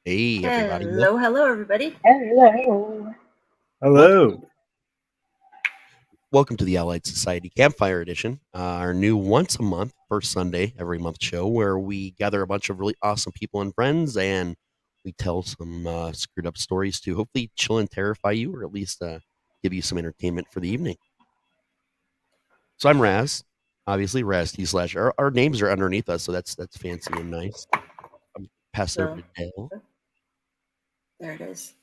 Hey, everybody. Hello, everybody. Hello. Welcome, Hello. welcome to the Allied Society Campfire Edition, our new once a month, first Sunday every month show where we gather a bunch of really awesome people and friends and we tell some screwed up stories to hopefully chill and terrify you or at least give you some entertainment for the evening. So I'm Raz, obviously Raz T Slasher. Our names are underneath us, so that's fancy and nice. I'm passing over So, to Dale. there it is.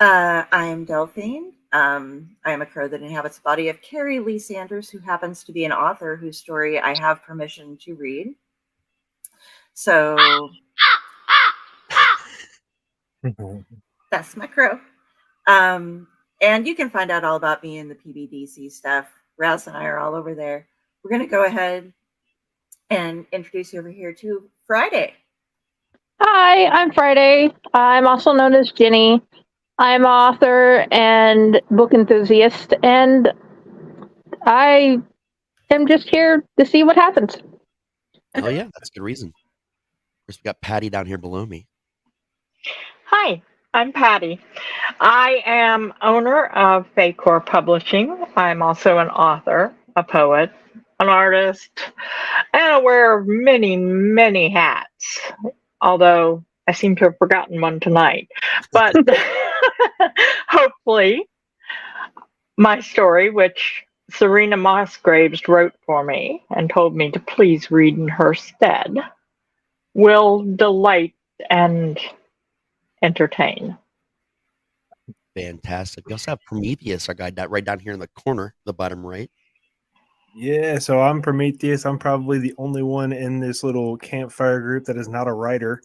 I'm Delphine. I am a crow that inhabits the body of Carrie Lee Sanders, who happens to be an author whose story I have permission to read. So that's my crow. And you can find out all about me in the PBDC stuff. Raz and I are all over there. We're going to go ahead and introduce you over here to Friday. Hi, I'm Friday. I'm also known as Ginny. I'm author and book enthusiast, and I am just here to see what happens. Oh yeah, that's a good reason. Of course, we got Patty down here below me. Hi, I'm Patti. I am owner of Fae Corps Publishing. I'm also an author, a poet, an artist, and I wear many, many hats. Although I seem to have forgotten one tonight. But hopefully, my story, which Serena Mossgraves wrote for me and told me to please read in her stead, will delight and entertain. Fantastic. We also have Prometheus, our guy right down here in the corner, the bottom right. Yeah, so I'm Prometheus. I'm probably the only one in this little campfire group that is not a writer.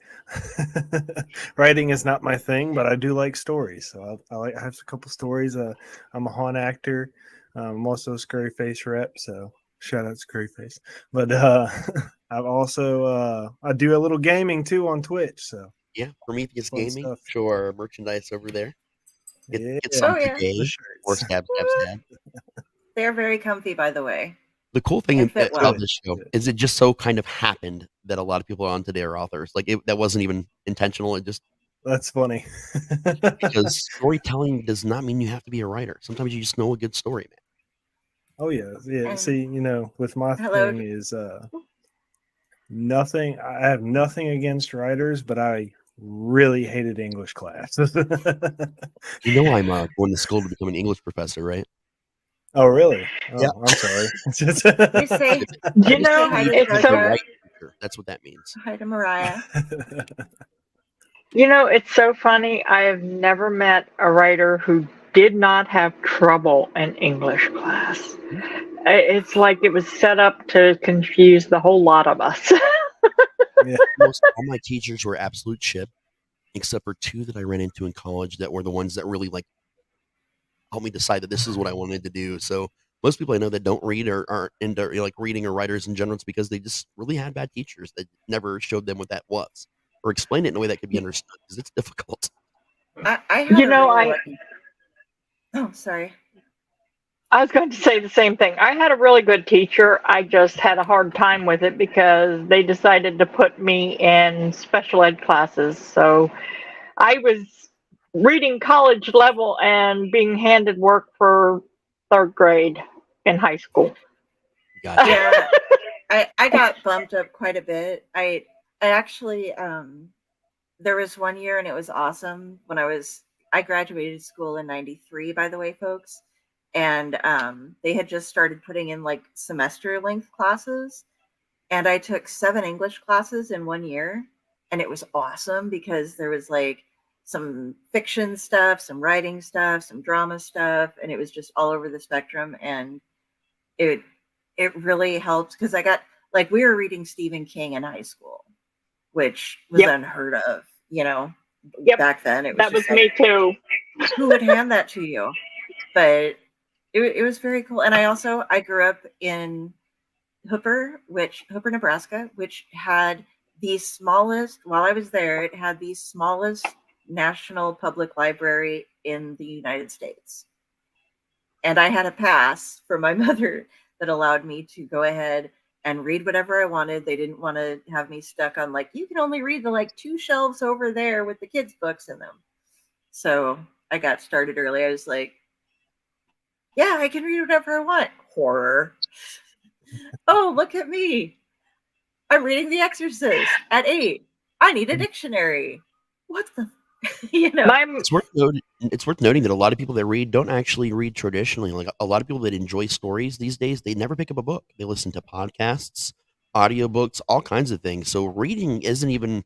Writing is not my thing, but I do like stories. So I have a couple stories. I'm a haunt actor. I'm also a Scurry Face rep. So shout out Scurry Face. But I've also I do a little gaming too on Twitch. So Yeah, Prometheus fun Gaming. stuff. Show our merchandise over there. Get Yeah. some Oh, yeah. today The or shirts. stab. They're very comfy, by the way. The cool thing And fit about well. this show is it just so kind of happened that a lot of people on today are authors. Like that wasn't even intentional. It just That's funny. because storytelling does not mean you have to be a writer. Sometimes you just know a good story, man. Oh yeah, yeah. And See, with my hello. thing is nothing. I have nothing against writers, but I really hated English class. You know I'm going to school to become an English professor, right? Oh really? Oh, Yeah. I'm sorry. We say You we know, say hi to it's so Georgia, That's what that means. hi to Mariah. it's so funny. I have never met a writer who did not have trouble in English class. It's like it was set up to confuse the whole lot of us. Yeah. All my teachers were absolute shit, except for two that I ran into in college that were the ones that really helped me decide that this is what I wanted to do. So most people I know that don't read or aren't into like reading or writers in general, it's because they just really had bad teachers that never showed them what that was or explained it in a way that could be understood because it's difficult. I had You a know, really I lucky. Oh, sorry. I was going to say the same thing. I had a really good teacher. I just had a hard time with it because they decided to put me in special ed classes. So I was reading college level and being handed work for third grade in high school. Gotcha. Yeah, I got bumped up quite a bit. I actually there was one year and it was awesome when I graduated school in 93, by the way, folks. And they had just started putting in like semester length classes. And I took 7 English classes in 1 year. And it was awesome because there was like some fiction stuff, some writing stuff, some drama stuff. And it was just all over the spectrum. And it really helped because I got like we were reading Stephen King in high school, which was unheard of, back then. It was That was just me too. who would hand that to you? But it was very cool. And I grew up in Hooper, Nebraska, which had the smallest, while I was there, it had the smallest national public library in the United States. And I had a pass from my mother that allowed me to go ahead and read whatever I wanted. They didn't want to have me stuck on like, you can only read the like 2 shelves over there with the kids' books in them. So I got started early. I was like, yeah, I can read whatever I want. Horror. Oh, look at me. I'm reading The Exorcist at 8. I need a dictionary. What the, It's worth noting that a lot of people that read don't actually read traditionally. Like a lot of people that enjoy stories these days, they never pick up a book. They listen to podcasts, audiobooks, all kinds of things. So reading isn't even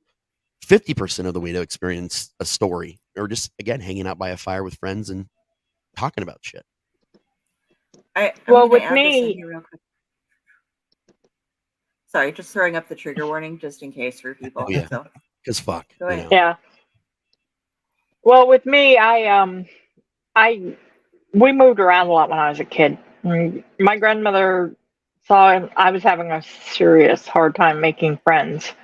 50% of the way to experience a story, or just again hanging out by a fire with friends and talking about shit. I'm Well, gonna with add this in me, here real quick. Sorry, just throwing up the trigger warning just in case for people. Oh yeah, So because fuck, go you ahead. know. yeah. Well, with me, we moved around a lot when I was a kid. My grandmother saw I was having a serious hard time making friends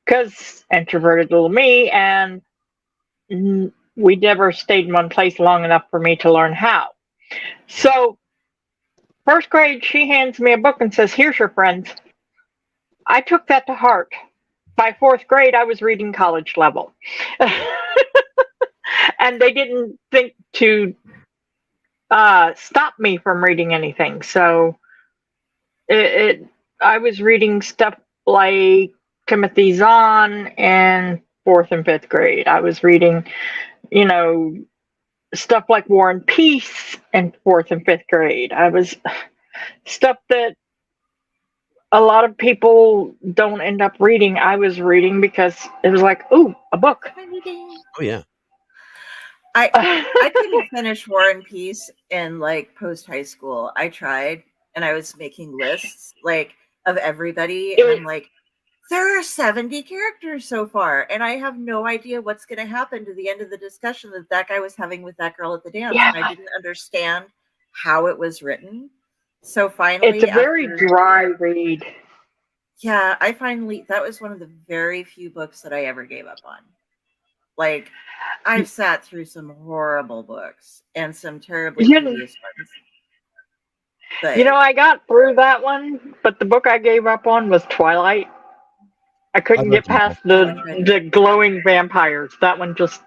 because introverted little me, and we never stayed in one place long enough for me to learn how. So, first grade, she hands me a book and says, "Here's your friends." I took that to heart. By fourth grade, I was reading college level. And they didn't think to stop me from reading anything. So I was reading stuff like Timothy Zahn in fourth and fifth grade. I was reading, stuff like War and Peace in fourth and fifth grade. I was stuff that a lot of people don't end up reading. I was reading because it was like, ooh, a book. Oh yeah. I couldn't finish War and Peace in like post high school. I tried, and I was making lists like of everybody, and I'm like, there are 70 characters so far, and I have no idea what's going to happen to the end of the discussion that guy was having with that girl at the dance. Yeah. And I didn't understand how it was written. So finally, it's a very dry read. Yeah, that was one of the very few books that I ever gave up on. Like, I've sat through some horrible books and some terribly tedious ones. But, I got through that one, but the book I gave up on was Twilight. I couldn't get past the glowing vampires. That one just...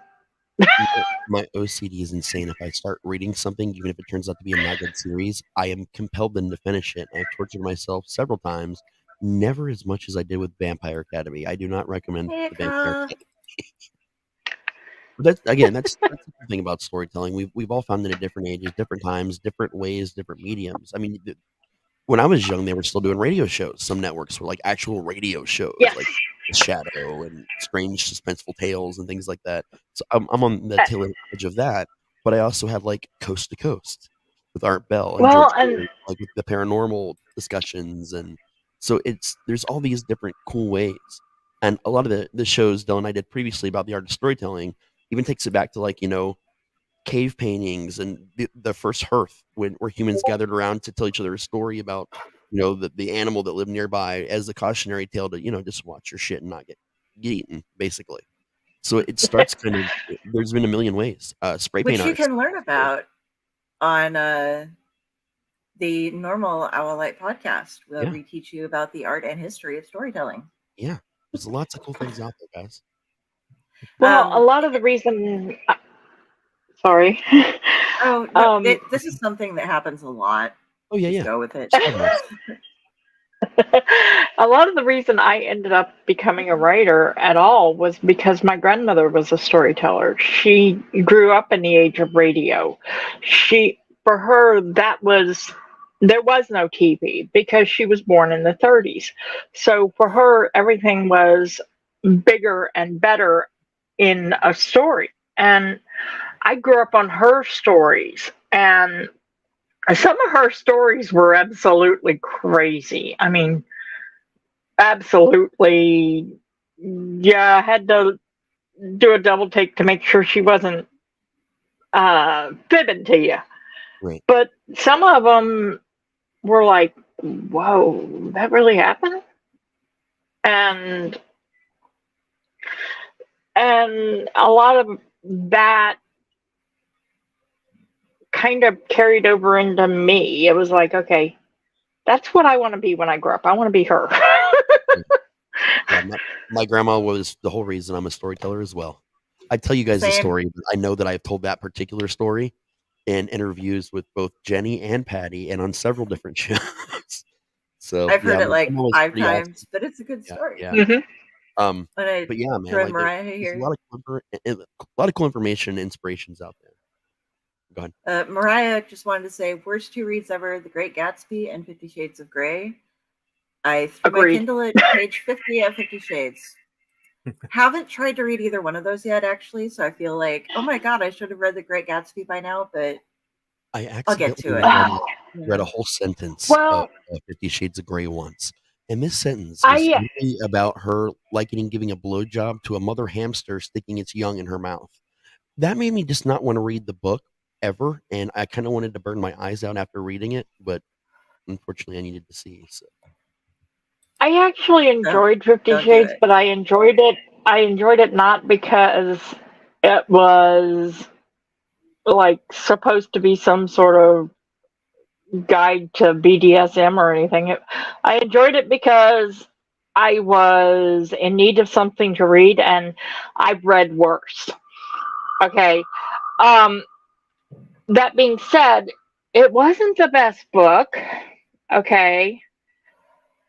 My OCD is insane. If I start reading something, even if it turns out to be a not good series, I am compelled then to finish it. I've tortured myself several times, never as much as I did with Vampire Academy. I do not recommend the Vampire Academy. That's the thing about storytelling. We've all found it at different ages, different times, different ways, different mediums. I mean, when I was young, they were still doing radio shows. Some networks were like actual radio shows, like Shadow and Strange Suspenseful Tales and things like that. So I'm on the tail edge of that. But I also have like Coast to Coast with Art Bell and George Clooney, like with the paranormal discussions, and so there's all these different cool ways. And a lot of the shows Dylan and I did previously about the art of storytelling even takes it back to like, cave paintings and the first hearth where humans gathered around to tell each other a story about, the animal that lived nearby as a cautionary tale to, just watch your shit and not get eaten, basically. So it starts kind of, there's been a million ways. Spray paint which you can learn about on the normal Owlite podcast, where we teach you about the art and history of storytelling. Yeah, there's lots of cool things out there, guys. Well, a lot of the reason... Sorry. Oh, no, this is something that happens a lot. Oh, yeah, Just go with it. A lot of the reason I ended up becoming a writer at all was because my grandmother was a storyteller. She grew up in the age of radio. For her, there was no TV because she was born in the 30s. So for her, everything was bigger and better in a story. And I grew up on her stories, and some of her stories were absolutely crazy. I mean, absolutely. Yeah, I had to do a double take to make sure she wasn't fibbing to you. Right. But some of them were like, whoa, that really happened? And a lot of that kind of carried over into me. It was like, okay, That's what I want to be when I grow up. I want to be her. Yeah, my grandma was the whole reason I'm a storyteller as well. I tell you guys a Same. story. But I know that I've told that particular story in interviews with both Jenny and Patty, and on several different shows. So I've yeah, heard it my like grandma was 5 pretty awesome. times, but it's a good Yeah, story. yeah. Mhm. And I But yeah, man, threw in like Mariah there's a here. lot of cool information and inspirations out there. Go ahead. Mariah just wanted to say, worst 2 reads ever: The Great Gatsby and 50 Shades of Grey. I threw my Agreed. Kindle at page 50 of 50 Shades. Haven't tried to read either one of those yet, actually. So I feel like, oh my god, I should have read The Great Gatsby by now. But I I'll get accidentally to it. read a whole sentence Well, of 50 Shades of Grey once. And this sentence I- was really about her likening giving a blowjob to a mother hamster sticking its young in her mouth. That made me just not want to read the book ever. And I kind of wanted to burn my eyes out after reading it. But unfortunately, I needed to see. So. I actually enjoyed 50 don't do Shades, it. but I enjoyed it. I enjoyed it not because it was like supposed to be some sort of guide to BDSM or anything. I enjoyed it because I was in need of something to read, and I've read worse. Okay. That being said, it wasn't the best book. Okay.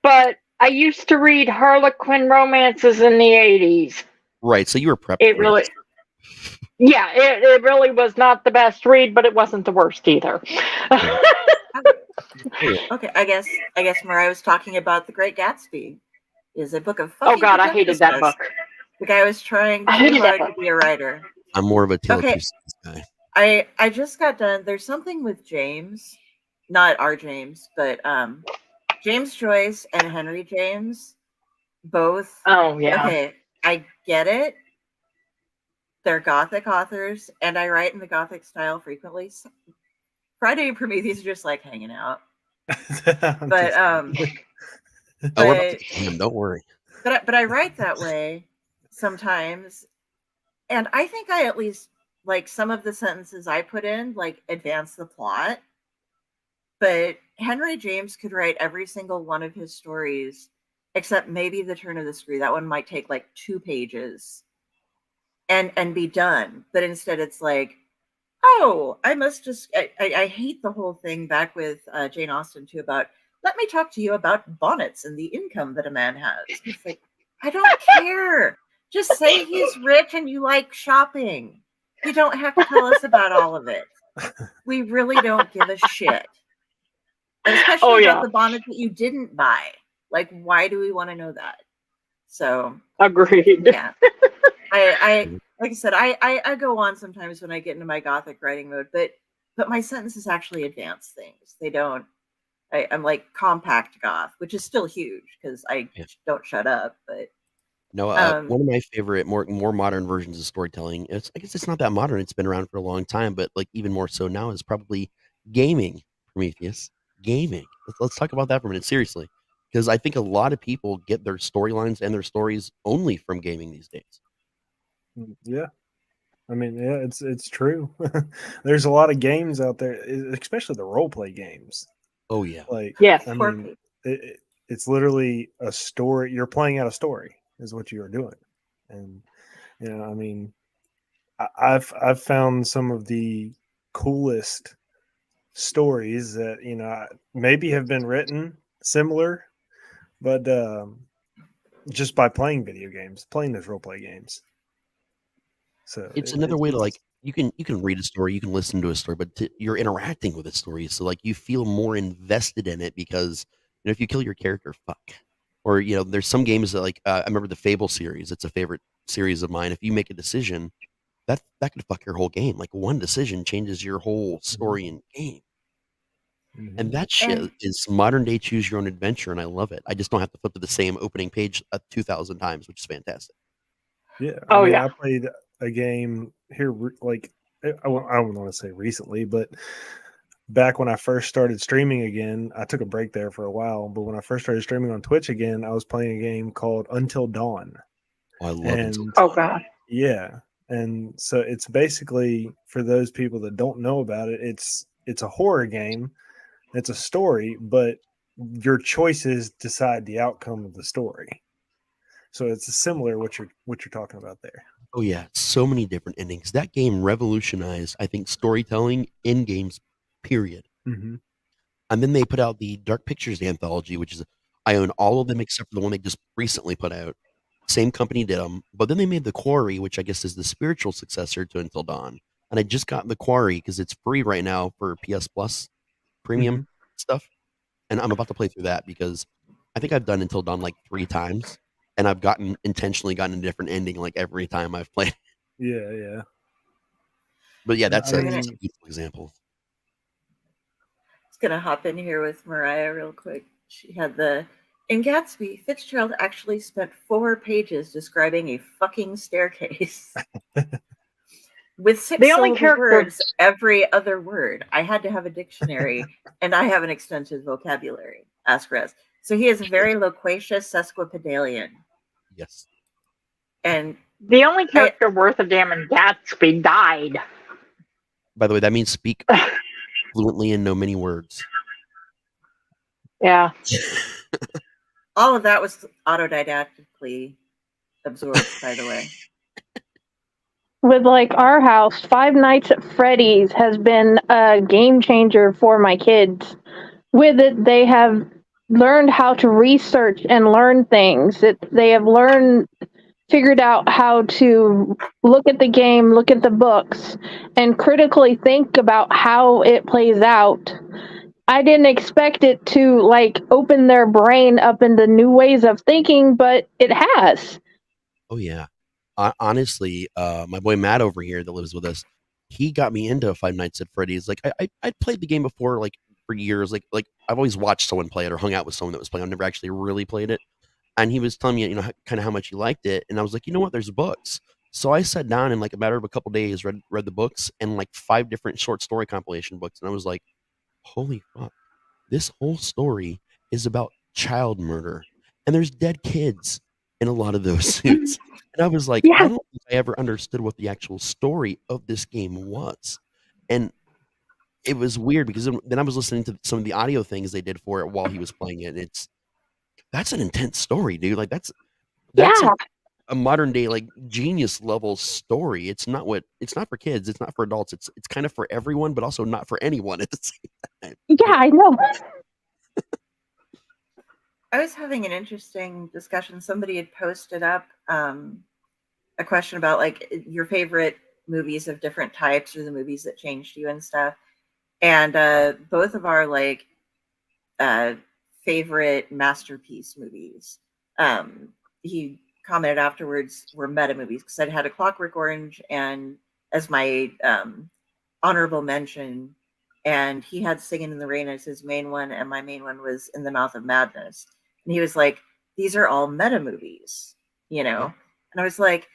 But I used to read Harlequin romances in the 80s. Right. So you were prepped It for really, it. yeah, it really was not the best read, but it wasn't the worst either. Okay, I guess Mariah was talking about The Great Gatsby. Is a book of Oh fucking God, I hated that pretentiousness. book. The guy was trying I too hated that hard to book. be a writer. I'm more of a Tale of Okay. Two Cities guy. I just got done. There's something with James, not our James, but James Joyce and Henry James, both. Oh yeah. Okay, I get it. They're Gothic authors, and I write in the Gothic style frequently. So Friday and Prometheus are just like hanging out. But Oh, we're about to get to him. Don't worry. But I write that way sometimes, and I think I at least like some of the sentences I put in like advance the plot. But Henry James could write every single one of his stories except maybe The Turn of the Screw. That one might take like 2 pages and be done. But instead it's like, oh, I must just I hate the whole thing back with Jane Austen too about let me talk to you about bonnets and the income that a man has. It's like, I don't care. Just say he's rich and you like shopping. You don't have to tell us about all of it. We really don't give a shit. Especially about the bonnet that you didn't buy. Like, why do we want to know that? So agreed. Yeah. I like I said, I go on sometimes when I get into my Gothic writing mode, but my sentences actually advance things. They don't. I'm like compact goth, which is still huge because I don't shut up. But no, one of my favorite, more modern versions of storytelling. I guess it's not that modern. It's been around for a long time, but like even more so now is probably gaming. Prometheus, gaming. Let's talk about that for a minute, seriously, because I think a lot of people get their storylines and their stories only from gaming these days. Yeah. I mean, yeah, it's true. There's a lot of games out there, especially the role play games. Oh yeah, like yes. I mean, it's literally a story. You're playing out a story, is what you are doing, and I mean, I've found some of the coolest stories that maybe have been written similar, but just by playing video games, playing those role play games. So it's another way to like you can read a story, you can listen to a story, but you're interacting with a story, so like you feel more invested in it because if you kill your character, fuck. Or there's some games that like I remember the Fable series. It's a favorite series of mine. If you make a decision, that could fuck your whole game. Like one decision changes your whole story and game. Mm-hmm. And that shit is modern day choose your own adventure, and I love it. I just don't have to flip to the same opening page 2,000 times, which is fantastic. Yeah. I played a game here, like, I don't want to say recently, but back when I first started streaming again, I took a break there for a while. But when I first started streaming on Twitch again, I was playing a game called Until Dawn. Oh, I love it. Oh, God. Yeah. And so it's basically, for those people that don't know about it, it's a horror game. It's a story, but your choices decide the outcome of the story. So it's similar what you're talking about there. Oh yeah, so many different endings. That game revolutionized, I think, storytelling in games. Period. Mm-hmm. And then they put out the Dark Pictures anthology, which is I own all of them except for the one they just recently put out. Same company did them, but then they made the Quarry, which I guess is the spiritual successor to Until Dawn. And I just got the Quarry because it's free right now for PS Plus premium stuff, and I'm about to play through that because I think I've done Until Dawn like 3 times, and I've intentionally gotten a different ending like every time I've played. Yeah. But yeah, that's I a mean, beautiful example. It's gonna hop in here with Mariah real quick. She had in Gatsby, Fitzgerald actually spent 4 pages describing a fucking staircase. With 6 The only syllable character- words every other word. I had to have a dictionary, and I have an extensive vocabulary. Ask Raz. So he is a very loquacious sesquipedalian. Yes. And The only character worth a damn in Gatsby died. By the way, that means speak fluently and know many words. Yeah. all of that was autodidactically absorbed, by the way. With like our house, Five Nights at Freddy's has been a game changer for my kids. With it, they have learned how to research and learn things. They have figured out how to look at the game, look at the books, and critically think about how it plays out. I didn't expect it to like open their brain up into new ways of thinking, but it has. Oh yeah. Honestly, my boy Matt over here that lives with us, he got me into Five Nights at Freddy's. Like I'd played the game before, like for years. Like I've always watched someone play it or hung out with someone that was playing. I've never actually really played it. And he was telling me, kind of how much he liked it. And I was like, you know what? There's books. So I sat down in like a matter of a couple days, read the books and like 5 different short story compilation books. And I was like, holy fuck, this whole story is about child murder. And there's dead kids in a lot of those suits. And I was like, Yeah. I don't think I ever understood what the actual story of this game was. And it was weird because then I was listening to some of the audio things they did for it while he was playing it. And that's an intense story, dude. Like that's Yeah. a modern day like genius level story. It's not for kids. It's not for adults. It's kind of for everyone, but also not for anyone at the same time. Yeah, I know. I was having an interesting discussion. Somebody had posted up a question about like your favorite movies of different types or the movies that changed you and stuff. And both of our like favorite masterpiece movies, he commented afterwards, were meta movies because I'd had A Clockwork Orange and as my honorable mention, and he had Singing in the Rain as his main one, and my main one was In the Mouth of Madness. And he was like, these are all meta movies, And I was like,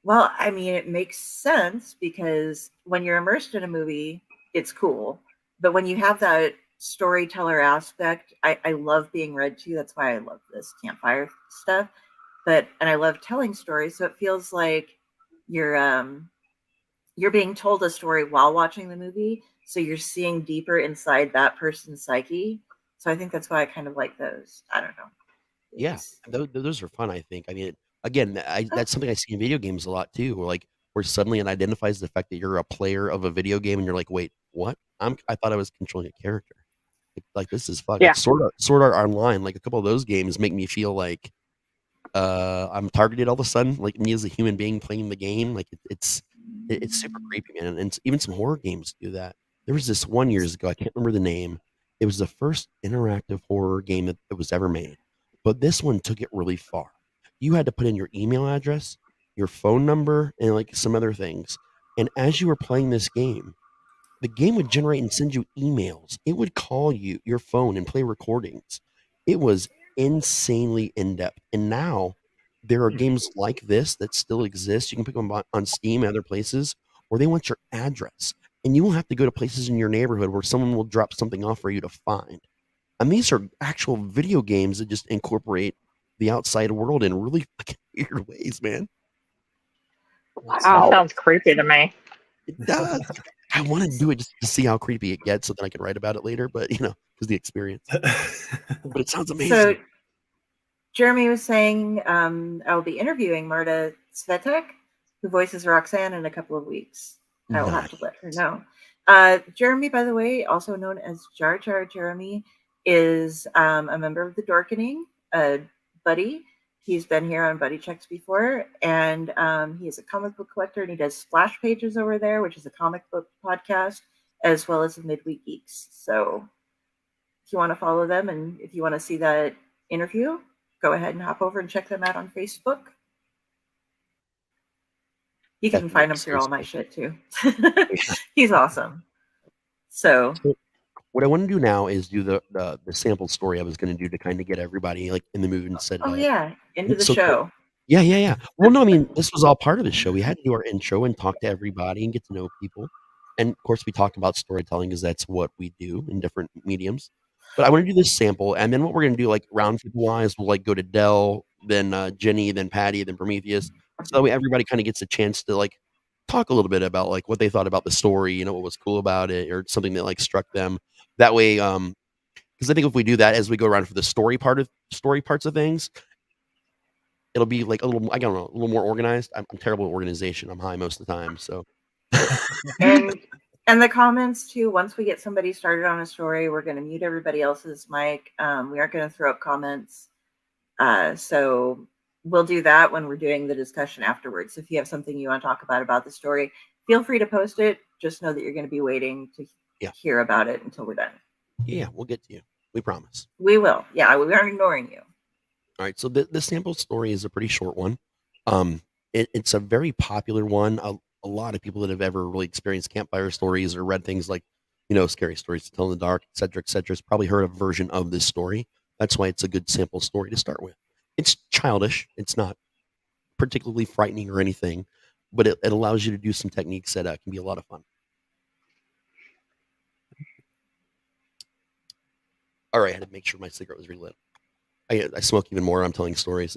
well, I mean, it makes sense because when you're immersed in a movie, it's cool. But when you have that storyteller aspect, I love being read to. That's why I love this campfire stuff. And I love telling stories. So it feels like you're being told a story while watching the movie. So you're seeing deeper inside that person's psyche. So I think that's why I kind of like those. I don't know. Yeah, those are fun. I think. I mean, again, that's something I see in video games a lot too. Where suddenly it identifies the fact that you're a player of a video game, and you're like, wait, what? I thought I was controlling a character. Like this is fun. Yeah. Like Sword Art Online. Like a couple of those games make me feel like I'm targeted all of a sudden. Like me as a human being playing the game. Like it's super creepy, man. And even some horror games do that. There was this one years ago. I can't remember the name. It was the first interactive horror game that was ever made. But this one took it really far. You had to put in your email address, your phone number, and like some other things. And as you were playing this game, the game would generate and send you emails. It would call you your phone and play recordings. It was insanely in depth. And now there are games like this that still exist. You can pick them on Steam and other places, where they want your address. And you will have to go to places in your neighborhood where someone will drop something off for you to find. And these are actual video games that just incorporate the outside world in really fucking weird ways, man. That Wow. sounds creepy to me. It does. I want to do it just to see how creepy it gets so that I can write about it later. But, because the experience. But it sounds amazing. So Jeremy was saying I'll be interviewing Marta Svetek, who voices Roxanne, in a couple of weeks. I will have to let her know. Jeremy, by the way, also known as Jar Jar Jeremy, is a member of the Dorkening, Buddy. He's been here on Buddy Checks before, and he is a comic book collector, and he does Splash Pages over there, which is a comic book podcast, as well as the Midweek Geeks. So if you want to follow them and if you want to see that interview, go ahead and hop over and check them out on Facebook. You can find him through all my shit too. He's awesome. So what I want to do now is do the sample story I was going to do to kind of get everybody like in the mood and said, into the show. Yeah. Well, no, I mean, this was all part of the show. We had to do our intro and talk to everybody and get to know people. And of course, we talked about storytelling because that's what we do in different mediums. But I want to do this sample, and then what we're going to do, like round table wise, we'll like go to Del, then Jenny, then Patty, then Prometheus. So that way everybody kind of gets a chance to like talk a little bit about like what they thought about the story, you know, what was cool about it, or something that like struck them. That way, because I think if we do that as we go around for the story parts of things, it'll be like a little, I don't know, a little more organized. I'm terrible at organization. I'm high most of the time, so. And the comments too. Once we get somebody started on a story, we're going to mute everybody else's mic. We aren't going to throw up comments. So we'll do that when we're doing the discussion afterwards. If you have something you want to talk about the story, feel free to post it. Just know that you're going to be waiting to hear about it until we're done. Yeah, we'll get to you. We promise. We will. Yeah, we aren't ignoring you. All right. So the sample story is a pretty short one. It's a very popular one. A lot of people that have ever really experienced campfire stories or read things like, you know, scary stories to tell in the dark, et cetera, has probably heard a version of this story. That's why it's a good sample story to start with. It's childish. It's not particularly frightening or anything, but it allows you to do some techniques that can be a lot of fun. All right, I had to make sure my cigarette was relit. I smoke even more. I'm telling stories.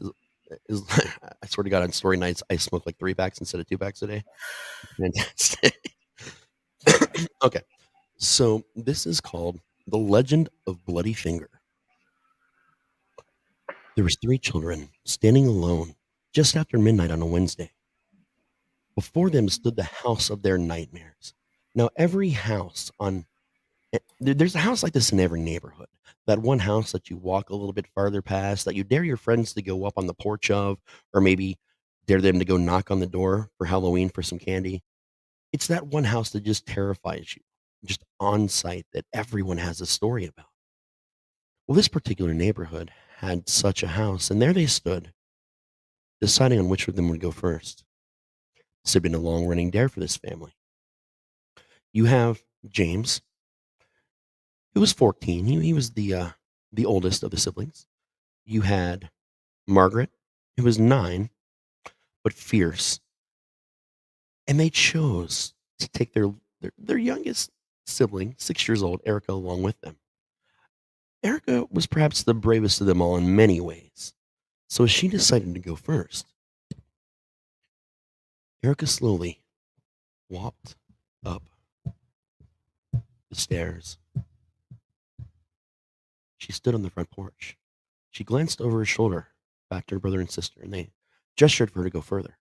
I swear to God, on story nights, I smoke like 3 packs instead of 2 packs a day. Fantastic. Okay, so this is called The Legend of Bloody Finger. There was 3 children standing alone just after midnight on a Wednesday. Before them stood the house of their nightmares. Now, every house there's a house like this in every neighborhood. That one house that you walk a little bit farther past, that you dare your friends to go up on the porch of, or maybe dare them to go knock on the door for Halloween for some candy. It's that one house that just terrifies you, just on site, that everyone has a story about. Well, this particular neighborhood had such a house, and there they stood, deciding on which of them would go first. This had been a long-running dare for this family. You have James, who was 14. He was the oldest of the siblings. You had Margaret, who was 9, but fierce. And they chose to take their youngest sibling, 6 years old, Erica, along with them. Erica was perhaps the bravest of them all in many ways, so she decided to go first. Erica slowly walked up the stairs. She stood on the front porch. She glanced over her shoulder back to her brother and sister, and they gestured for her to go further.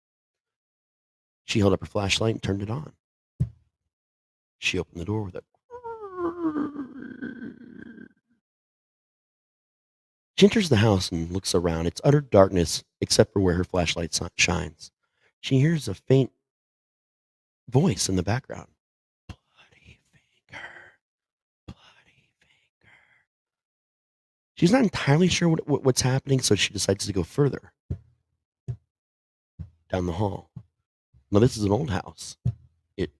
She held up her flashlight and turned it on. She opened the door with a... She enters the house and looks around. It's utter darkness except for where her flashlight shines. She hears a faint voice in the background. Bloody finger. Bloody finger. She's not entirely sure what's happening, so she decides to go further down the hall. Now, this is an old house. It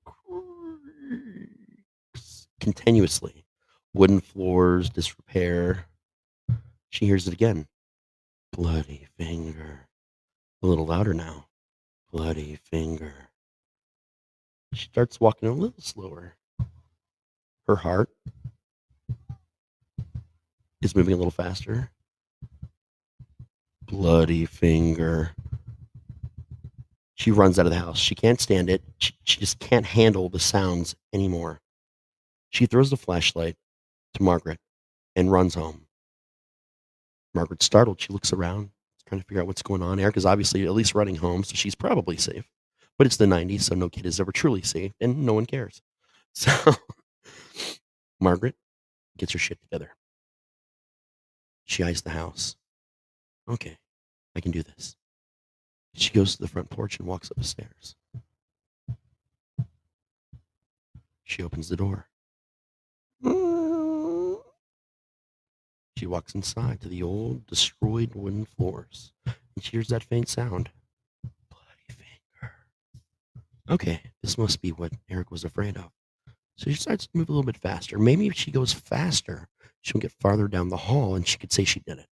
creaks continuously. Wooden floors, disrepair. She hears it again. Bloody finger. A little louder now. Bloody finger. She starts walking a little slower. Her heart is moving a little faster. Bloody finger. She runs out of the house. She can't stand it. She just can't handle the sounds anymore. She throws the flashlight to Margaret and runs home. Margaret's startled. She looks around, trying to figure out what's going on. Eric is obviously at least running home, so she's probably safe. But it's the 90s, so no kid is ever truly safe, and no one cares. So Margaret gets her shit together. She eyes the house. Okay, I can do this. She goes to the front porch and walks up the stairs. She opens the door. She walks inside to the old, destroyed wooden floors, and she hears that faint sound. Bloody finger. Okay, this must be what Eric was afraid of. So she starts to move a little bit faster. Maybe if she goes faster, she'll get farther down the hall and she could say she did it.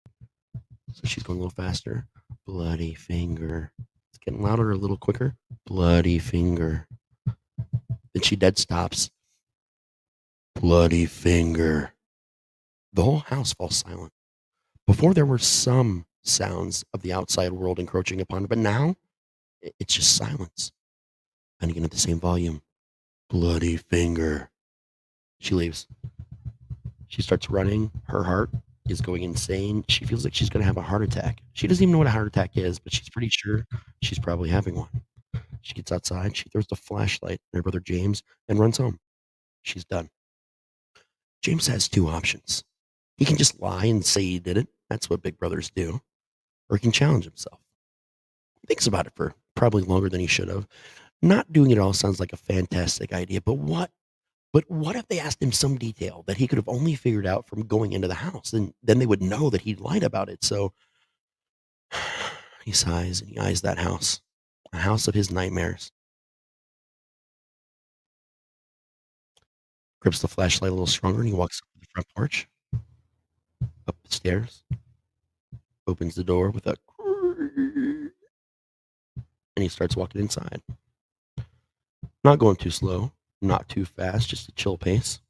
So she's going a little faster. Bloody finger. It's getting louder a little quicker. Bloody finger. Then she dead stops. Bloody finger. The whole house falls silent. Before there were some sounds of the outside world encroaching upon it, but now it's just silence. And again at the same volume. Bloody finger. She leaves. She starts running. Her heart is going insane. She feels like she's going to have a heart attack. She doesn't even know what a heart attack is, but she's pretty sure she's probably having one. She gets outside. She throws the flashlight at her brother James and runs home. She's done. James has two options. He can just lie and say he did it. That's what big brothers do. Or he can challenge himself. He thinks about it for probably longer than he should have. Not doing it all sounds like a fantastic idea, but what if they asked him some detail that he could have only figured out from going into the house? Then they would know that he'd lied about it. So he sighs and he eyes that house, a house of his nightmares. Grips the flashlight a little stronger and he walks up to the front porch, up the stairs, opens the door with a and he starts walking inside. Not going too slow, not too fast, just a chill pace.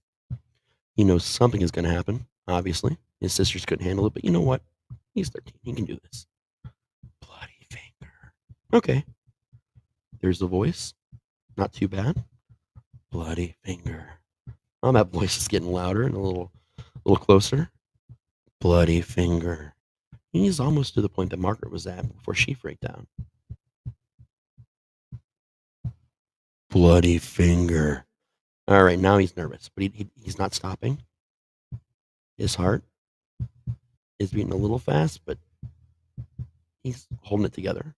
He knows something is going to happen, obviously. His sisters couldn't handle it, but you know what? He's 13. He can do this. Bloody finger. Okay. There's the voice. Not too bad. Bloody finger. Oh, that voice is getting louder and a little closer. Bloody finger. He's almost to the point that Margaret was at before she freaked out. Bloody finger. All right, now he's nervous, but he's not stopping. His heart is beating a little fast, but he's holding it together.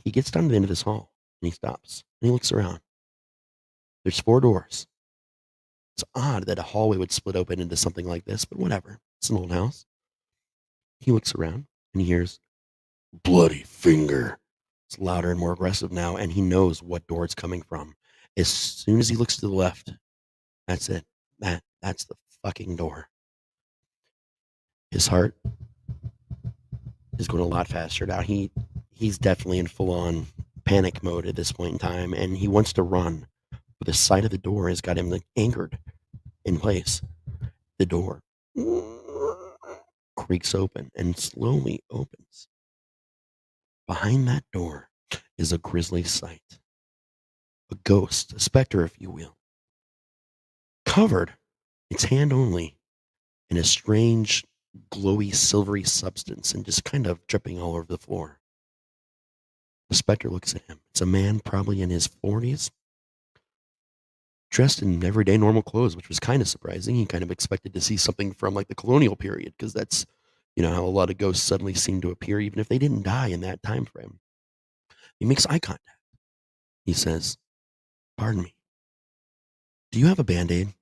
He gets down to the end of this hall, and he stops, and he looks around. There's 4 doors. It's odd that a hallway would split open into something like this, but whatever. It's an old house. He looks around, and he hears, bloody finger. It's louder and more aggressive now, and he knows what door it's coming from. As soon as he looks to the left, that's it. That's the fucking door. His heart is going a lot faster now. He's definitely in full-on panic mode at this point in time, and he wants to run. But the sight of the door has got him anchored in place. The door creaks open and slowly opens. Behind that door is a grisly sight. A ghost, a specter, if you will. Covered, its hand only, in a strange, glowy, silvery substance and just kind of dripping all over the floor. The specter looks at him. It's a man probably in his 40s, dressed in everyday normal clothes, which was kind of surprising. He kind of expected to see something from like the colonial period, because that's, how a lot of ghosts suddenly seem to appear, even if they didn't die in that time frame. He makes eye contact. He says, "Pardon me. Do you have a Band-Aid?"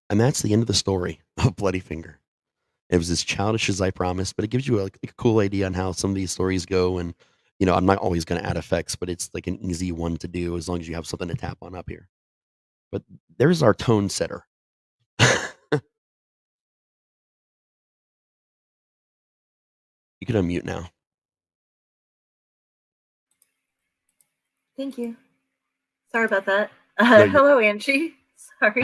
And that's the end of the story of Bloody Finger. It was as childish as I promised, but it gives you a cool idea on how some of these stories go. And, I'm not always going to add effects, but it's like an easy one to do as long as you have something to tap on up here. But there's our tone setter. You can unmute now. Thank you. Sorry about that. No, hello, Angie. Sorry.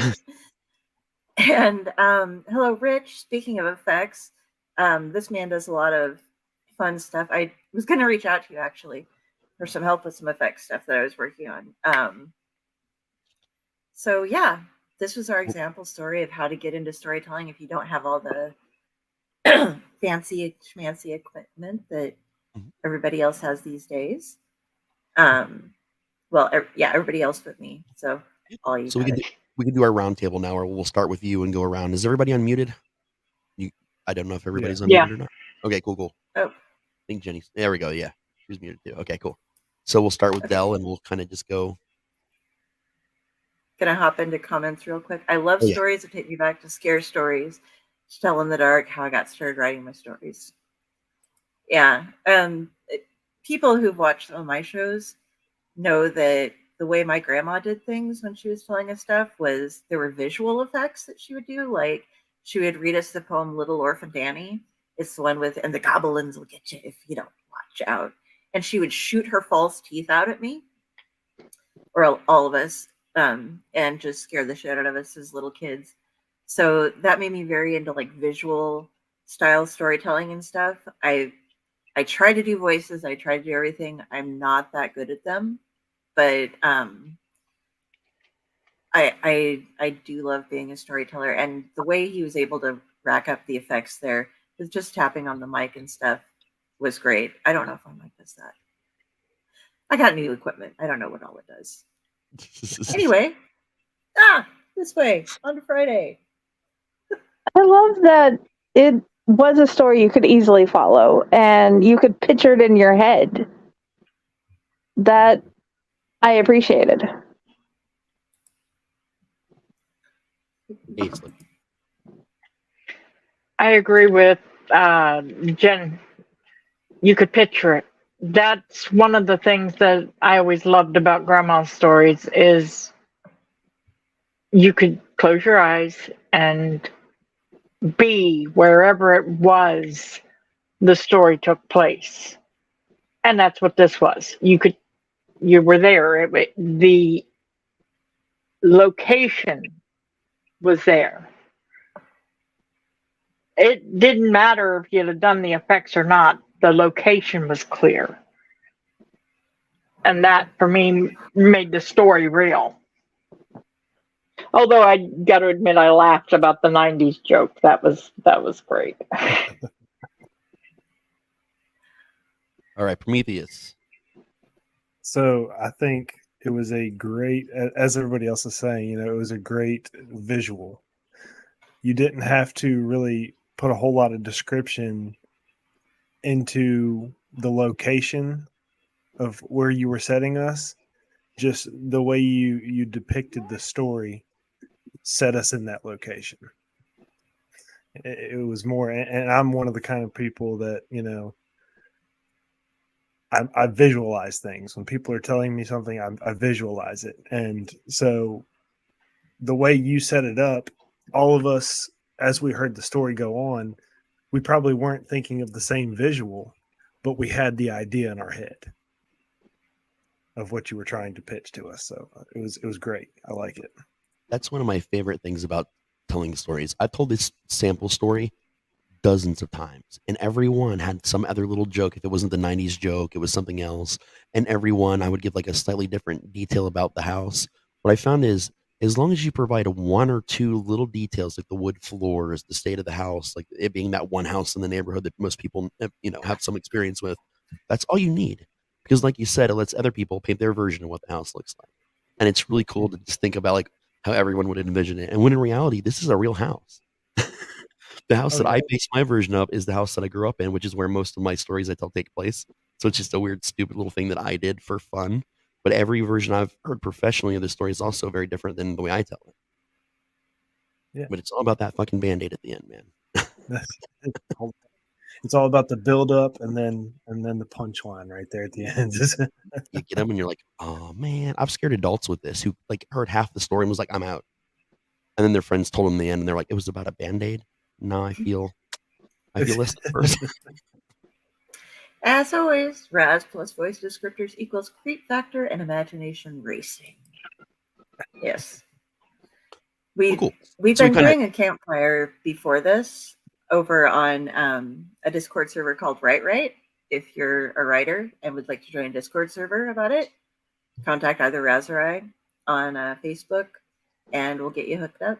And hello, Rich. Speaking of effects, this man does a lot of fun stuff. I was going to reach out to you actually for some help with some effects stuff that I was working on. So yeah, this was our example story of how to get into storytelling if you don't have all the fancy schmancy equipment that Mhm. everybody else has these days. Everybody else but me. So all you So got we can do our round table now, or we'll start with you and go around. Is everybody unmuted? I don't know if everybody's Yeah. unmuted or not. Okay, cool. Oh, I think Jenny's. There we go. Yeah, she's muted too. Okay, cool. So we'll start with Okay. Dell, and we'll kind of just go. Gonna hop into comments real quick. I love Oh, yeah. stories that take me back to scare stories. To tell in the dark how I got started writing my stories. Yeah. People who've watched some of my shows know that the way my grandma did things when she was telling us stuff was there were visual effects that she would do. Like she would read us the poem Little Orphan Danny. It's the one with, and the goblins will get you if you don't watch out. And she would shoot her false teeth out at me, or all of us, and just scare the shit out of us as little kids. So that made me very into like visual style storytelling and stuff. I try to do voices. I try to do everything. I'm not that good at them, but I do love being a storyteller. And the way he was able to rack up the effects there with just tapping on the mic and stuff was great. I don't know if my mic does that. I got new equipment. I don't know what all it does. Anyway, this way on Friday. I love that it was a story you could easily follow and you could picture it in your head. That I appreciated. Easily. I agree with Jen. You could picture it. That's one of the things that I always loved about Grandma's stories is you could close your eyes and be wherever it was the story took place. And that's what this was. You were there. The location was there. It didn't matter if you had done the effects or not. The location was clear. And that, for me, made the story real. Although I got to admit, I laughed about the '90s joke. That was great. All right, Prometheus. So I think it was a great, as everybody else is saying, it was a great visual. You didn't have to really put a whole lot of description into the location of where you were setting us. Just the way you depicted the story set us in that location. It was more, and I'm one of the kind of people that, I visualize things. When people are telling me something, I visualize it. And so the way you set it up, all of us, as we heard the story go on, we probably weren't thinking of the same visual, but we had the idea in our head of what you were trying to pitch to us. So it was great. I like it. That's one of my favorite things about telling stories. I've told this sample story dozens of times, and everyone had some other little joke. If it wasn't the '90s joke, it was something else. And everyone, I would give like a slightly different detail about the house. What I found is, as long as you provide one or two little details, like the wood floors, the state of the house, like it being that one house in the neighborhood that most people, have some experience with, that's all you need. Because, like you said, it lets other people paint their version of what the house looks like, and it's really cool to just think about like how everyone would envision it. And when in reality, this is a real house. The house that I base my version of is the house that I grew up in, which is where most of my stories I tell take place. So it's just a weird, stupid little thing that I did for fun. But every version I've heard professionally of the story is also very different than the way I tell it. Yeah. But it's all about that fucking Band-Aid at the end, man. It's all about the build up and then the punchline right there at the end. You get them and you're like, oh man, I've scared adults with this who like heard half the story and was like, I'm out. And then their friends told them the end and they're like, it was about a Band-Aid. No, I feel less than a person. As always, Raz plus voice descriptors equals creep factor and imagination racing. Yes. Cool. We've been doing a campfire before this over on a Discord server called Right. If you're a writer and would like to join a Discord server about it, contact either Raz or I on Facebook. and we'll get you hooked up.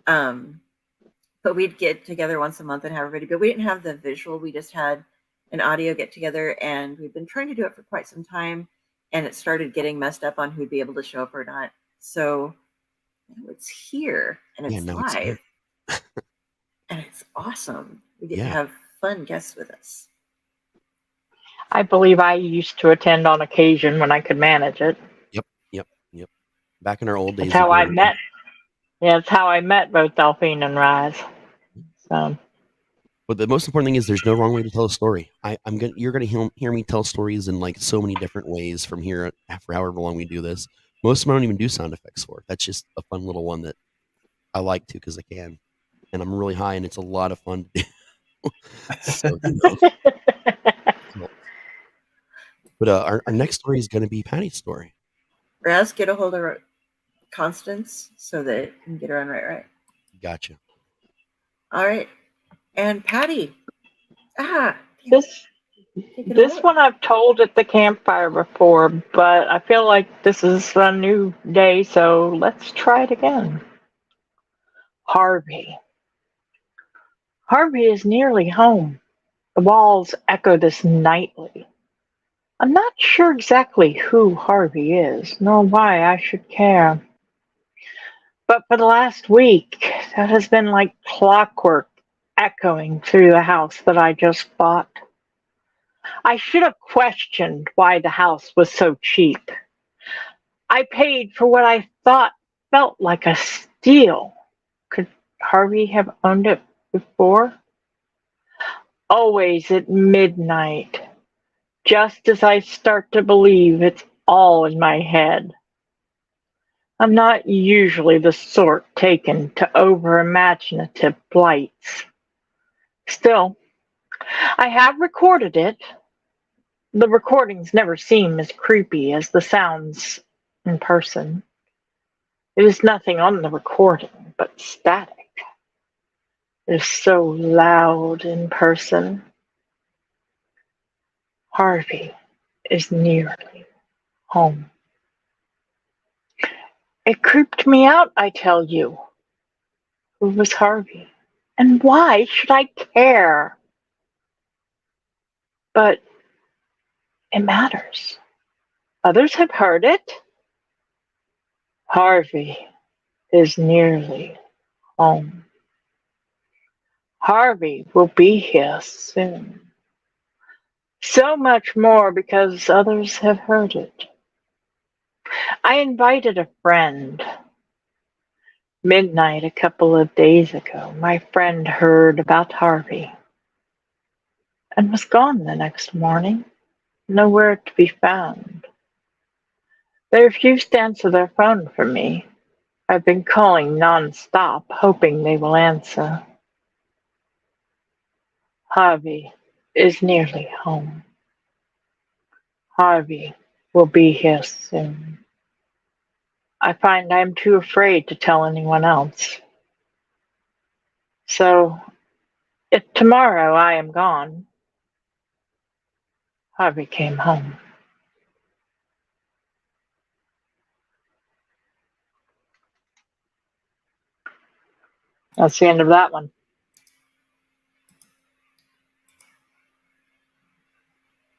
But we'd get together once a month and have everybody, but we didn't have the visual. We just had an audio get together, and we've been trying to do it for quite some time, and it started getting messed up on who'd be able to show up or not. So now it's here and it's live. And it's awesome. We get to have fun guests with us. I believe I used to attend on occasion when I could manage it. Yep. Back in our old days. That's how I met. Yeah, it's how I met both Delphine and Raz. So. But the most important thing is there's no wrong way to tell a story. You're gonna hear me tell stories in like so many different ways from here for however long we do this. Most of them I don't even do sound effects for. That's just a fun little one that I like to because I can, and I'm really high and it's a lot of fun to do. So, but our next story is going to be Patti's story. Raz, get a hold of Constance so that you can get her on right. Gotcha. All right. And Patti. This one I've told at the campfire before, but I feel like this is a new day, so let's try it again. Harvey. Harvey is nearly home. The walls echo this nightly. I'm not sure exactly who Harvey is, nor why I should care. But for the last week, that has been like clockwork echoing through the house that I just bought. I should have questioned why the house was so cheap. I paid for what I thought felt like a steal. Could Harvey have owned it before? Always at midnight, just as I start to believe it's all in my head. I'm not usually the sort taken to over-imaginative blights. Still, I have recorded it. The recordings never seem as creepy as the sounds in person. It is nothing on the recording but static. It is so loud in person. Harvey is nearly home. It creeped me out, I tell you. Who was Harvey? And why should I care? But it matters. Others have heard it. Harvey is nearly home. Harvey will be here soon. So much more because others have heard it. I invited a friend. Midnight a couple of days ago, my friend heard about Harvey and was gone the next morning, nowhere to be found. They refused to answer their phone for me. I've been calling non-stop, hoping they will answer. Harvey is nearly home. Harvey will be here soon. I find I'm too afraid to tell anyone else. So, if tomorrow I am gone, Harvey came home. That's the end of that one.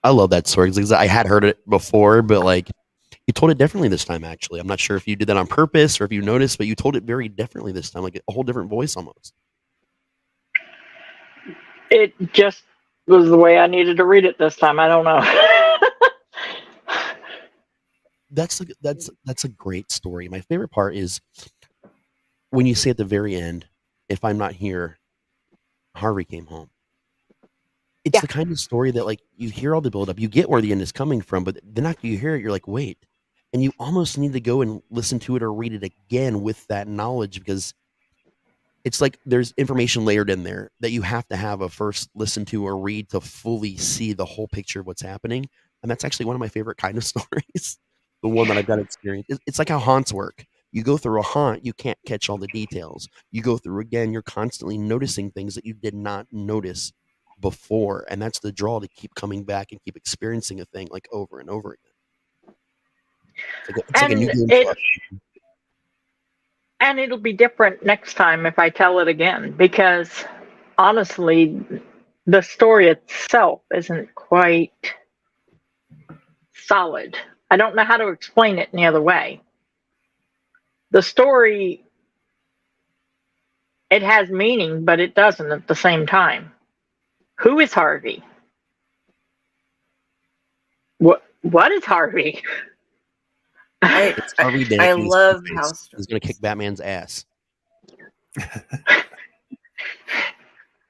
I love that story because I had heard it before, but like you told it differently this time. Actually, I'm not sure if you did that on purpose or if you noticed, but you told it very differently this time, like a whole different voice almost. It just was the way I needed to read it this time. I don't know. That's a great story. My favorite part is when you say at the very end, "If I'm not here, Harvey came home." It's the kind of story that like you hear all the build up, you get where the end is coming from, but then after you hear it, you're like, wait, and you almost need to go and listen to it or read it again with that knowledge because it's like there's information layered in there that you have to have a first listen to or read to fully see the whole picture of what's happening. And that's actually one of my favorite kind of stories. The one that I've got experience. It's like how haunts work. You go through a haunt, you can't catch all the details. You go through again, you're constantly noticing things that you did not notice before. And that's the draw to keep coming back and keep experiencing a thing like over and over again. It's like a new game for us. And it'll be different next time if I tell it again, because honestly, the story itself isn't quite solid. I don't know how to explain it any other way. The story, it has meaning, but it doesn't at the same time. Who is Harvey? What is Harvey? It's Harvey Dent. I in his love face. house He's going to kick Batman's ass.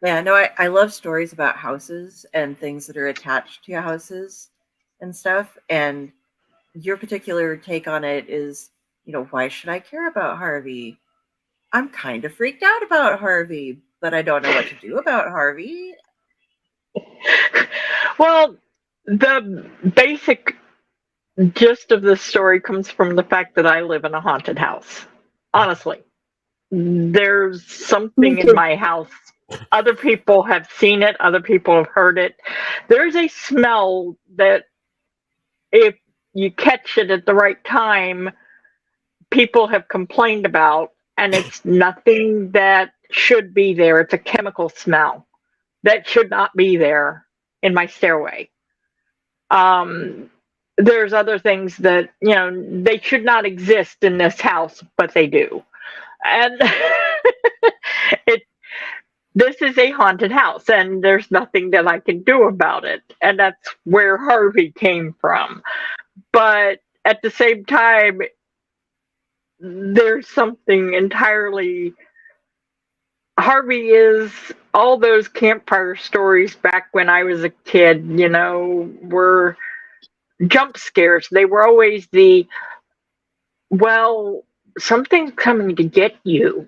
Yeah, no, I love stories about houses and things that are attached to houses and stuff. And your particular take on it is, why should I care about Harvey? I'm kind of freaked out about Harvey, but I don't know what to do about Harvey. Well, the basic gist of this story comes from the fact that I live in a haunted house. Honestly, there's something in my house. Other people have seen it. Other people have heard it. There's a smell that if you catch it at the right time, people have complained about, and it's nothing that should be there. It's a chemical smell that should not be there in my stairway. There's other things that, they should not exist in this house, but they do. And this is a haunted house, and there's nothing that I can do about it. And that's where Harvey came from. But at the same time, there's something entirely. Harvey is all those campfire stories back when I was a kid, were jump scares. They were always something's coming to get you.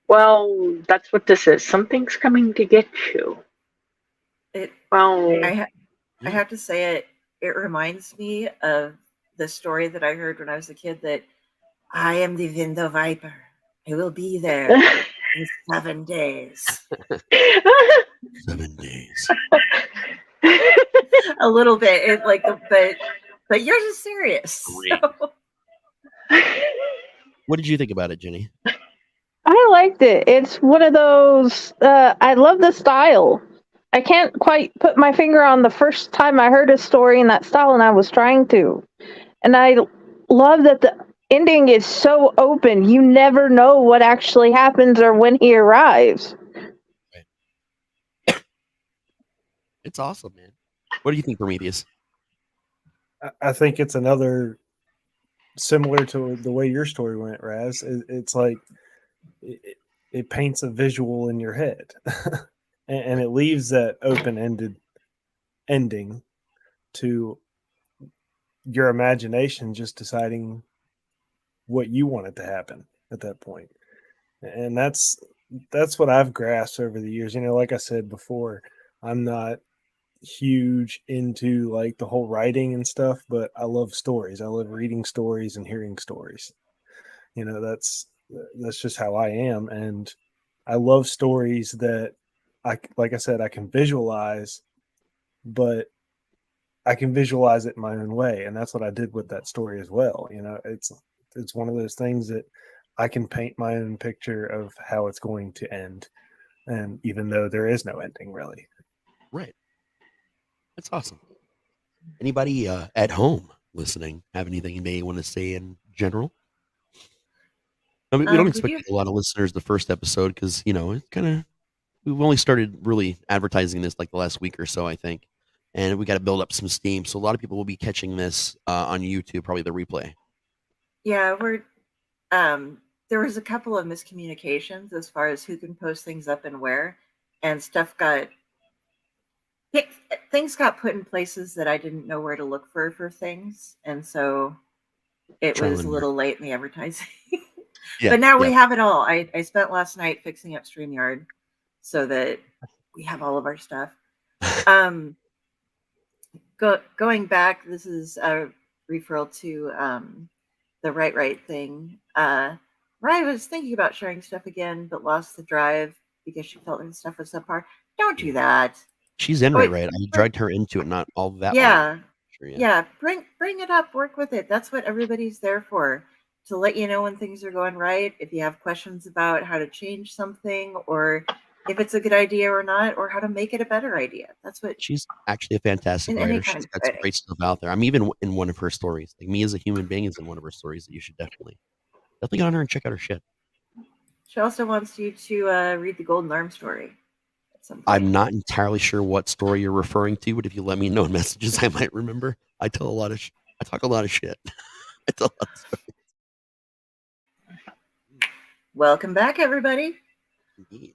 Well, that's what this is. Something's coming to get you. I have to say it reminds me of the story that I heard when I was a kid, that I am the window viper. I will be there in 7 days. 7 days. A little bit, but yours is serious. So. What did you think about it, Jenny? I liked it. It's one of those, I love the style. I can't quite put my finger on the first time I heard a story in that style, and I was trying to. And I love that the ending is so open. You never know what actually happens or when he arrives. It's awesome, man. What do you think, Prometheus? I think it's another similar to the way your story went, Raz. It's like it paints a visual in your head, and it leaves that open-ended ending to your imagination just deciding what you want it to happen at that point. And that's what I've grasped over the years. Like I said before, I'm not huge into like the whole writing and stuff, but I love stories. I love reading stories and hearing stories. That's just how I am. And I love stories that like I said, I can visualize, but I can visualize it in my own way. And that's what I did with that story as well. It's one of those things that I can paint my own picture of how it's going to end. And even though there is no ending really. Right. That's awesome. Anybody at home listening have anything you may want to say in general? I mean, we don't expect a lot of listeners the first episode because, we've only started really advertising this like the last week or so, I think. And we got to build up some steam. So a lot of people will be catching this on YouTube, probably the replay. Yeah, there was a couple of miscommunications as far as who can post things up and where, and things got put in places that I didn't know where to look for things, and so it was a little late in the advertising. Yeah, but now we have it all. I spent last night fixing up StreamYard so that we have all of our stuff. Going back, this is a referral to the right thing. Mariah was thinking about sharing stuff again, but lost the drive because she felt like the stuff was subpar. Don't do that. She's in right. I dragged her into it, not all that. Yeah. Sure, yeah. Bring it up. Work with it. That's what everybody's there for. to let you know when things are going right, if you have questions about how to change something, or if it's a good idea or not, or how to make it a better idea. That's what She's actually a fantastic in any writer. kind She's of got some writing. great stuff out there. I'm even in one of her stories. Like Me as a Human Being is in one of her stories that you should definitely get on her and check out her shit. She also wants you to read the Golden Arm story at some point. I'm not entirely sure what story you're referring to, but if you let me know in messages, I might remember. I tell a lot of I talk a lot of shit. I tell a lot of stories. Welcome back, everybody. Indeed.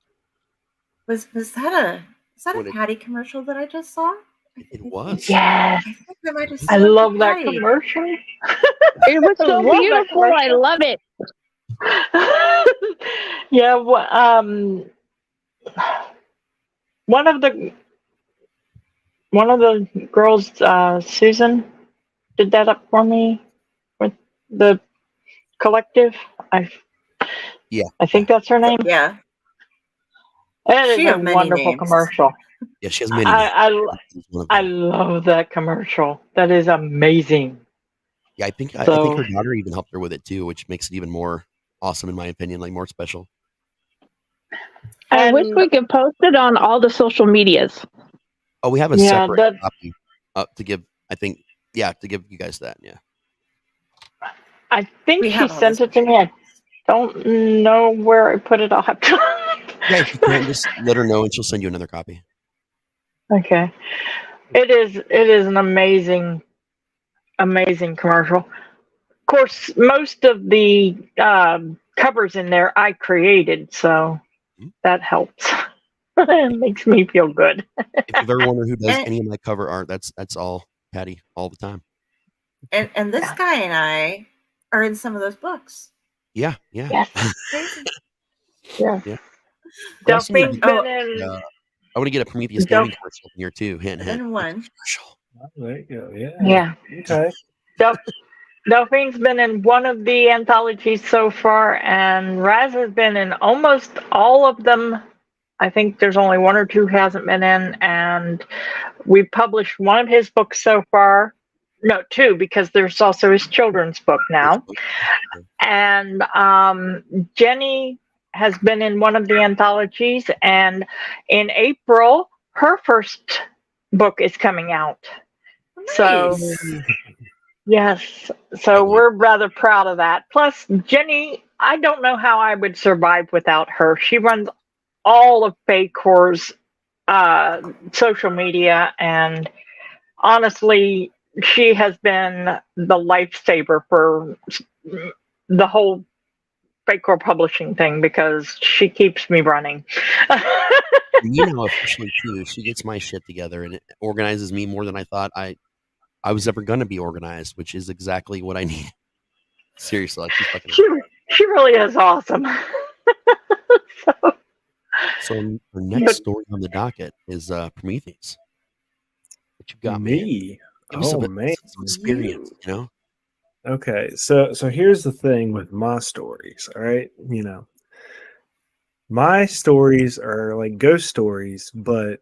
Was that a What it- Patty commercial that I just saw? It was. Yes. I think I might have I slept love with that Patty. commercial. It was I so love that beautiful. I commercial. love it. Yeah, one of the girls, Susan, did that up for me with the collective. Yeah. I think that's her name. Yeah. It is She a has many wonderful names. commercial. Yeah, she has many. I love that commercial. That is amazing. Yeah, I think So- her daughter even helped her with it too, which makes it even more awesome in my opinion, like more special. I wish And- we could post it on all the social medias. Oh, we have a Yeah, separate copy to give. I think, to give you guys that. Yeah. I think We she have all sent this it to me. I don't know where I put it. I'll have to. Yeah, if you can, just let her know and she'll send you another copy. Okay. It is an amazing commercial. Of course, most of the covers in there I created, so that helps. It makes me feel good. If you've ever wondered who does any of my cover art, that's all Patty all the time. And this guy and I are in some of those books. Yeah. Yes. Crazy. Yeah. Yeah. Delphine's been Oh. in. I want to get a Prometheus Gaming commercial in here too. Hint, hint. And one. There you go. Yeah. Yeah. Okay. Delphine's been in one of the anthologies so far, and Raz has been in almost all of them. I think there's only one or two he hasn't been in, and we've published one of his books so far. No, two, because there's also his children's book now. And Jenny has been in one of the anthologies, and in April, her first book is coming out. So, yes, so we're rather proud of that. Plus, Jenny, I don't know how I would survive without her. She runs all of Fae Corps' social media, and honestly, she has been the lifesaver for the whole Fae Corps Publishing thing because she keeps me running. Officially too, she gets my shit together and it organizes me more than I thought I was ever going to be organized, which is exactly what I need. Seriously, like she's fucking. She really is awesome. So our next story on the docket is Prometheus. What you got, Me? Man? Man. Some experience, you know? Okay, so here's the thing with my stories, all right? My stories are like ghost stories, but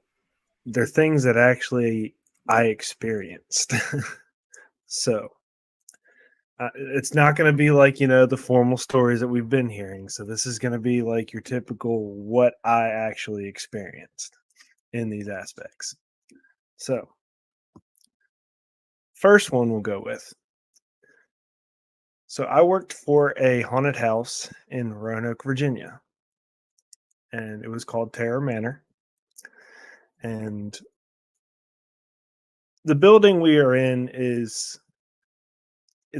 they're things that actually I experienced. So it's not going to be like, the formal stories that we've been hearing. So this is going to be like your typical what I actually experienced in these aspects. So first one we'll go with. So I worked for a haunted house in Roanoke, Virginia, and it was called Terror Manor. And the building we are in it's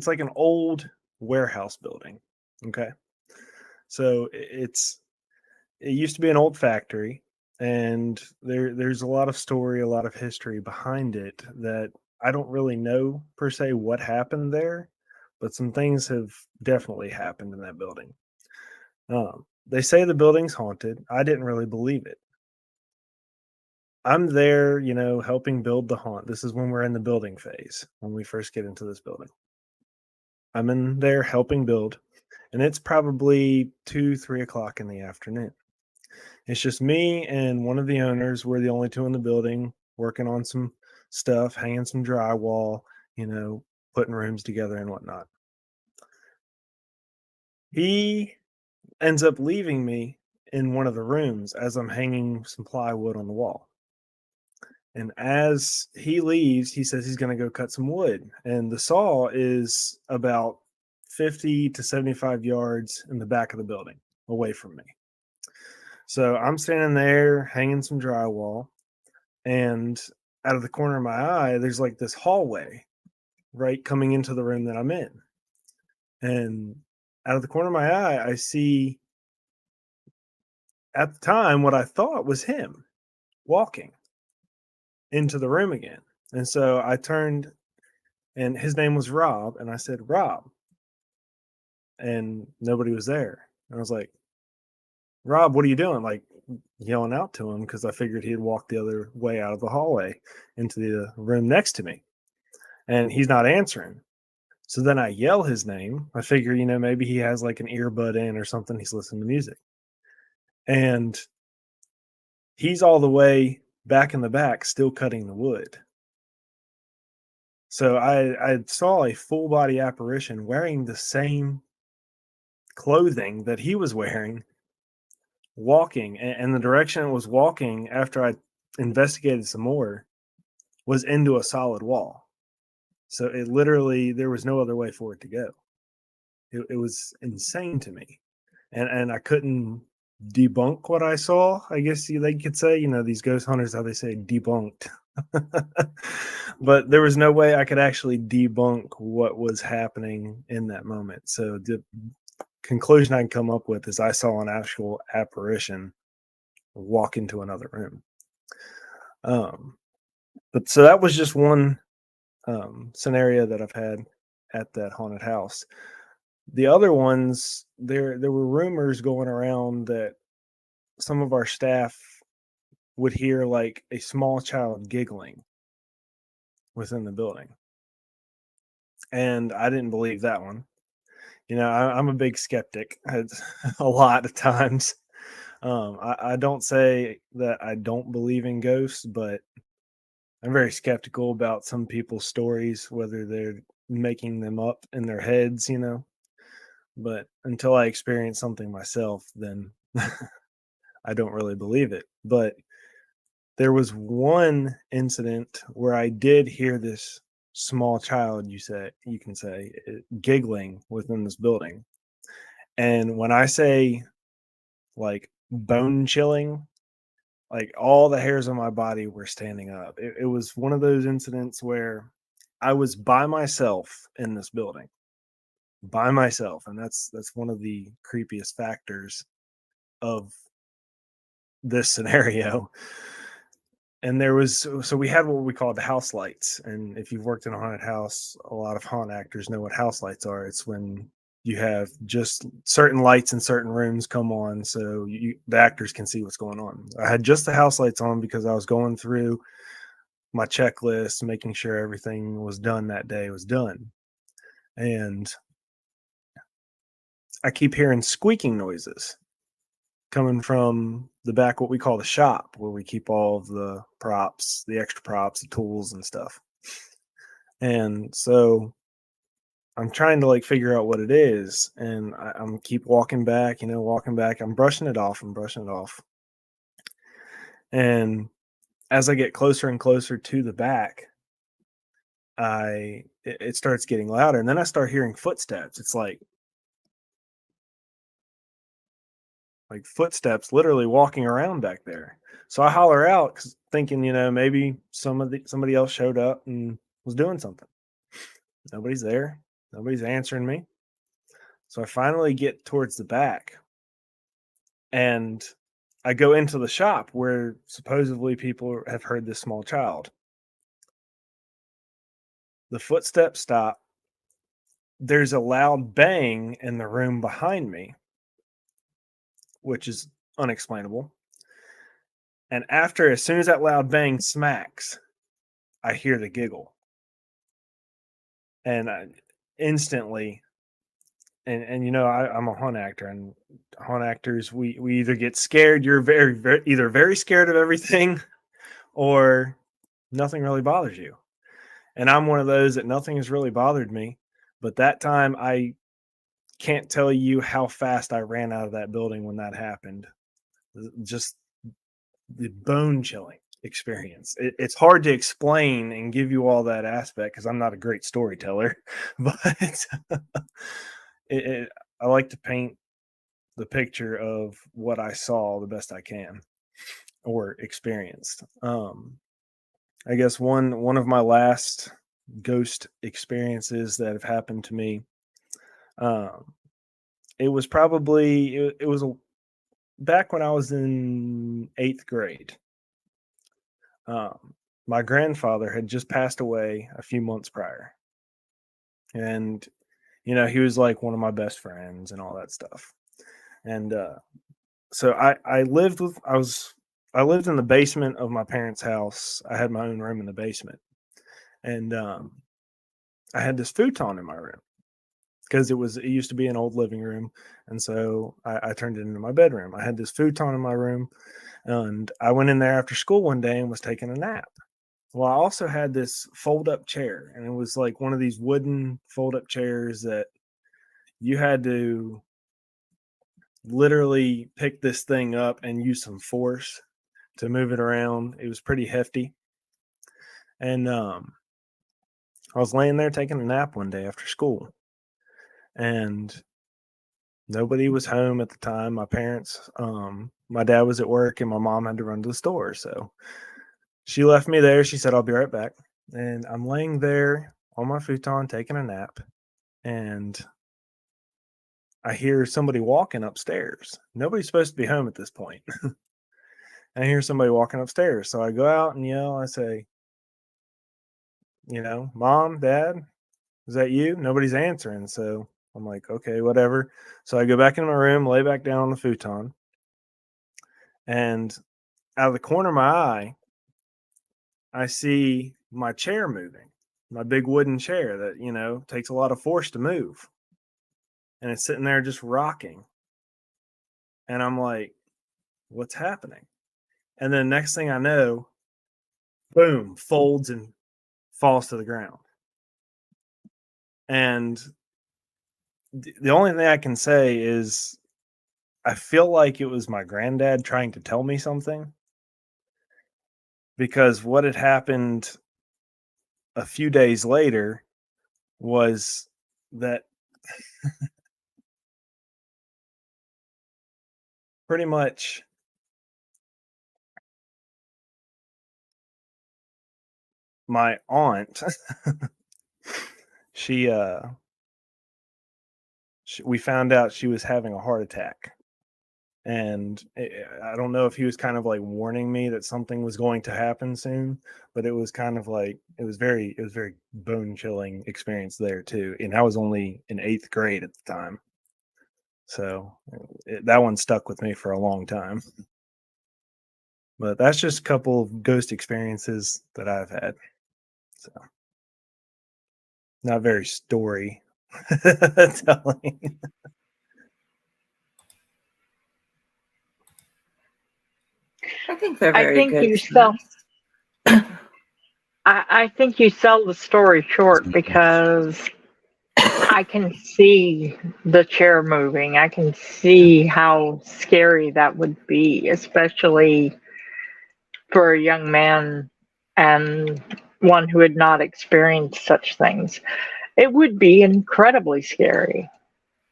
like an old warehouse building. Okay. So it used to be an old factory, and there's a lot of story, a lot of history behind it that I don't really know per se what happened there, but some things have definitely happened in that building. They say the building's haunted. I didn't really believe it. I'm there, helping build the haunt. This is when we're in the building phase, when we first get into this building. I'm in there helping build, and it's probably 2-3 o'clock in the afternoon. It's just me and one of the owners. We're the only two in the building working on some stuff, hanging some drywall, putting rooms together and whatnot. He ends up leaving me in one of the rooms as I'm hanging some plywood on the wall. And as he leaves, he says he's going to go cut some wood. And the saw is about 50 to 75 yards in the back of the building away from me. So I'm standing there hanging some drywall. And out of the corner of my eye, there's like this hallway right coming into the room that I'm in. And out of the corner of my eye, I see at the time what I thought was him walking into the room again. And so I turned, and his name was Rob, and I said, Rob. And nobody was there. And I was like, Rob, what are you doing? Like yelling out to him because I figured he had walked the other way out of the hallway into the room next to me. And he's not answering. So then I yell his name. I figure, maybe he has like an earbud in or something. He's listening to music. And he's all the way back in the back, still cutting the wood. So I saw a full body apparition wearing the same clothing that he was wearing, walking. And the direction it was walking, after I investigated some more, was into a solid wall. So it literally, there was no other way for it to go. It was insane to me. And I couldn't debunk what I saw, I guess they could say. These ghost hunters, how they say debunked. But there was no way I could actually debunk what was happening in that moment. So the conclusion I can come up with is I saw an actual apparition walk into another room. But so that was just one scenario that I've had at that haunted house. The other ones, there were rumors going around that some of our staff would hear like a small child giggling within the building. And I didn't believe that one. I'm a big skeptic a lot of times. I don't say that I don't believe in ghosts, but I'm very skeptical about some people's stories, whether they're making them up in their heads, But until I experience something myself, then I don't really believe it. But there was one incident where I did hear this small child, you can say, giggling within this building. And when I say like bone chilling, like all the hairs on my body were standing up. It was one of those incidents where I was by myself in this building. By myself, and that's one of the creepiest factors of this scenario. And so we had what we called the house lights. And if you've worked in a haunted house, a lot of haunt actors know what house lights are. It's when you have just certain lights in certain rooms come on, so the actors can see what's going on. I had just the house lights on because I was going through my checklist, making sure everything was done that day was done. And I keep hearing squeaking noises coming from the back, what we call the shop, where we keep all of the props, the extra props, the tools and stuff. And so I'm trying to like figure out what it is. And I'm keep walking back. I'm brushing it off. And as I get closer and closer to the back, it starts getting louder. And then I start hearing footsteps. It's like footsteps literally walking around back there. So I holler out thinking, maybe somebody else showed up and was doing something. Nobody's there. Nobody's answering me. So I finally get towards the back and I go into the shop where supposedly people have heard this small child. The footsteps stop. There's a loud bang in the room behind me, which is unexplainable. And as soon as that loud bang smacks, I hear the giggle. And instantly, I'm a haunt actor, and haunt actors, we either get scared, you're either very scared of everything, or nothing really bothers you. And I'm one of those that nothing has really bothered me. But that time I can't tell you how fast I ran out of that building when that happened. Just the bone chilling experience. It's hard to explain and give you all that aspect because I'm not a great storyteller, but I like to paint the picture of what I saw the best I can or experienced. I guess one of my last ghost experiences that have happened to me, it was probably it was back when I was in 8th grade. My grandfather had just passed away a few months prior, and he was like one of my best friends and all that stuff. And so I lived in the basement of my parents' house. I had my own room in the basement, and I had this futon in my room because it used to be an old living room, and so I turned it into my bedroom. I had this futon in my room, and I went in there after school one day and was taking a nap. Well, I also had this fold-up chair, and it was like one of these wooden fold-up chairs that you had to literally pick this thing up and use some force to move it around. It was pretty hefty. And I was laying there taking a nap one day after school, and nobody was home at the time. My parents, my dad was at work and my mom had to run to the store. So she left me there. She said, "I'll be right back." And I'm laying there on my futon taking a nap, and I hear somebody walking upstairs. Nobody's supposed to be home at this point. I hear somebody walking upstairs. So I go out and yell. I say, "Mom, Dad, is that you?" Nobody's answering. So I'm like, okay, whatever. So I go back into my room, lay back down on the futon. And out of the corner of my eye, I see my chair moving, my big wooden chair that, takes a lot of force to move. And it's sitting there just rocking. And I'm like, what's happening? And then next thing I know, boom, folds and falls to the ground. And the only thing I can say is I feel like it was my granddad trying to tell me something, because what had happened a few days later was that pretty much my aunt, we found out she was having a heart attack. And I don't know if he was kind of like warning me that something was going to happen soon, but it was kind of like, it was very bone chilling experience there too. And I was only in 8th grade at the time. So that one stuck with me for a long time. But that's just a couple of ghost experiences that I've had. So not very story telling. I think they're very good. I think you sell the story short because I can see the chair moving. I can see how scary that would be, especially for a young man and one who had not experienced such things. It would be incredibly scary.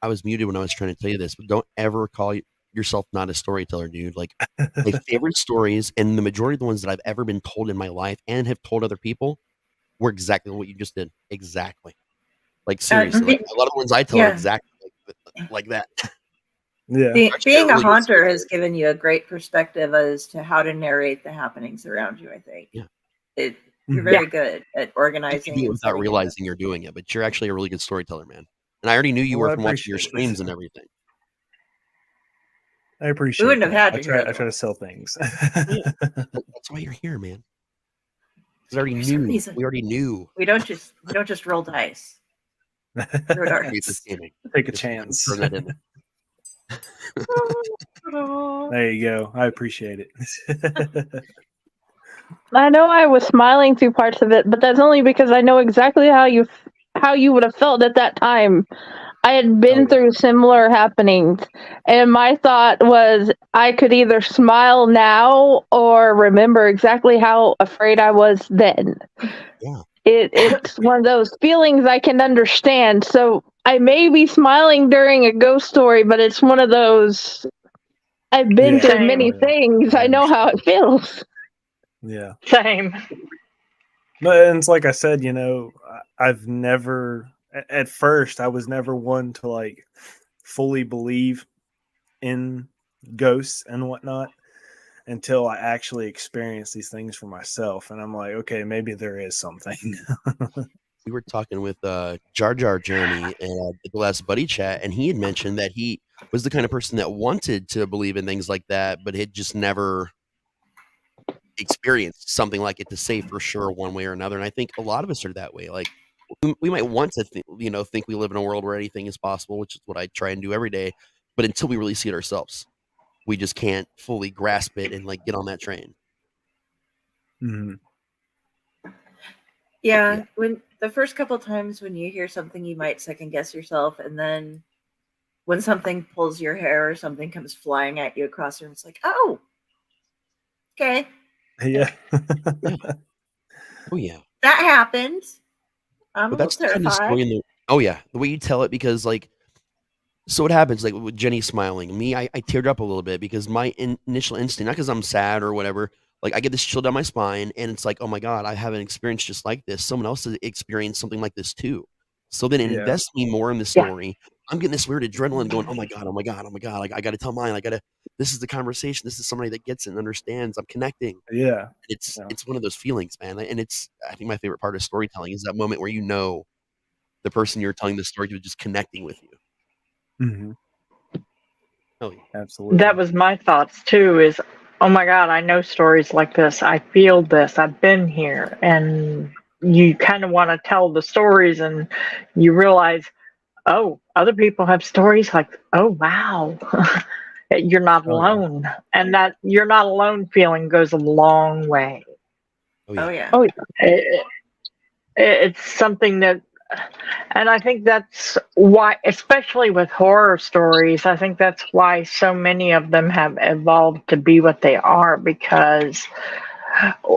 I was muted when I was trying to tell you this, but don't ever call yourself not a storyteller, dude. Like, my favorite stories, and the majority of the ones that I've ever been told in my life and have told other people, were exactly what you just did. Exactly. Like, seriously. Like, a lot of the ones I tell are exactly like that. Yeah. Being a haunter has given you a great perspective as to how to narrate the happenings around you, I think. Yeah. You're very good at organizing. You do it without realizing you're doing it, but you're actually a really good storyteller, man. And I already knew you were from watching your streams and everything. I appreciate we wouldn't that. have had I try to sell things. That's why you're here, man. We already knew. We already knew. We don't just roll dice. Take a chance. There you go. I appreciate it. I know I was smiling through parts of it, but that's only because I know exactly how you would have felt at that time. I had been through similar happenings, and my thought was I could either smile now or remember exactly how afraid I was then. Yeah. It's one of those feelings I can understand. So I may be smiling during a ghost story, but it's one of those, I've been through Same. many things. I know how it feels. Yeah. Same. No, and it's like I said, you know, I've never, at first, I was never one to like fully believe in ghosts and whatnot until I actually experienced these things for myself. And I'm like, okay, maybe there is something. We were talking with Jar Jar Jeremy and at the last buddy chat, and he had mentioned that he was the kind of person that wanted to believe in things like that, but had just never experienced something like it to say for sure one way or another. And I think a lot of us are that way. Like we might want to think we live in a world where anything is possible, which is what I try and do every day. But until we really see it ourselves, we just can't fully grasp it and like get on that train. Mm-hmm. Yeah, when the first couple times when you hear something, you might second guess yourself, and then when something pulls your hair or something comes flying at you across the room, it's like, oh, okay, Yeah. Oh yeah. that happened. I'm But a that's little the kind of story terrified. the way you tell it, because like, so what happens, like with Jenny smiling, me, I teared up a little bit because my initial instinct, not because I'm sad or whatever, like I get this chill down my spine and it's like, oh my God, I have an experience just like this. Someone else has experienced something like this too. So then it Yeah. invests me more in the Yeah. story. I'm getting this weird adrenaline going, oh my God, oh my God, oh my God. Like, I got to tell mine. This is the conversation. This is somebody that gets it and understands. I'm connecting. Yeah. It's Yeah. one of those feelings, man. And I think my favorite part of storytelling is that moment where the person you're telling the story to is just connecting with you. Mm-hmm. Oh yeah. Absolutely. That was my thoughts too, is, oh my God, I know stories like this. I feel this. I've been here. And you kind of want to tell the stories and you realize, oh, other people have stories like, oh, wow, you're not Oh, yeah. alone. And that you're not alone feeling goes a long way. Oh yeah. Oh yeah. Oh, yeah. It's something that, and I think that's why, especially with horror stories, I think that's why so many of them have evolved to be what they are, because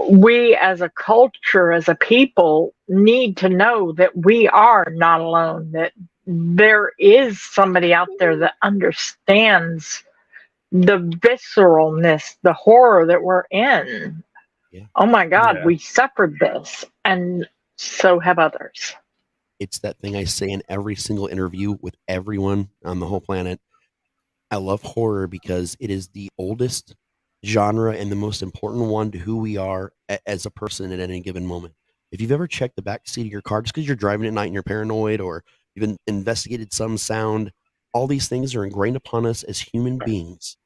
we as a culture, as a people, need to know that we are not alone, that there is somebody out there that understands the visceralness, the horror that we're in. Yeah. Oh my God, Yeah. we suffered this, and so have others. It's that thing I say in every single interview with everyone on the whole planet. I love horror because it is the oldest genre and the most important one to who we are as a person at any given moment. If you've ever checked the back seat of your car just because you're driving at night and you're paranoid, or you've investigated some sound, all these things are ingrained upon us as human beings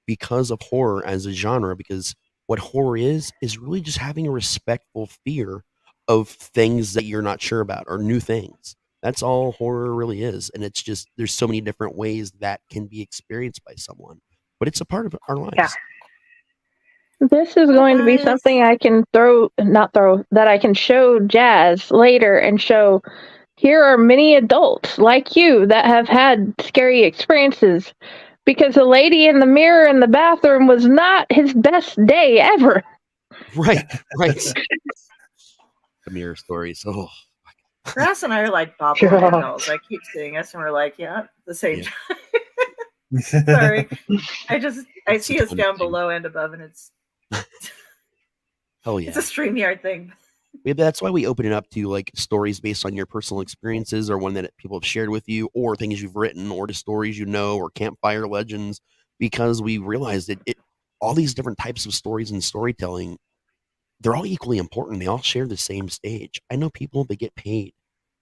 because of horror as a genre. Because what horror is really just having a respectful fear of things that you're not sure about or new things. That's all horror really is. And it's just, there's so many different ways that can be experienced by someone, but it's a part of our lives. Yeah. This is going to be something I can that I can show Jazz later and show, here are many adults like you that have had scary experiences, because the lady in the mirror in the bathroom was not his best day ever. Right. The mirror stories. Oh, Raz and I are like bobblehead. I keep seeing us and we're like, yeah, at the same time. Sorry. I see us down below and above, and it's hell yeah. it's a StreamYard thing. That's why we open it up to like stories based on your personal experiences, or one that people have shared with you, or things you've written, or the stories or campfire legends, because we realize that all these different types of stories and storytelling, they're all equally important. They all share the same stage. I know people that get paid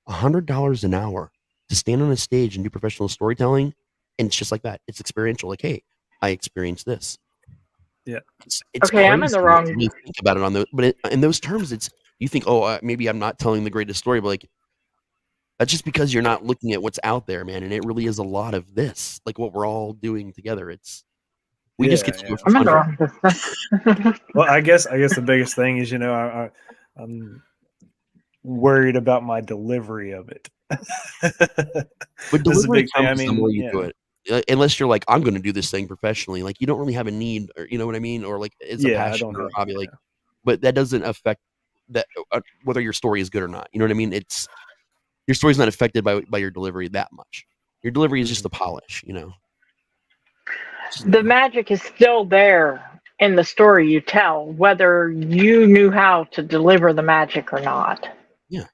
$100 an hour to stand on a stage and do professional storytelling, and it's just like that. It's experiential. Like, hey, I experienced this. Yeah. It's okay, I'm in the wrong. You think about it on those, but in those terms, you think, oh, maybe I'm not telling the greatest story, but like, that's just because you're not looking at what's out there, man. And it really is a lot of this, like what we're all doing together. We just get to do it for I'm in fun. the wrong. Well, I guess the biggest thing is, I'm worried about my delivery of it. But This is a delivery big thing. I comes the more mean, you do yeah. it. Unless you're like, I'm going to do this thing professionally. Like, you don't really have a need, or you know what I mean, or like it's a Yeah, I passion don't or a have. hobby. Like, Yeah. but that doesn't affect that whether your story is good or not. You know what I mean? It's your story's not affected by your delivery that much. Your delivery is just the polish. You know. The magic is still there in the story you tell, whether you knew how to deliver the magic or not. Yeah.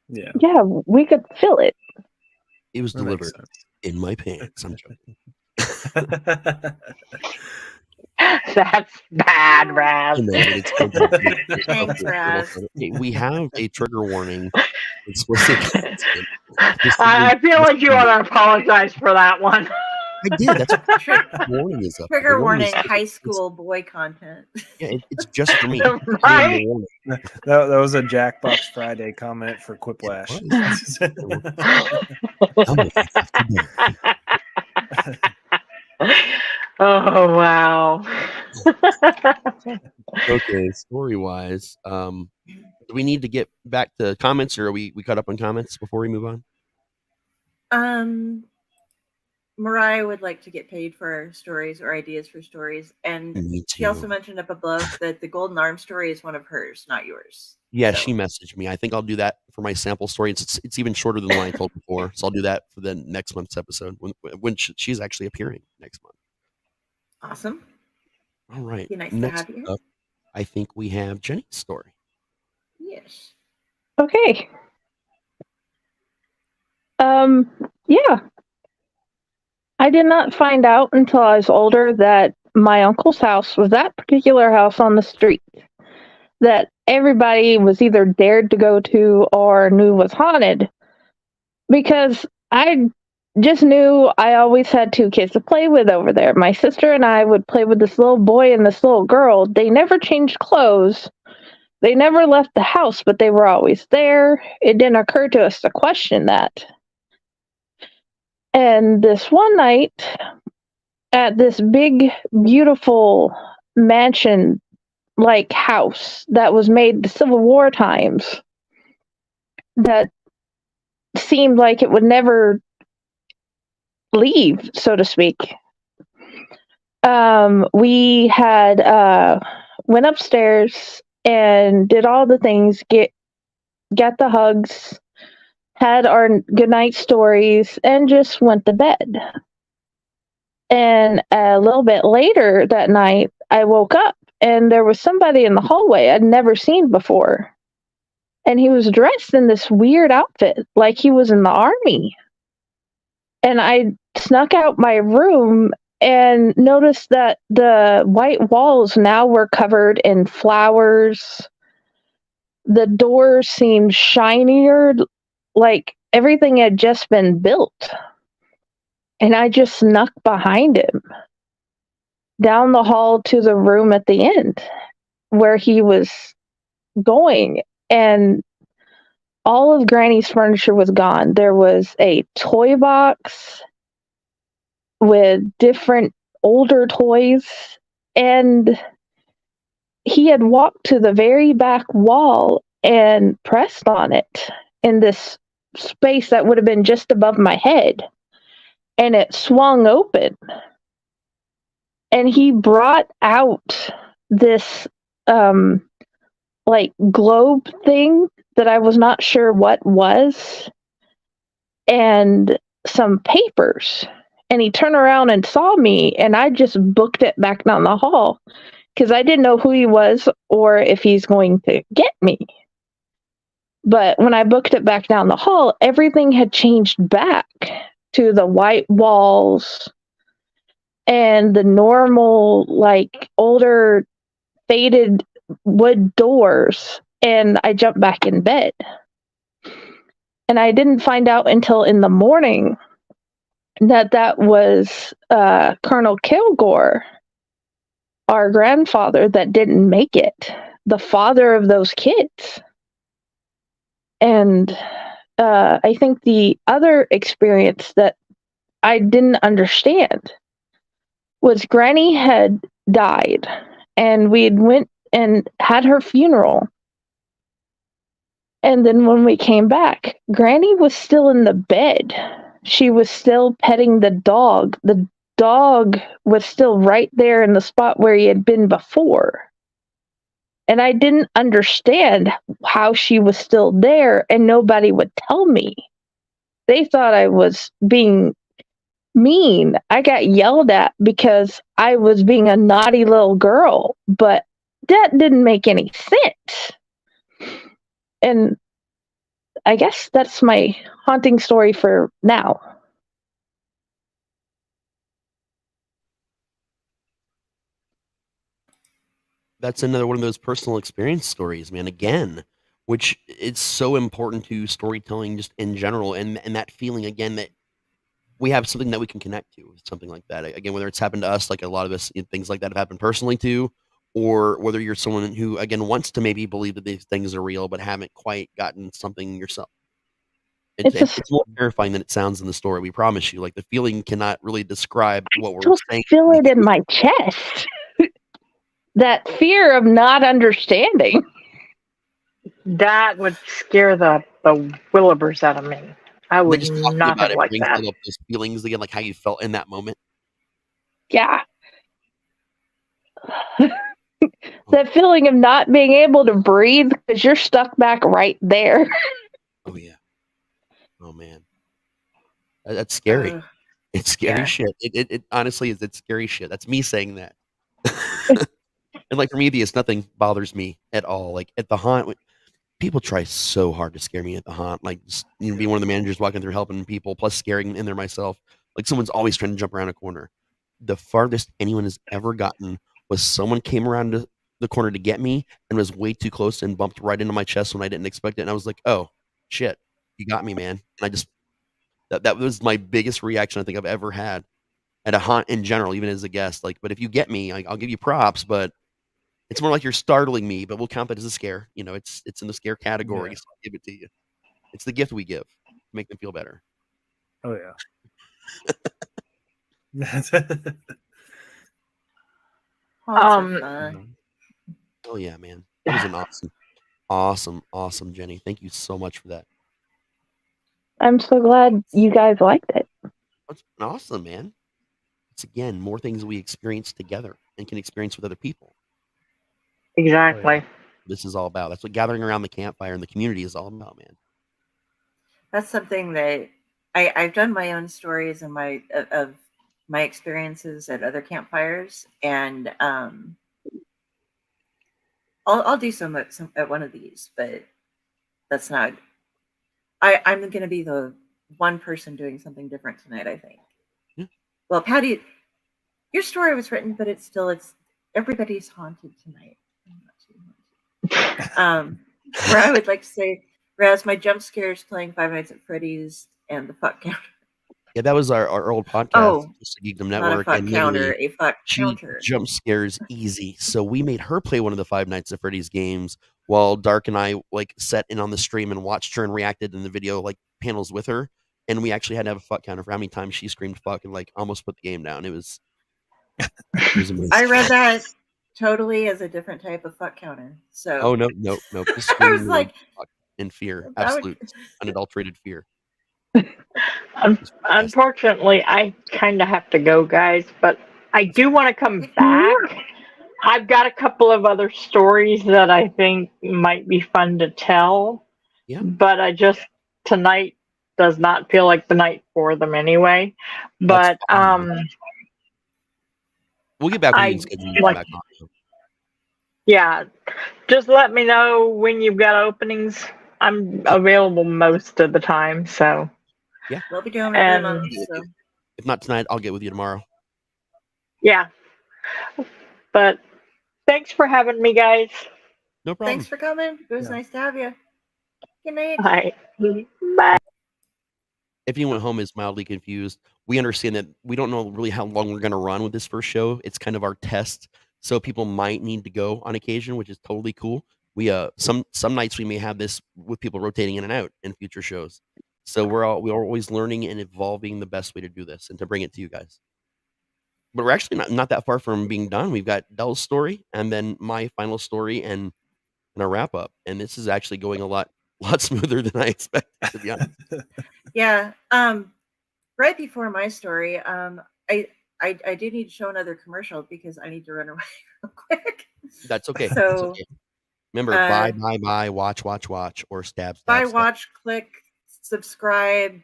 Yeah. Yeah, we could feel it. It was That makes delivered in my pants. I'm joking. sense. That's bad, Raz. I know, but it's completely Thanks, Raz. we have a trigger warning. Explicit content. This is I feel like you ought to apologize for that one. I did. That's what Tri- the warning is up. The Trigger warning warning: is- high school boy content. Yeah, it's just for me. Right? I am the warning. that was a Jackbox Friday comment for Quiplash. Oh, if you have to do. Oh wow. Okay, story wise, do we need to get back to comments, or are we caught up on comments before we move on? Mariah would like to get paid for stories or ideas for stories, and Me she also too. mentioned up above that the Golden Arm story is one of hers, not yours. Yeah, So- she messaged me. I think I'll do that for my sample story. It's even shorter than the one I told before, so I'll do that for the next month's episode when she's actually appearing next month. Awesome. All right. Be nice Next to have you. up, I think we have Jenny's story. Yes. Okay. Yeah. I did not find out until I was older that my uncle's house was that particular house on the street that everybody was either dared to go to or knew was haunted, because I just knew I always had two kids to play with over there. My sister and I would play with this little boy and this little girl. They never changed clothes. They never left the house, but they were always there. It didn't occur to us to question that. And this one night, at this big, beautiful mansion-like house that was made the Civil War times, that seemed like it would never leave, so to speak. We had went upstairs and did all the things, got the hugs, had our goodnight stories, and just went to bed. And a little bit later that night, I woke up and there was somebody in the hallway I'd never seen before. And he was dressed in this weird outfit, like he was in the army. And I snuck out my room and noticed that the white walls now were covered in flowers. The doors seemed shinier, like everything had just been built. And I just snuck behind him down the hall to the room at the end where he was going. And all of Granny's furniture was gone. There was a toy box with different older toys, and he had walked to the very back wall and pressed on it in this space that would have been just above my head, and it swung open, and he brought out this like globe thing that I was not sure what was, and some papers. And he turned around and saw me, and I just booked it back down the hall because I didn't know who he was or if he's going to get me. But when I booked it back down the hall, everything had changed back to the white walls and the normal, like, older, faded wood doors. And I jumped back in bed. And I didn't find out until in the morning that was Colonel Kilgore, our grandfather, that didn't make it, the father of those kids. And I think the other experience that I didn't understand was Granny had died, and we had went and had her funeral. And then when we came back, Granny was still in the bed. She was still petting the dog. The dog was still right there in the spot where he had been before. And I didn't understand how she was still there, and nobody would tell me. They thought I was being mean. I got yelled at because I was being a naughty little girl, but that didn't make any sense. And I guess that's my haunting story for now. That's another one of those personal experience stories, man. Again, which it's so important to storytelling just in general, and that feeling again that we have something that we can connect to, something like that. Again, whether it's happened to us, like a lot of us, things like that have happened personally too, or whether you're someone who again wants to maybe believe that these things are real, but haven't quite gotten something yourself. It's more terrifying than it sounds in the story. We promise you. Like the feeling cannot really describe what we're Just saying. feel it in my chest. That fear of not understanding. That would scare the Willibers out of me. I would Just talking not about have it liked brings that. up those feelings again, like how you felt in that moment. Yeah. That feeling of not being able to breathe because you're stuck back right there. Oh yeah. Oh man. That's scary. It's scary yeah. shit. It honestly is. It's scary shit. That's me saying that. And like Prometheus, nothing bothers me at all. Like at the haunt, people try so hard to scare me at the haunt. Like just, being one of the managers walking through helping people, plus scaring in there myself. Like someone's always trying to jump around a corner. The farthest anyone has ever gotten was someone came around the corner to get me and was way too close and bumped right into my chest when I didn't expect it. And I was like, "Oh shit, you got me, man!" And I just that was my biggest reaction I think I've ever had at a haunt in general, even as a guest. Like, but if you get me, I'll give you props, but it's more like you're startling me, but we'll count that as a scare. It's in the scare category, Yeah. so I'll give it to you. It's the gift we give to make them feel better. Oh yeah. Haunts are fun. Oh yeah, man. It was an awesome Jenny. Thank you so much for that. I'm so glad you guys liked it. It's been awesome, man. It's again more things we experience together and can experience with other people. Exactly. Oh, yeah. This is all about. That's what gathering around the campfire and the community is all about, man. That's something that I've done my own stories and of my experiences at other campfires, and I'll do some at one of these, but that's not. I'm going to be the one person doing something different tonight, I think. Yeah. Well, Patti, your story was written, but it's everybody's haunted tonight. Where I would like to say, Raz, my jump scares playing Five Nights at Freddy's and the fuck counter. Yeah, that was our old podcast, Oh, just the Geekdom not a Network, fuck and counter, literally a fuck she counter. jump scares easy. So we made her play one of the Five Nights at Freddy's games while Dark and I like sat in on the stream and watched her and reacted in the video like panels with her. And we actually had to have a fuck counter for how many times she screamed fuck and like almost put the game down. It was amazing. I read that totally as a different type of fuck counter. So Oh no. Just I was screaming like, fuck in fear. that Absolute would, unadulterated fear. Unfortunately, I kind of have to go, guys, but I do want to come back. I've got a couple of other stories that I think might be fun to tell. Yeah. But tonight does not feel like the night for them anyway. But we'll get back with you and schedule you back on. Yeah, just let me know when you've got openings. I'm available most of the time, so yeah, we'll be doing every month. So. If not tonight, I'll get with you tomorrow. Yeah, but thanks for having me, guys. No problem. Thanks for coming. It was nice to have you. Good night. Bye. Bye. If anyone at home is mildly confused, we understand that we don't know really how long we're going to run with this first show. It's kind of our test, so people might need to go on occasion, which is totally cool. We some nights we may have this with people rotating in and out in future shows. So we're always learning and evolving the best way to do this and to bring it to you guys. But we're actually not that far from being done. We've got Dell's story and then my final story and a wrap up. And this is actually going a lot lot smoother than I expected, to be honest. Yeah. Right before my story, I do need to show another commercial because I need to run away real quick. That's okay. That's So okay. Remember, buy, watch, or stab, buy, stab, stab. watch, click, subscribe,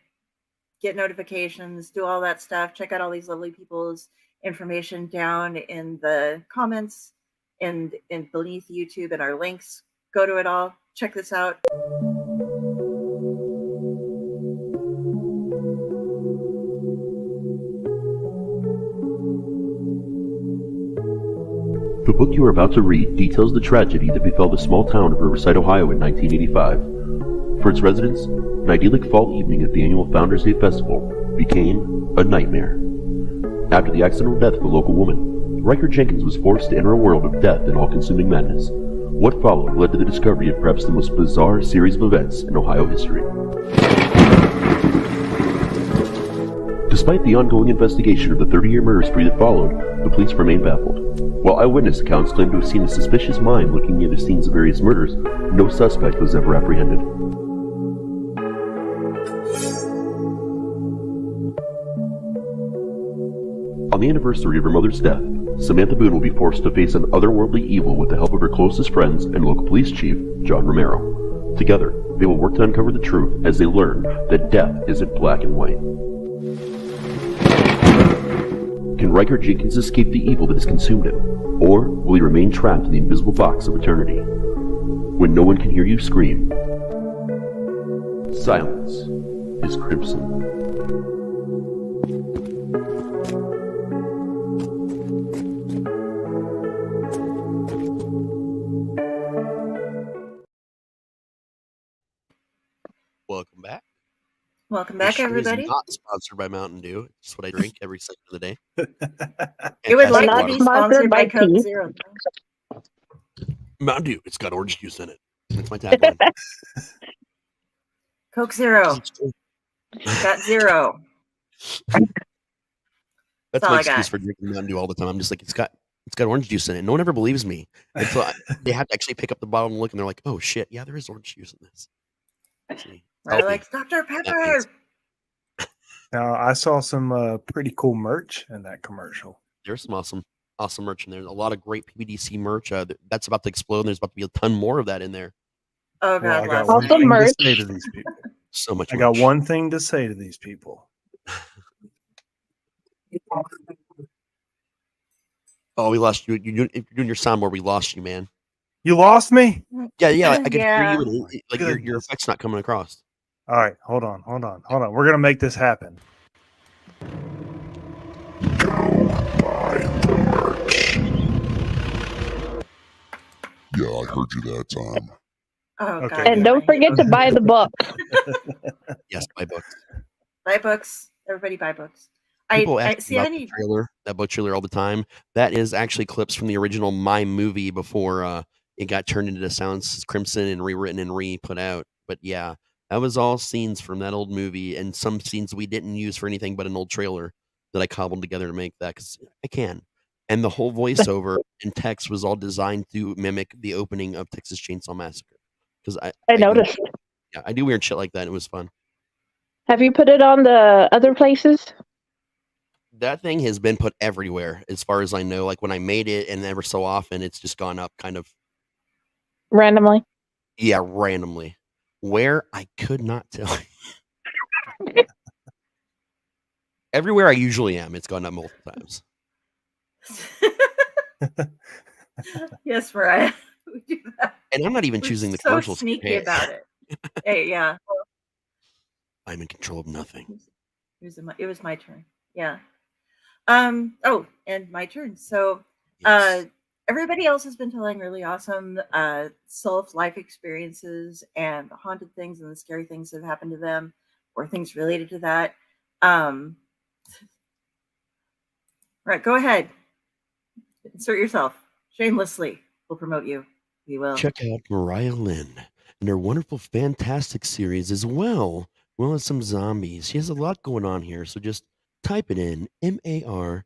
get notifications, do all that stuff. Check out all these lovely people's information down in the comments and beneath YouTube and our links. Go to it all. Check this out. The book you are about to read details the tragedy that befell the small town of Riverside, Ohio in 1985. For its residents, an idyllic fall evening at the annual Founders Day Festival became a nightmare. After the accidental death of a local woman, Riker Jenkins was forced to enter a world of death and all-consuming madness. What followed led to the discovery of perhaps the most bizarre series of events in Ohio history. Despite the ongoing investigation of the 30-year murder spree that followed, the police remain baffled. While eyewitness accounts claim to have seen a suspicious mind looking near the scenes of various murders, no suspect was ever apprehended. On the anniversary of her mother's death, Samantha Boone will be forced to face an otherworldly evil with the help of her closest friends and local police chief, John Romero. Together, they will work to uncover the truth as they learn that death isn't black and white. Can Riker Jenkins escape the evil that has consumed him? Or will he remain trapped in the invisible box of eternity? When no one can hear you scream, silence is crimson. Welcome back. Welcome This back, show everybody. is not sponsored by Mountain Dew. It's just what I drink every second of the day. It would Fantastic like to Not water. be sponsored sponsored by by Coke tea. Zero. Mountain Dew. It's got orange juice in it. That's my tagline. Coke Zero. It's true. Got zero. That's all my I excuse got. for drinking Mountain Dew all the time. I'm just like, it's got orange juice in it. No one ever believes me until they have to actually pick up the bottle and look, and they're like, oh shit, yeah, there is orange juice in this. See, We're like Dr. Pepper. Now, I saw some pretty cool merch in that commercial. There's some awesome merch in there. There's a lot of great PBDC merch. That's about to explode. And there's about to be a ton more of that in there. Oh Well, God, I got lots one of Also thing merch. to say to these people. So much. I got merch. one thing to say to these people. Oh, we lost you. You're doing your soundboard. We lost you, man. You lost me? Yeah. I could Yeah. hear you. And, like your Goodness. effect's not coming across. All right, hold on. We're gonna make this happen. Yeah, I heard you that time. Oh Okay, God. And don't forget to buy the book. Yes, my books. Buy books. Everybody buy books. People I ask see. me I about need. that book trailer all the time. That is actually clips from the original My Movie before it got turned into Sounds Crimson and rewritten and re-put out. But yeah, that was all scenes from that old movie and some scenes we didn't use for anything but an old trailer that I cobbled together to make that because I can. And the whole voiceover and text was all designed to mimic the opening of Texas Chainsaw Massacre. Because I noticed. I do weird shit like that. And it was fun. Have you put it on the other places? That thing has been put everywhere, as far as I know. Like when I made it, and ever so often, it's just gone up, kind of. Randomly? Yeah, randomly. Where I could not tell. Everywhere I usually am, it's gone up multiple times. Yes, Mariah. We do that. And I'm not even We're choosing the so commercials. sneaky about it. Hey, yeah. I'm in control of nothing. It was my turn. Yeah. Oh, and my turn. So, Yes. everybody else has been telling really awesome self-life experiences and the haunted things and the scary things that have happened to them or things related to that. Right, go ahead. Insert yourself. Shamelessly. We'll promote you. We will. Check out Mariah Lynn and her wonderful Fantastic series as well as some zombies. She has a lot going on here, so just type it in MariahLynde.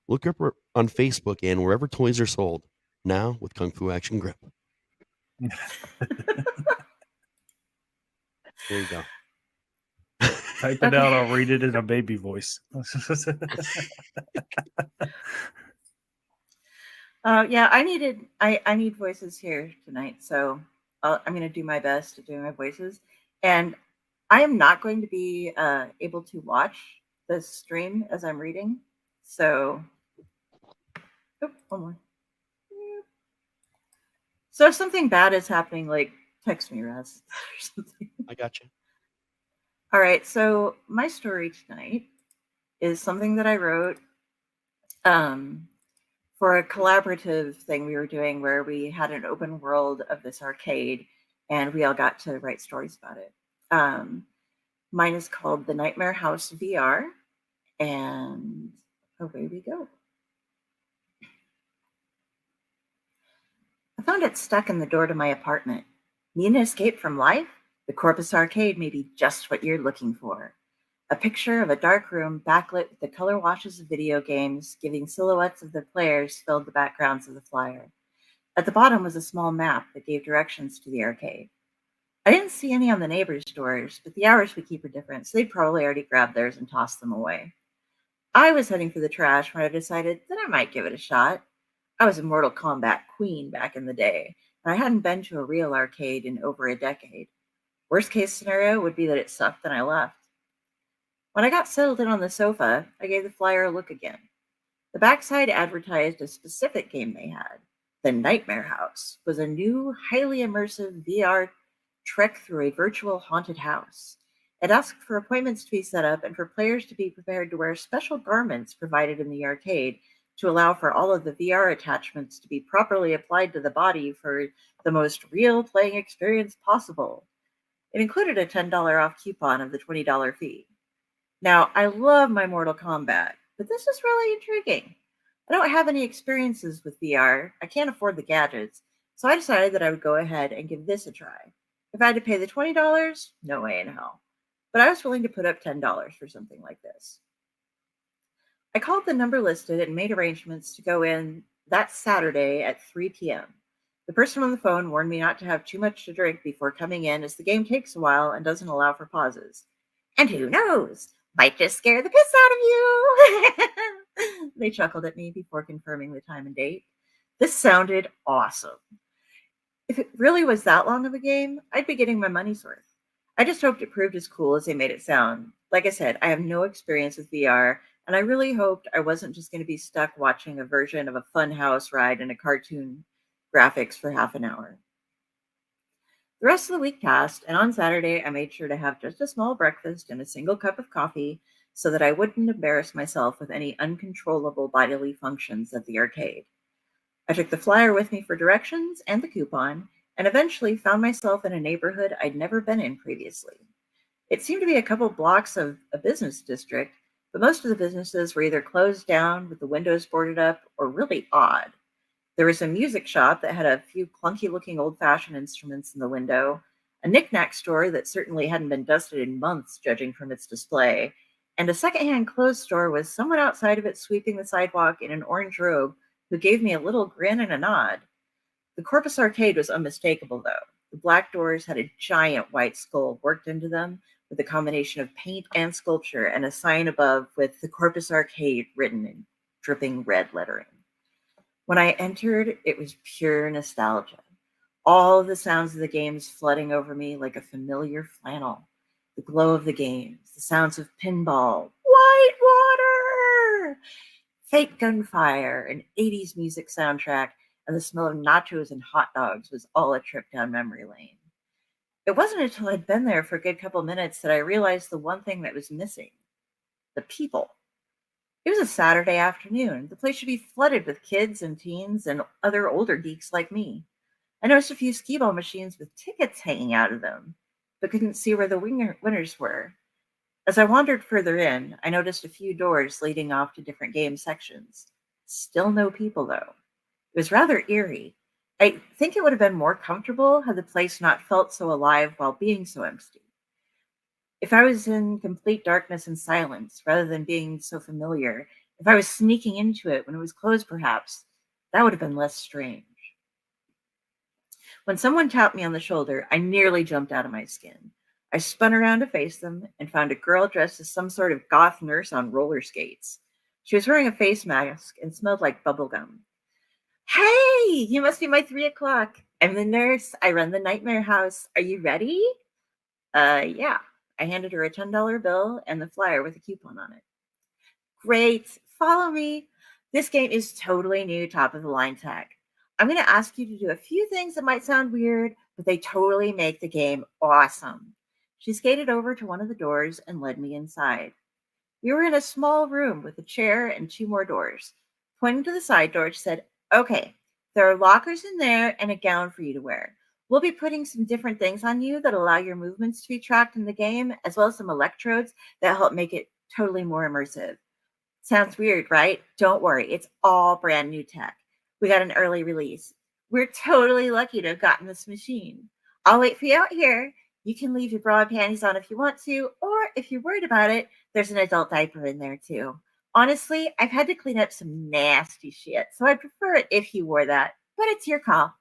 Look up her on Facebook and wherever toys are sold. Now with Kung Fu Action Grip. There you go. Type it out. I'll read it in a baby voice. Yeah, I need voices here tonight, so I'm going to do my best to do my voices, and I am not going to be able to watch the stream as I'm reading. So, one more. So if something bad is happening, like text me, Raz, or something. I got you. All right. So my story tonight is something that I wrote for a collaborative thing we were doing where we had an open world of this arcade and we all got to write stories about it. Mine is called The Nightmare House VR, and away we go. I found it stuck in the door to my apartment. Need an escape from life? The Corpus Arcade may be just what you're looking for. A picture of a dark room backlit with the color washes of video games, giving silhouettes of the players filled the backgrounds of the flyer. At the bottom was a small map that gave directions to the arcade. I didn't see any on the neighbors' doors, but the hours we keep are different, so they'd probably already grabbed theirs and tossed them away. I was heading for the trash when I decided that I might give it a shot. I was a Mortal Kombat queen back in the day, and I hadn't been to a real arcade in over a decade. Worst case scenario would be that it sucked and I left. When I got settled in on the sofa, I gave the flyer a look again. The backside advertised a specific game they had. The Nightmare House was a new, highly immersive VR trek through a virtual haunted house. It asked for appointments to be set up and for players to be prepared to wear special garments provided in the arcade to allow for all of the VR attachments to be properly applied to the body for the most real playing experience possible. It included a $10 off coupon of the $20 fee. Now, I love my Mortal Kombat, but this is really intriguing. I don't have any experiences with VR. I can't afford the gadgets, so I decided that I would go ahead and give this a try. If I had to pay the $20, no way in hell. But I was willing to put up $10 for something like this. I called the number listed and made arrangements to go in that Saturday at 3 p.m. The person on the phone warned me not to have too much to drink before coming in, as the game takes a while and doesn't allow for pauses. And who knows? Might just scare the piss out of you. They chuckled at me before confirming the time and date. This sounded awesome. If it really was that long of a game, I'd be getting my money's worth. I just hoped it proved as cool as they made it sound. Like I said, I have no experience with VR, and I really hoped I wasn't just going to be stuck watching a version of a funhouse ride in a cartoon graphics for half an hour. The rest of the week passed, and on Saturday, I made sure to have just a small breakfast and a single cup of coffee so that I wouldn't embarrass myself with any uncontrollable bodily functions at the arcade. I took the flyer with me for directions and the coupon, and eventually found myself in a neighborhood I'd never been in previously. It seemed to be a couple blocks of a business district, but most of the businesses were either closed down with the windows boarded up or really odd. There was a music shop that had a few clunky-looking old-fashioned instruments in the window, a knick-knack store that certainly hadn't been dusted in months, judging from its display, and a secondhand clothes store with someone outside of it sweeping the sidewalk in an orange robe who gave me a little grin and a nod. The Corpus Arcade was unmistakable, though. The black doors had a giant white skull worked into them with a combination of paint and sculpture, and a sign above with the Corpus Arcade written in dripping red lettering. When I entered, it was pure nostalgia. All of the sounds of the games flooding over me like a familiar flannel. The glow of the games, the sounds of pinball, white water, fake gunfire, an 80s music soundtrack, and the smell of nachos and hot dogs was all a trip down memory lane. It wasn't until I'd been there for a good couple minutes that I realized the one thing that was missing: the people. It was a Saturday afternoon. The place should be flooded with kids and teens and other older geeks like me. I noticed a few skee-ball machines with tickets hanging out of them, but couldn't see where the winners were. As I wandered further in, I noticed a few doors leading off to different game sections. Still no people, though. It was rather eerie. I think it would have been more comfortable had the place not felt so alive while being so empty. If I was in complete darkness and silence, rather than being so familiar, if I was sneaking into it when it was closed perhaps, that would have been less strange. When someone tapped me on the shoulder, I nearly jumped out of my skin. I spun around to face them and found a girl dressed as some sort of goth nurse on roller skates. She was wearing a face mask and smelled like bubblegum. Hey, you must be my 3 o'clock. I'm the nurse. I run the nightmare house. Are you ready? Yeah. I handed her a $10 bill and the flyer with a coupon on it. Great. Follow me. This game is totally new, top of the line tech. I'm going to ask you to do a few things that might sound weird, but they totally make the game awesome. She skated over to one of the doors and led me inside. We were in a small room with a chair and 2 more doors. Pointing to the side door, she said, okay, there are lockers in there and a gown for you to wear. We'll be putting some different things on you that allow your movements to be tracked in the game, as well as some electrodes that help make it totally more immersive. Sounds weird, right? Don't worry, it's all brand new tech. We got an early release. We're totally lucky to have gotten this machine. I'll wait for you out here. You can leave your bra and panties on if you want to, or if you're worried about it, there's an adult diaper in there too. Honestly, I've had to clean up some nasty shit, so I'd prefer it if you wore that, but it's your call.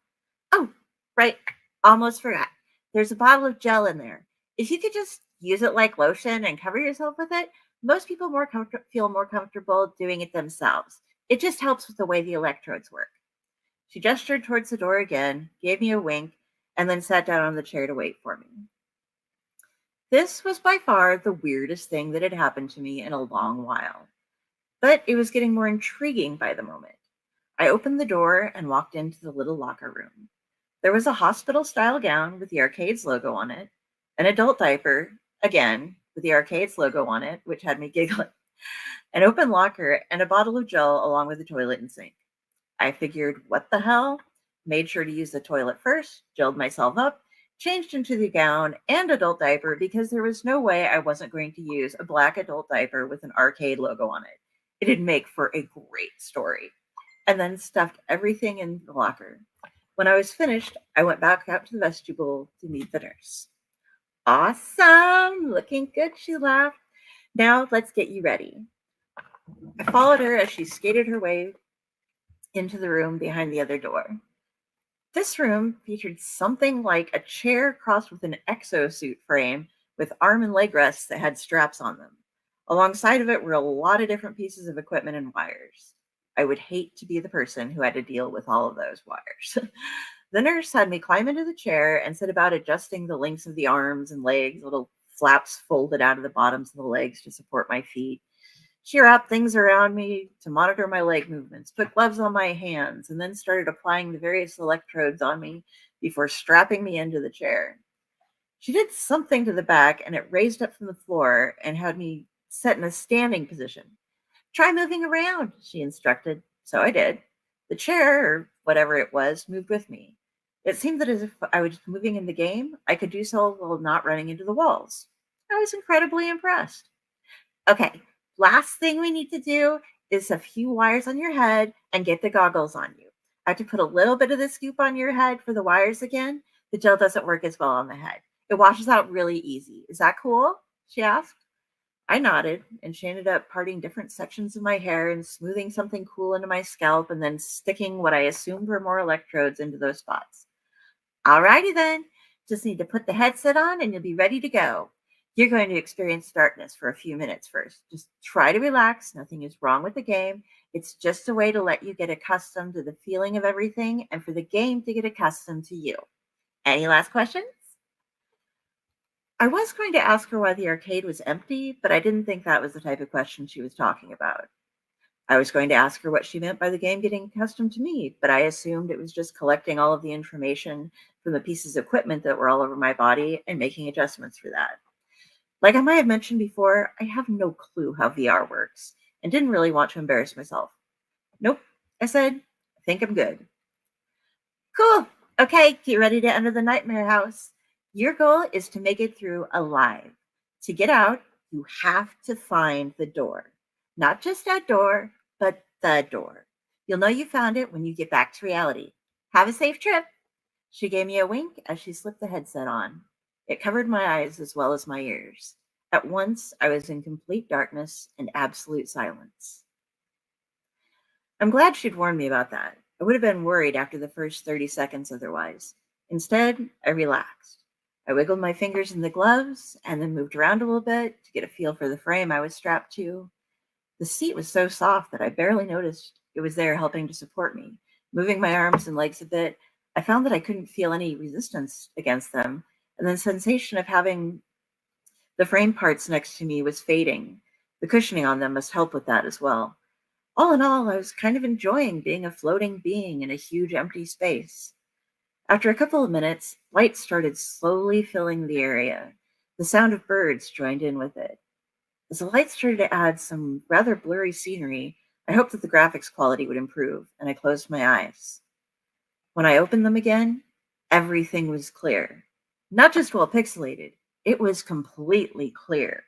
Oh, right, almost forgot. There's a bottle of gel in there. If you could just use it like lotion and cover yourself with it, most people feel more comfortable doing it themselves. It just helps with the way the electrodes work. She gestured towards the door again, gave me a wink, and then sat down on the chair to wait for me. This was by far the weirdest thing that had happened to me in a long while, but it was getting more intriguing by the moment. I opened the door and walked into the little locker room. There was a hospital-style gown with the Arcades logo on it, an adult diaper, again, with the Arcades logo on it, which had me giggling, an open locker, and a bottle of gel along with a toilet and sink. I figured, what the hell? Made sure to use the toilet first, gelled myself up, changed into the gown and adult diaper because there was no way I wasn't going to use a black adult diaper with an arcade logo on it. It'd make for a great story. And then stuffed everything in the locker. When I was finished, I went back out to the vestibule to meet the nurse. Awesome! Looking good, she laughed. Now let's get you ready. I followed her as she skated her way into the room behind the other door. This room featured something like a chair crossed with an exosuit frame with arm and leg rests that had straps on them. Alongside of it were a lot of different pieces of equipment and wires. I would hate to be the person who had to deal with all of those wires. The nurse had me climb into the chair and set about adjusting the lengths of the arms and legs, little flaps folded out of the bottoms of the legs to support my feet. She wrapped things around me to monitor my leg movements, put gloves on my hands, and then started applying the various electrodes on me before strapping me into the chair. She did something to the back, and it raised up from the floor and had me set in a standing position. Try moving around, she instructed. So I did. The chair, or whatever it was, moved with me. It seemed that as if I was moving in the game, I could do so while not running into the walls. I was incredibly impressed. Okay, last thing we need to do is a few wires on your head and get the goggles on you. I have to put a little bit of the scoop on your head for the wires again. The gel doesn't work as well on the head. It washes out really easy. Is that cool? She asked. I nodded, and she ended up parting different sections of my hair and smoothing something cool into my scalp and then sticking what I assumed were more electrodes into those spots. Alrighty then. Just need to put the headset on and you'll be ready to go. You're going to experience darkness for a few minutes first. Just try to relax. Nothing is wrong with the game. It's just a way to let you get accustomed to the feeling of everything and for the game to get accustomed to you. Any last questions? I was going to ask her why the arcade was empty, but I didn't think that was the type of question she was talking about. I was going to ask her what she meant by the game getting accustomed to me, but I assumed it was just collecting all of the information from the pieces of equipment that were all over my body and making adjustments for that. Like I might have mentioned before, I have no clue how VR works and didn't really want to embarrass myself. Nope, I said, I think I'm good. Cool. Okay, get ready to enter the nightmare house. Your goal is to make it through alive. To get out, you have to find the door. Not just a door, but the door. You'll know you found it when you get back to reality. Have a safe trip. She gave me a wink as she slipped the headset on. It covered my eyes as well as my ears. At once, I was in complete darkness and absolute silence. I'm glad she'd warned me about that. I would have been worried after the first 30 seconds otherwise. Instead, I relaxed. I wiggled my fingers in the gloves and then moved around a little bit to get a feel for the frame I was strapped to. The seat was so soft that I barely noticed it was there helping to support me. Moving my arms and legs a bit, I found that I couldn't feel any resistance against them, and the sensation of having the frame parts next to me was fading. The cushioning on them must help with that as well. All in all, I was kind of enjoying being a floating being in a huge empty space. After a couple of minutes, lights started slowly filling the area. The sound of birds joined in with it. As the lights started to add some rather blurry scenery, I hoped that the graphics quality would improve, and I closed my eyes. When I opened them again, everything was clear. Not just well pixelated, it was completely clear.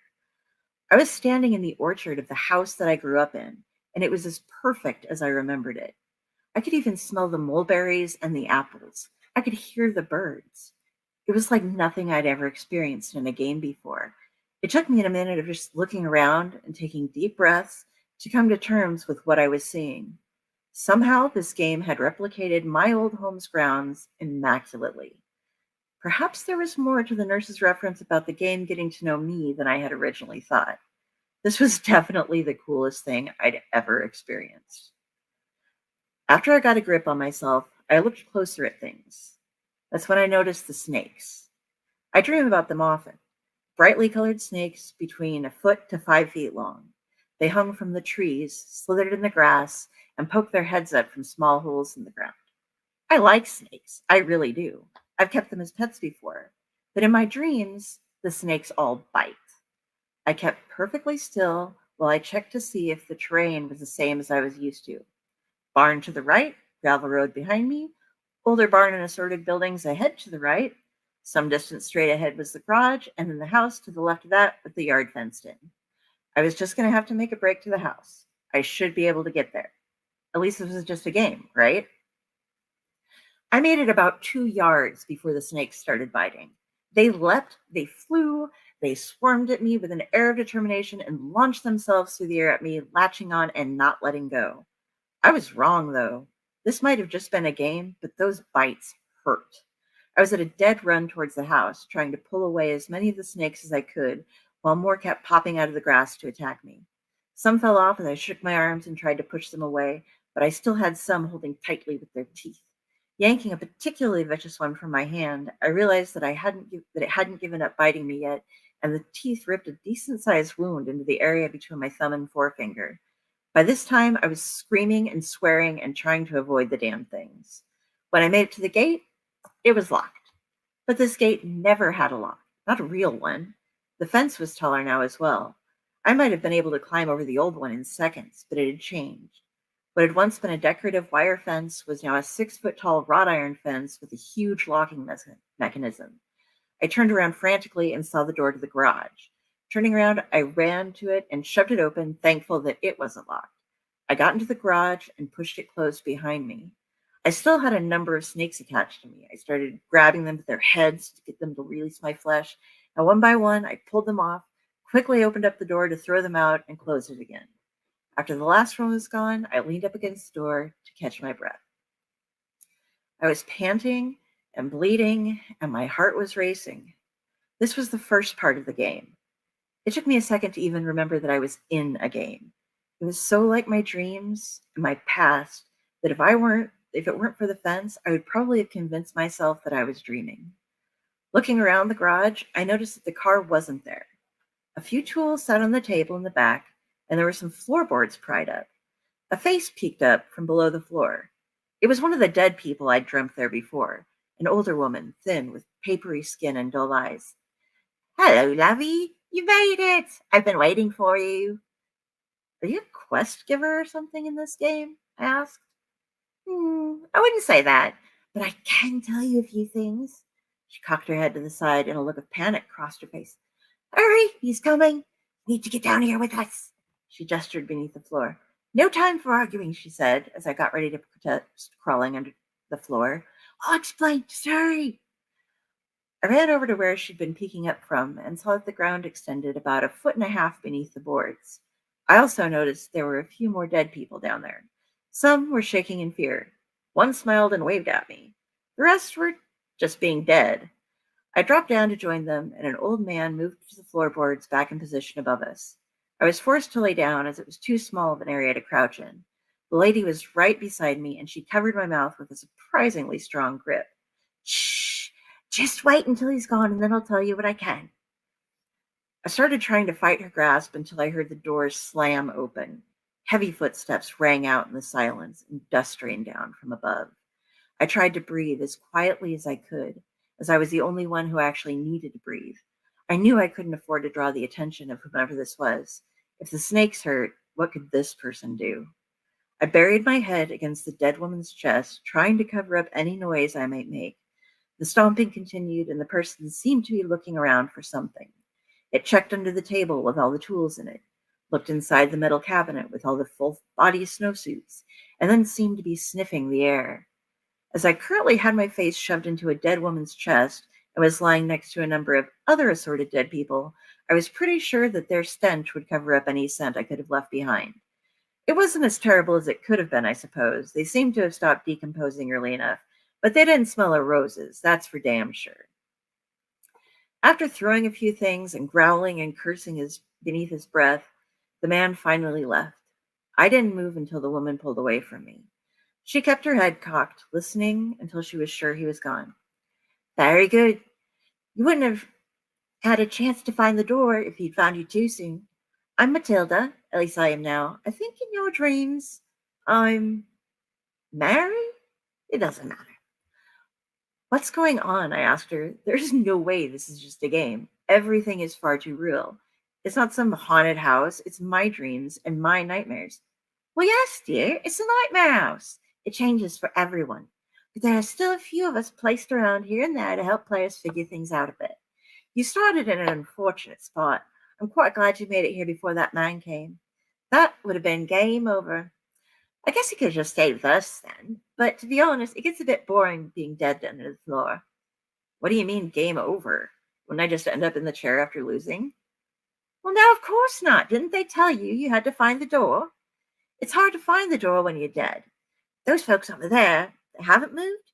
I was standing in the orchard of the house that I grew up in, and it was as perfect as I remembered it. I could even smell the mulberries and the apples. I could hear the birds. It was like nothing I'd ever experienced in a game before. It took me a minute of just looking around and taking deep breaths to come to terms with what I was seeing. Somehow, this game had replicated my old home's grounds immaculately. Perhaps there was more to the nurse's reference about the game getting to know me than I had originally thought. This was definitely the coolest thing I'd ever experienced. After I got a grip on myself, I looked closer at things. That's when I noticed the snakes. I dream about them often. Brightly colored snakes between a foot to 5 feet long. They hung from the trees, slithered in the grass, and poked their heads up from small holes in the ground. I like snakes. I really do. I've kept them as pets before. But in my dreams, the snakes all bite. I kept perfectly still while I checked to see if the terrain was the same as I was used to. Barn to the right, gravel road behind me, older barn and assorted buildings ahead to the right. Some distance straight ahead was the garage, and then the house to the left of that with the yard fenced in. I was just going to have to make a break to the house. I should be able to get there. At least this was just a game, right? I made it about 2 yards before the snakes started biting. They leapt, they flew, they swarmed at me with an air of determination and launched themselves through the air at me, latching on and not letting go. I was wrong, though. This might have just been a game, but those bites hurt. I was at a dead run towards the house, trying to pull away as many of the snakes as I could, while more kept popping out of the grass to attack me. Some fell off as I shook my arms and tried to push them away, but I still had some holding tightly with their teeth. Yanking a particularly vicious one from my hand, I realized that it hadn't given up biting me yet, and the teeth ripped a decent-sized wound into the area between my thumb and forefinger. By this time, I was screaming and swearing and trying to avoid the damn things. When I made it to the gate, it was locked. But this gate never had a lock, not a real one. The fence was taller now as well. I might have been able to climb over the old one in seconds, but it had changed. What had once been a decorative wire fence was now a 6-foot-tall wrought iron fence with a huge locking mechanism. I turned around frantically and saw the door to the garage. Turning around, I ran to it and shoved it open, thankful that it wasn't locked. I got into the garage and pushed it closed behind me. I still had a number of snakes attached to me. I started grabbing them with their heads to get them to release my flesh, and one by one, I pulled them off, quickly opened up the door to throw them out, and closed it again. After the last one was gone, I leaned up against the door to catch my breath. I was panting and bleeding, and my heart was racing. This was the first part of the game. It took me a second to even remember that I was in a game. It was so like my dreams and my past that if it weren't for the fence, I would probably have convinced myself that I was dreaming. Looking around the garage, I noticed that the car wasn't there. A few tools sat on the table in the back, and there were some floorboards pried up. A face peeked up from below the floor. It was one of the dead people I'd dreamt there before, an older woman, thin, with papery skin and dull eyes. "Hello, lovey. You made it. I've been waiting for you." "Are you a quest giver or something in this game?" I asked. I wouldn't say that, but I can tell you a few things." She cocked her head to the side and a look of panic crossed her face. "Hurry, he's coming. Need to get down here with us." She gestured beneath the floor. "No time for arguing," she said, as I got ready to protest, crawling under the floor. "I'll explain. Just hurry." I ran over to where she'd been peeking up from and saw that the ground extended about 1.5 feet beneath the boards. I also noticed there were a few more dead people down there. Some were shaking in fear. One smiled and waved at me. The rest were just being dead. I dropped down to join them, and an old man moved the floorboards back in position above us. I was forced to lay down as it was too small of an area to crouch in. The lady was right beside me, and she covered my mouth with a surprisingly strong grip. Shh! Just wait until he's gone, and then I'll tell you what I can. I started trying to fight her grasp until I heard the doors slam open. Heavy footsteps rang out in the silence, and dust rained down from above. I tried to breathe as quietly as I could, as I was the only one who actually needed to breathe. I knew I couldn't afford to draw the attention of whomever this was. If the snakes hurt, what could this person do? I buried my head against the dead woman's chest, trying to cover up any noise I might make. The stomping continued, and the person seemed to be looking around for something. It checked under the table with all the tools in it, looked inside the metal cabinet with all the full-body snowsuits, and then seemed to be sniffing the air. As I currently had my face shoved into a dead woman's chest and was lying next to a number of other assorted dead people, I was pretty sure that their stench would cover up any scent I could have left behind. It wasn't as terrible as it could have been, I suppose. They seemed to have stopped decomposing early enough, but they didn't smell of roses, that's for damn sure. After throwing a few things and growling and cursing beneath his breath, the man finally left. I didn't move until the woman pulled away from me. She kept her head cocked, listening until she was sure he was gone. Very good. You wouldn't have had a chance to find the door if he'd found you too soon. I'm Matilda, at least I am now. I think in your dreams, I'm married? It doesn't matter. What's going on? I asked her. There's no way this is just a game. Everything is far too real. It's not some haunted house. It's my dreams and my nightmares. Well, yes, dear. It's a nightmare house. It changes for everyone. But there are still a few of us placed around here and there to help players figure things out a bit. You started in an unfortunate spot. I'm quite glad you made it here before that man came. That would have been game over. I guess he could have just stayed with us then. But to be honest, it gets a bit boring being dead under the floor. What do you mean game over? Wouldn't I just end up in the chair after losing? Well, no, of course not. Didn't they tell you you had to find the door? It's hard to find the door when you're dead. Those folks over there, they haven't moved?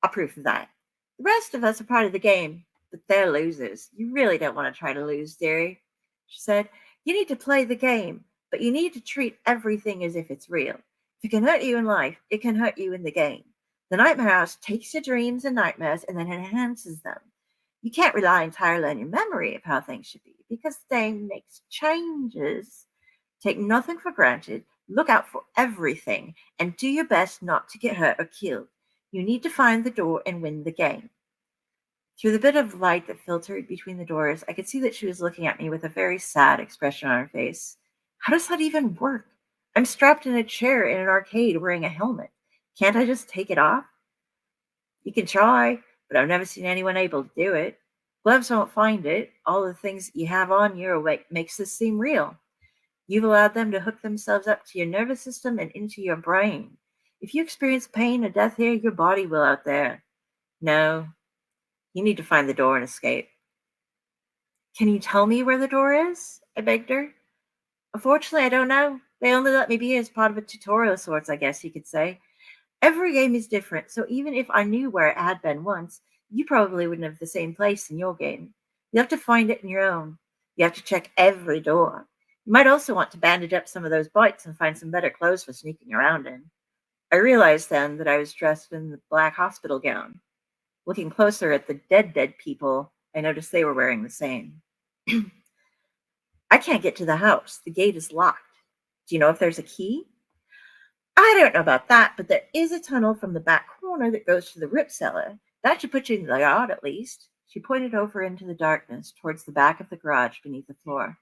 I'll proof of that. The rest of us are part of the game, but they're losers. You really don't want to try to lose, dearie. She said, you need to play the game, but you need to treat everything as if it's real. If it can hurt you in life, it can hurt you in the game. The nightmare house takes your dreams and nightmares and then enhances them. You can't rely entirely on your memory of how things should be because the game makes changes. Take nothing for granted. Look out for everything and do your best not to get hurt or killed. You need to find the door and win the game. Through the bit of light that filtered between the doors, I could see that she was looking at me with a very sad expression on her face. How does that even work? I'm strapped in a chair in an arcade wearing a helmet. Can't I just take it off? You can try, but I've never seen anyone able to do it. Gloves won't find it. All the things you have on you are what makes this seem real. You've allowed them to hook themselves up to your nervous system and into your brain. If you experience pain or death here, your body will out there. No, you need to find the door and escape. Can you tell me where the door is? I begged her. Unfortunately, I don't know. They only let me be as part of a tutorial of sorts, I guess you could say. Every game is different, so even if I knew where it had been once, you probably wouldn't have the same place in your game. You have to find it in your own. You have to check every door. You might also want to bandage up some of those bites and find some better clothes for sneaking around in. I realized then that I was dressed in the black hospital gown. Looking closer at the dead people, I noticed they were wearing the same. I can't get to the house. The gate is locked. Do you know if there's a key? I don't know about that, but there is a tunnel from the back corner that goes to the root cellar. That should put you in the yard at least. She pointed over into the darkness towards the back of the garage beneath the floor.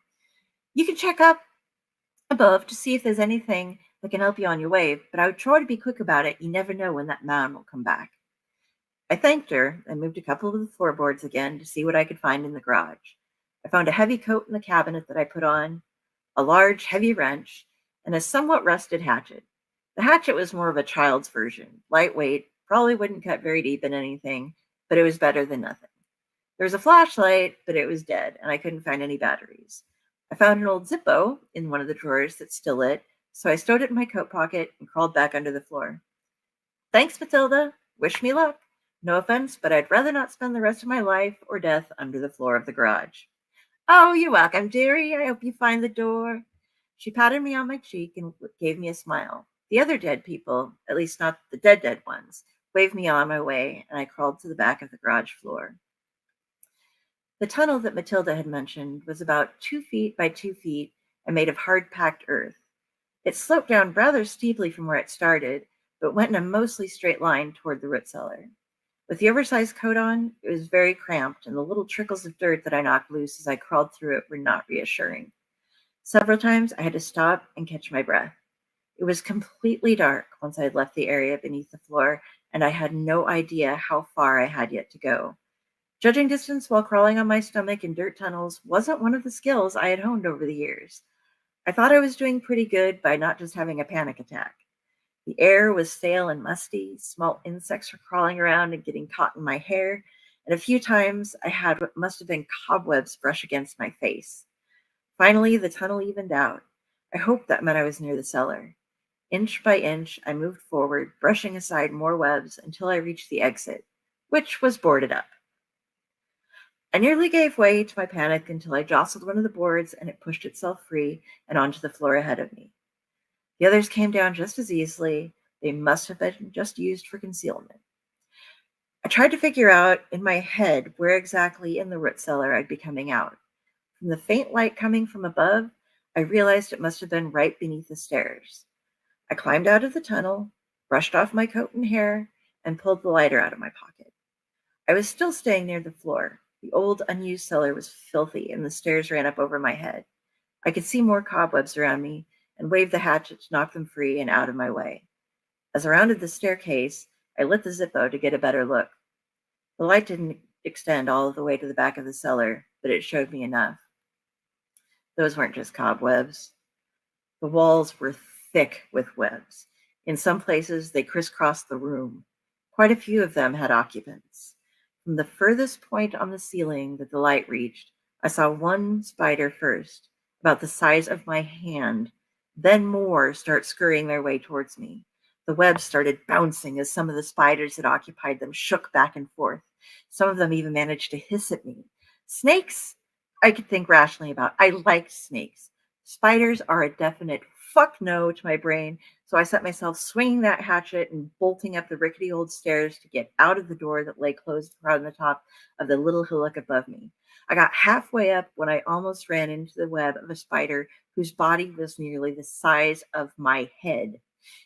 You can check up above to see if there's anything that can help you on your way, but I would try to be quick about it. You never know when that man will come back. I thanked her and moved a couple of the floorboards again to see what I could find in the garage. I found a heavy coat in the cabinet that I put on, a large, heavy wrench, and a somewhat rusted hatchet. The hatchet was more of a child's version, lightweight, probably wouldn't cut very deep in anything, but it was better than nothing. There was a flashlight, but it was dead, and I couldn't find any batteries. I found an old Zippo in one of the drawers that's still lit, so I stowed it in my coat pocket and crawled back under the floor. Thanks, Matilda. Wish me luck. No offense, but I'd rather not spend the rest of my life or death under the floor of the garage. Oh, you're welcome, dearie. I hope you find the door. She patted me on my cheek and gave me a smile. The other dead people, at least not the dead ones, waved me on my way, and I crawled to the back of the garage floor. The tunnel that Matilda had mentioned was about 2 feet by 2 feet and made of hard-packed earth. It sloped down rather steeply from where it started, but went in a mostly straight line toward the root cellar. With the oversized coat on, it was very cramped, and the little trickles of dirt that I knocked loose as I crawled through it were not reassuring. Several times I had to stop and catch my breath. It was completely dark once I had left the area beneath the floor, and I had no idea how far I had yet to go. Judging distance while crawling on my stomach in dirt tunnels wasn't one of the skills I had honed over the years. I thought I was doing pretty good by not just having a panic attack. The air was stale and musty, small insects were crawling around and getting caught in my hair, and a few times I had what must have been cobwebs brush against my face. Finally, the tunnel evened out. I hoped that meant I was near the cellar. Inch by inch, I moved forward, brushing aside more webs until I reached the exit, which was boarded up. I nearly gave way to my panic until I jostled one of the boards and it pushed itself free and onto the floor ahead of me. The others came down just as easily. They must have been just used for concealment. I tried to figure out in my head where exactly in the root cellar I'd be coming out. From the faint light coming from above, I realized it must have been right beneath the stairs. I climbed out of the tunnel, brushed off my coat and hair, and pulled the lighter out of my pocket. I was still staying near the floor. The old, unused cellar was filthy, and the stairs ran up over my head. I could see more cobwebs around me and waved the hatchet to knock them free and out of my way. As I rounded the staircase, I lit the Zippo to get a better look. The light didn't extend all the way to the back of the cellar, but it showed me enough. Those weren't just cobwebs. The walls were thick with webs. In some places, they crisscrossed the room. Quite a few of them had occupants. From the furthest point on the ceiling that the light reached, I saw one spider first, about the size of my hand, then more start scurrying their way towards me. The webs started bouncing as some of the spiders that occupied them shook back and forth. Some of them even managed to hiss at me. Snakes, I could think rationally about. I liked snakes. Spiders are a definite fuck no to my brain, so I set myself swinging that hatchet and bolting up the rickety old stairs to get out of the door that lay closed on the top of the little hillock above me. I got halfway up when I almost ran into the web of a spider whose body was nearly the size of my head.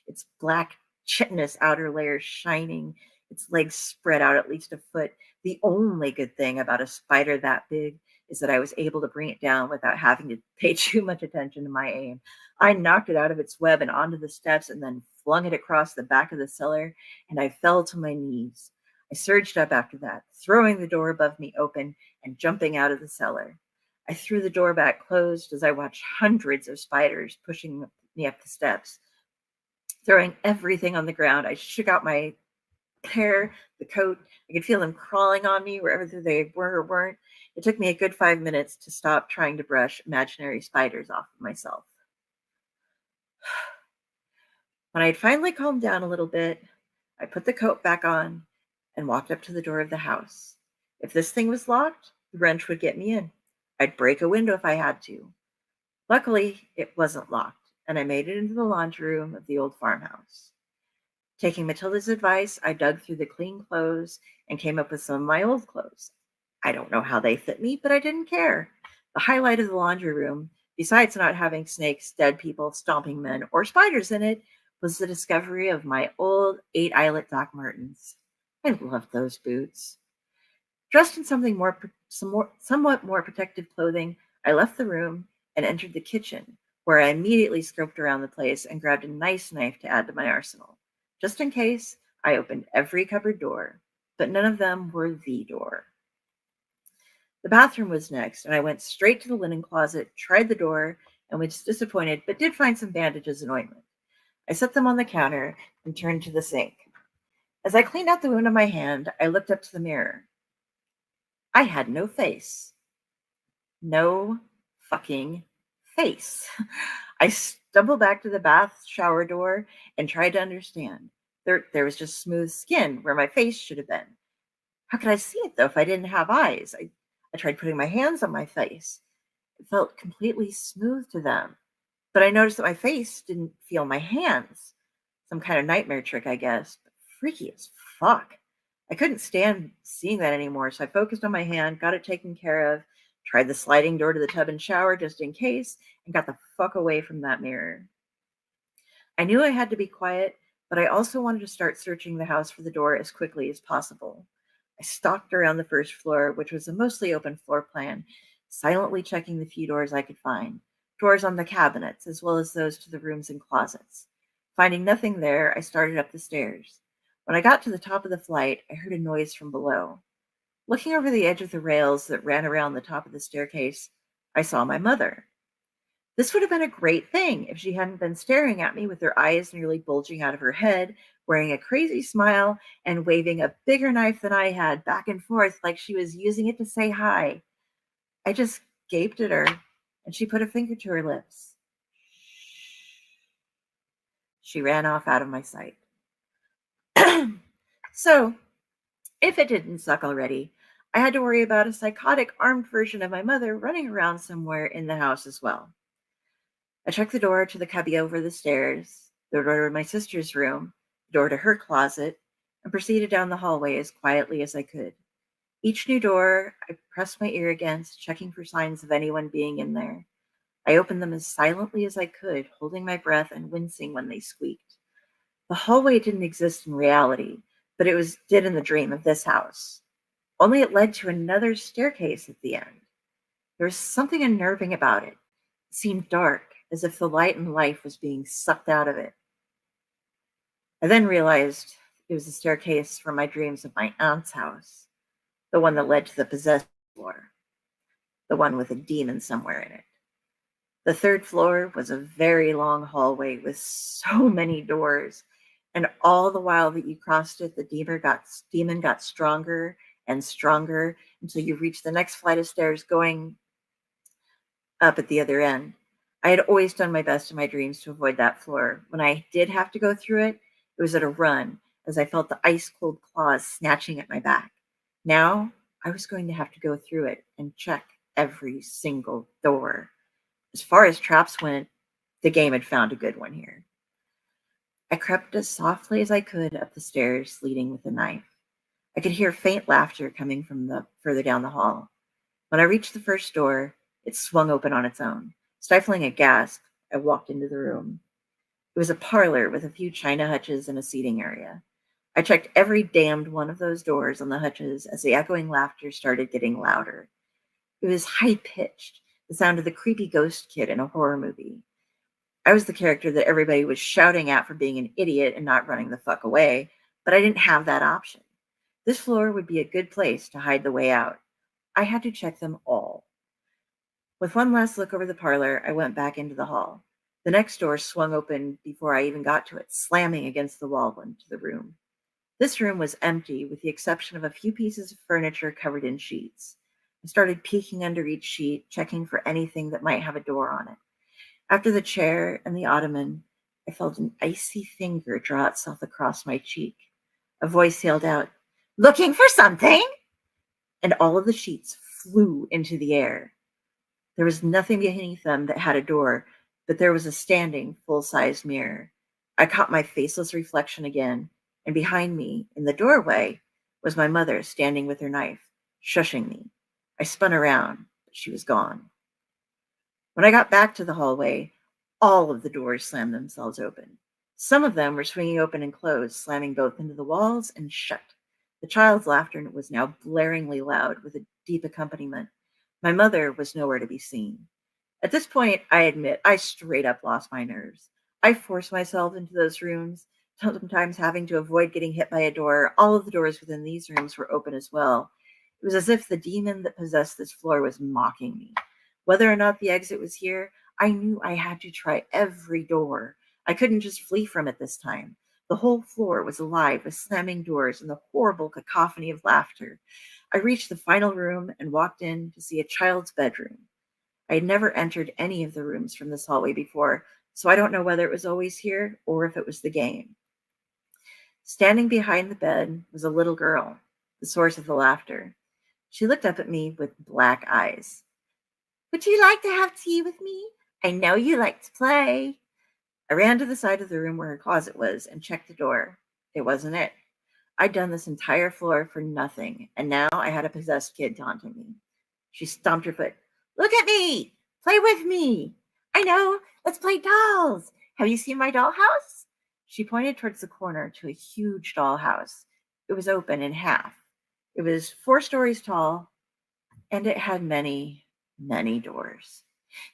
Its black, chitinous outer layer shining, its legs spread out at least a foot. The only good thing about a spider that big is that I was able to bring it down without having to pay too much attention to my aim. I knocked it out of its web and onto the steps and then flung it across the back of the cellar, and I fell to my knees. I surged up after that, throwing the door above me open and jumping out of the cellar. I threw the door back closed as I watched hundreds of spiders pushing me up the steps. Throwing everything on the ground, I shook out my hair, the coat. I could feel them crawling on me wherever they were or weren't. It took me a good 5 minutes to stop trying to brush imaginary spiders off of myself. When I had finally calmed down a little bit, I put the coat back on and walked up to the door of the house. If this thing was locked, the wrench would get me in. I'd break a window if I had to. Luckily, it wasn't locked, and I made it into the laundry room of the old farmhouse. Taking Matilda's advice, I dug through the clean clothes and came up with some of my old clothes. I don't know how they fit me, but I didn't care. The highlight of the laundry room, besides not having snakes, dead people, stomping men, or spiders in it, was the discovery of my old 8-eyelet Doc Martens. I loved those boots. Dressed in somewhat more protective clothing, I left the room and entered the kitchen, where I immediately scoped around the place and grabbed a nice knife to add to my arsenal. Just in case, I opened every cupboard door, but none of them were the door. The bathroom was next, and I went straight to the linen closet, tried the door, and was disappointed, but did find some bandages and ointment. I set them on the counter and turned to the sink. As I cleaned out the wound on my hand, I looked up to the mirror. I had no face. No fucking face. I stumbled back to the bath shower door and tried to understand. There was just smooth skin where my face should have been. How could I see it, though, if I didn't have eyes? I tried putting my hands on my face. It felt completely smooth to them. But I noticed that my face didn't feel my hands. Some kind of nightmare trick, I guess. But freaky as fuck. I couldn't stand seeing that anymore, so I focused on my hand, got it taken care of, tried the sliding door to the tub and shower just in case, and got the fuck away from that mirror. I knew I had to be quiet, but I also wanted to start searching the house for the door as quickly as possible. I stalked around the first floor, which was a mostly open floor plan, silently checking the few doors I could find. Doors on the cabinets, as well as those to the rooms and closets. Finding nothing there, I started up the stairs. When I got to the top of the flight, I heard a noise from below. Looking over the edge of the rails that ran around the top of the staircase, I saw my mother. This would have been a great thing if she hadn't been staring at me with her eyes nearly bulging out of her head, wearing a crazy smile and waving a bigger knife than I had back and forth like she was using it to say hi. I just gaped at her, and she put a finger to her lips. She ran off out of my sight. So, if it didn't suck already, I had to worry about a psychotic armed version of my mother running around somewhere in the house as well. I checked the door to the cubby over the stairs, the door to my sister's room, the door to her closet, and proceeded down the hallway as quietly as I could. Each new door I pressed my ear against, checking for signs of anyone being in there. I opened them as silently as I could, holding my breath and wincing when they squeaked. The hallway didn't exist in reality, but it did in the dream of this house. Only it led to another staircase at the end. There was something unnerving about it. It seemed dark, as if the light and life was being sucked out of it. I then realized it was the staircase from my dreams of my aunt's house, the one that led to the possessed floor, the one with a demon somewhere in it. The third floor was a very long hallway with so many doors, and all the while that you crossed it, the demon got stronger and stronger until you reached the next flight of stairs going up at the other end. I had always done my best in my dreams to avoid that floor. When I did have to go through it, it was at a run, as I felt the ice-cold claws snatching at my back. Now, I was going to have to go through it and check every single door. As far as traps went, the game had found a good one here. I crept as softly as I could up the stairs, leading with a knife. I could hear faint laughter coming from further down the hall. When I reached the first door, it swung open on its own. Stifling a gasp, I walked into the room. It was a parlor with a few china hutches and a seating area. I checked every damned one of those doors on the hutches as the echoing laughter started getting louder. It was high-pitched, the sound of the creepy ghost kid in a horror movie. I was the character that everybody was shouting at for being an idiot and not running the fuck away, but I didn't have that option. This floor would be a good place to hide the way out. I had to check them all. With one last look over the parlor, I went back into the hall. The next door swung open before I even got to it, slamming against the wall into the room. This room was empty, with the exception of a few pieces of furniture covered in sheets. I started peeking under each sheet, checking for anything that might have a door on it. After the chair and the ottoman, I felt an icy finger draw itself across my cheek. A voice yelled out, "Looking for something?" And all of the sheets flew into the air. There was nothing beneath them that had a door, but there was a standing, full-sized mirror. I caught my faceless reflection again, and behind me, in the doorway, was my mother standing with her knife, shushing me. I spun around, but she was gone. When I got back to the hallway, all of the doors slammed themselves open. Some of them were swinging open and closed, slamming both into the walls and shut. The child's laughter was now blaringly loud, with a deep accompaniment. My mother was nowhere to be seen. At this point, I admit, I straight up lost my nerves. I forced myself into those rooms, sometimes having to avoid getting hit by a door. All of the doors within these rooms were open as well. It was as if the demon that possessed this floor was mocking me. Whether or not the exit was here, I knew I had to try every door. I couldn't just flee from it this time. The whole floor was alive with slamming doors and the horrible cacophony of laughter. I reached the final room and walked in to see a child's bedroom. I had never entered any of the rooms from this hallway before, so I don't know whether it was always here or if it was the game. Standing behind the bed was a little girl. the source of the laughter. She looked up at me with black eyes. Would you like to have tea with me? I know you like to play. I ran to the side of the room where her closet was and checked the door. It wasn't it. I'd done this entire floor for nothing, and now I had a possessed kid taunting me. She stomped her foot. Look at me! Play with me! I know! Let's play dolls! Have you seen my dollhouse? She pointed towards the corner to a huge dollhouse. It was open in half. It was 4 stories tall, and it had many, many doors.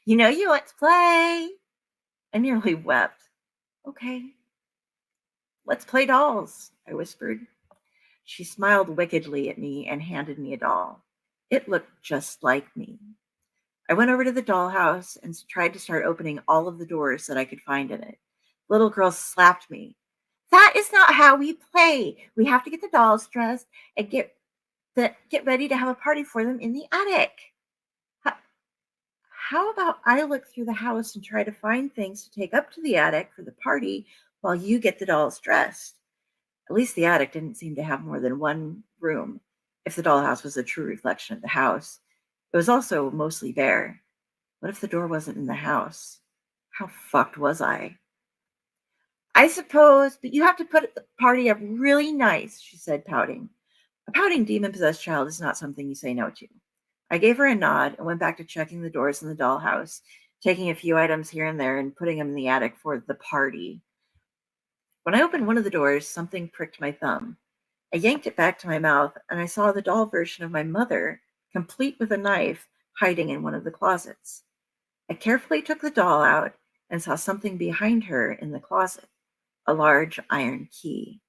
You know you want to play! I nearly wept. Okay. Let's play dolls, I whispered. She smiled wickedly at me and handed me a doll. It looked just like me. I went over to the dollhouse and tried to start opening all of the doors that I could find in it. The little girl slapped me. That is not how we play. We have to get the dolls dressed and get ready to have a party for them in the attic. How about I look through the house and try to find things to take up to the attic for the party while you get the dolls dressed? At least the attic didn't seem to have more than one room, if the dollhouse was a true reflection of the house. It was also mostly bare. What if the door wasn't in the house? How fucked was I? I suppose, but you have to put the party up really nice, she said, pouting. A pouting demon-possessed child is not something you say no to. I gave her a nod and went back to checking the doors in the dollhouse, taking a few items here and there and putting them in the attic for the party. When I opened one of the doors, something pricked my thumb. I yanked it back to my mouth, and I saw the doll version of my mother, complete with a knife, hiding in one of the closets. I carefully took the doll out and saw something behind her in the closet, a large iron key.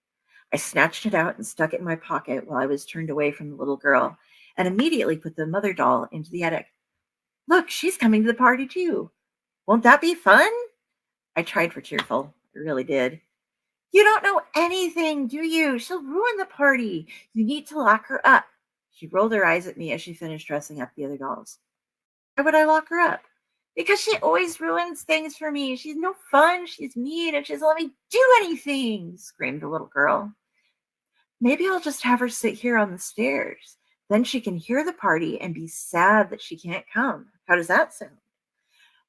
I snatched it out and stuck it in my pocket while I was turned away from the little girl, and immediately put the mother doll into the attic. Look, she's coming to the party too. Won't that be fun? I tried for cheerful. I really did. You don't know anything, do you? She'll ruin the party. You need to lock her up. She rolled her eyes at me as she finished dressing up the other dolls. Why would I lock her up? Because she always ruins things for me. She's no fun. She's mean, and she doesn't let me do anything, screamed the little girl. Maybe I'll just have her sit here on the stairs. Then she can hear the party and be sad that she can't come. How does that sound?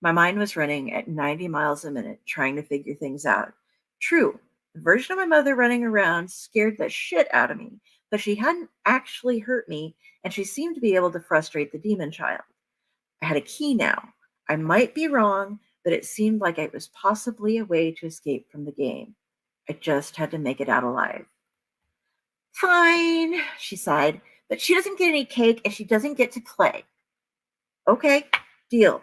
My mind was running at 90 miles a minute, trying to figure things out. True, the version of my mother running around scared the shit out of me, but she hadn't actually hurt me, and she seemed to be able to frustrate the demon child. I had a key now. I might be wrong, but it seemed like it was possibly a way to escape from the game. I just had to make it out alive. Fine, she sighed, but she doesn't get any cake and she doesn't get to play. Okay, deal.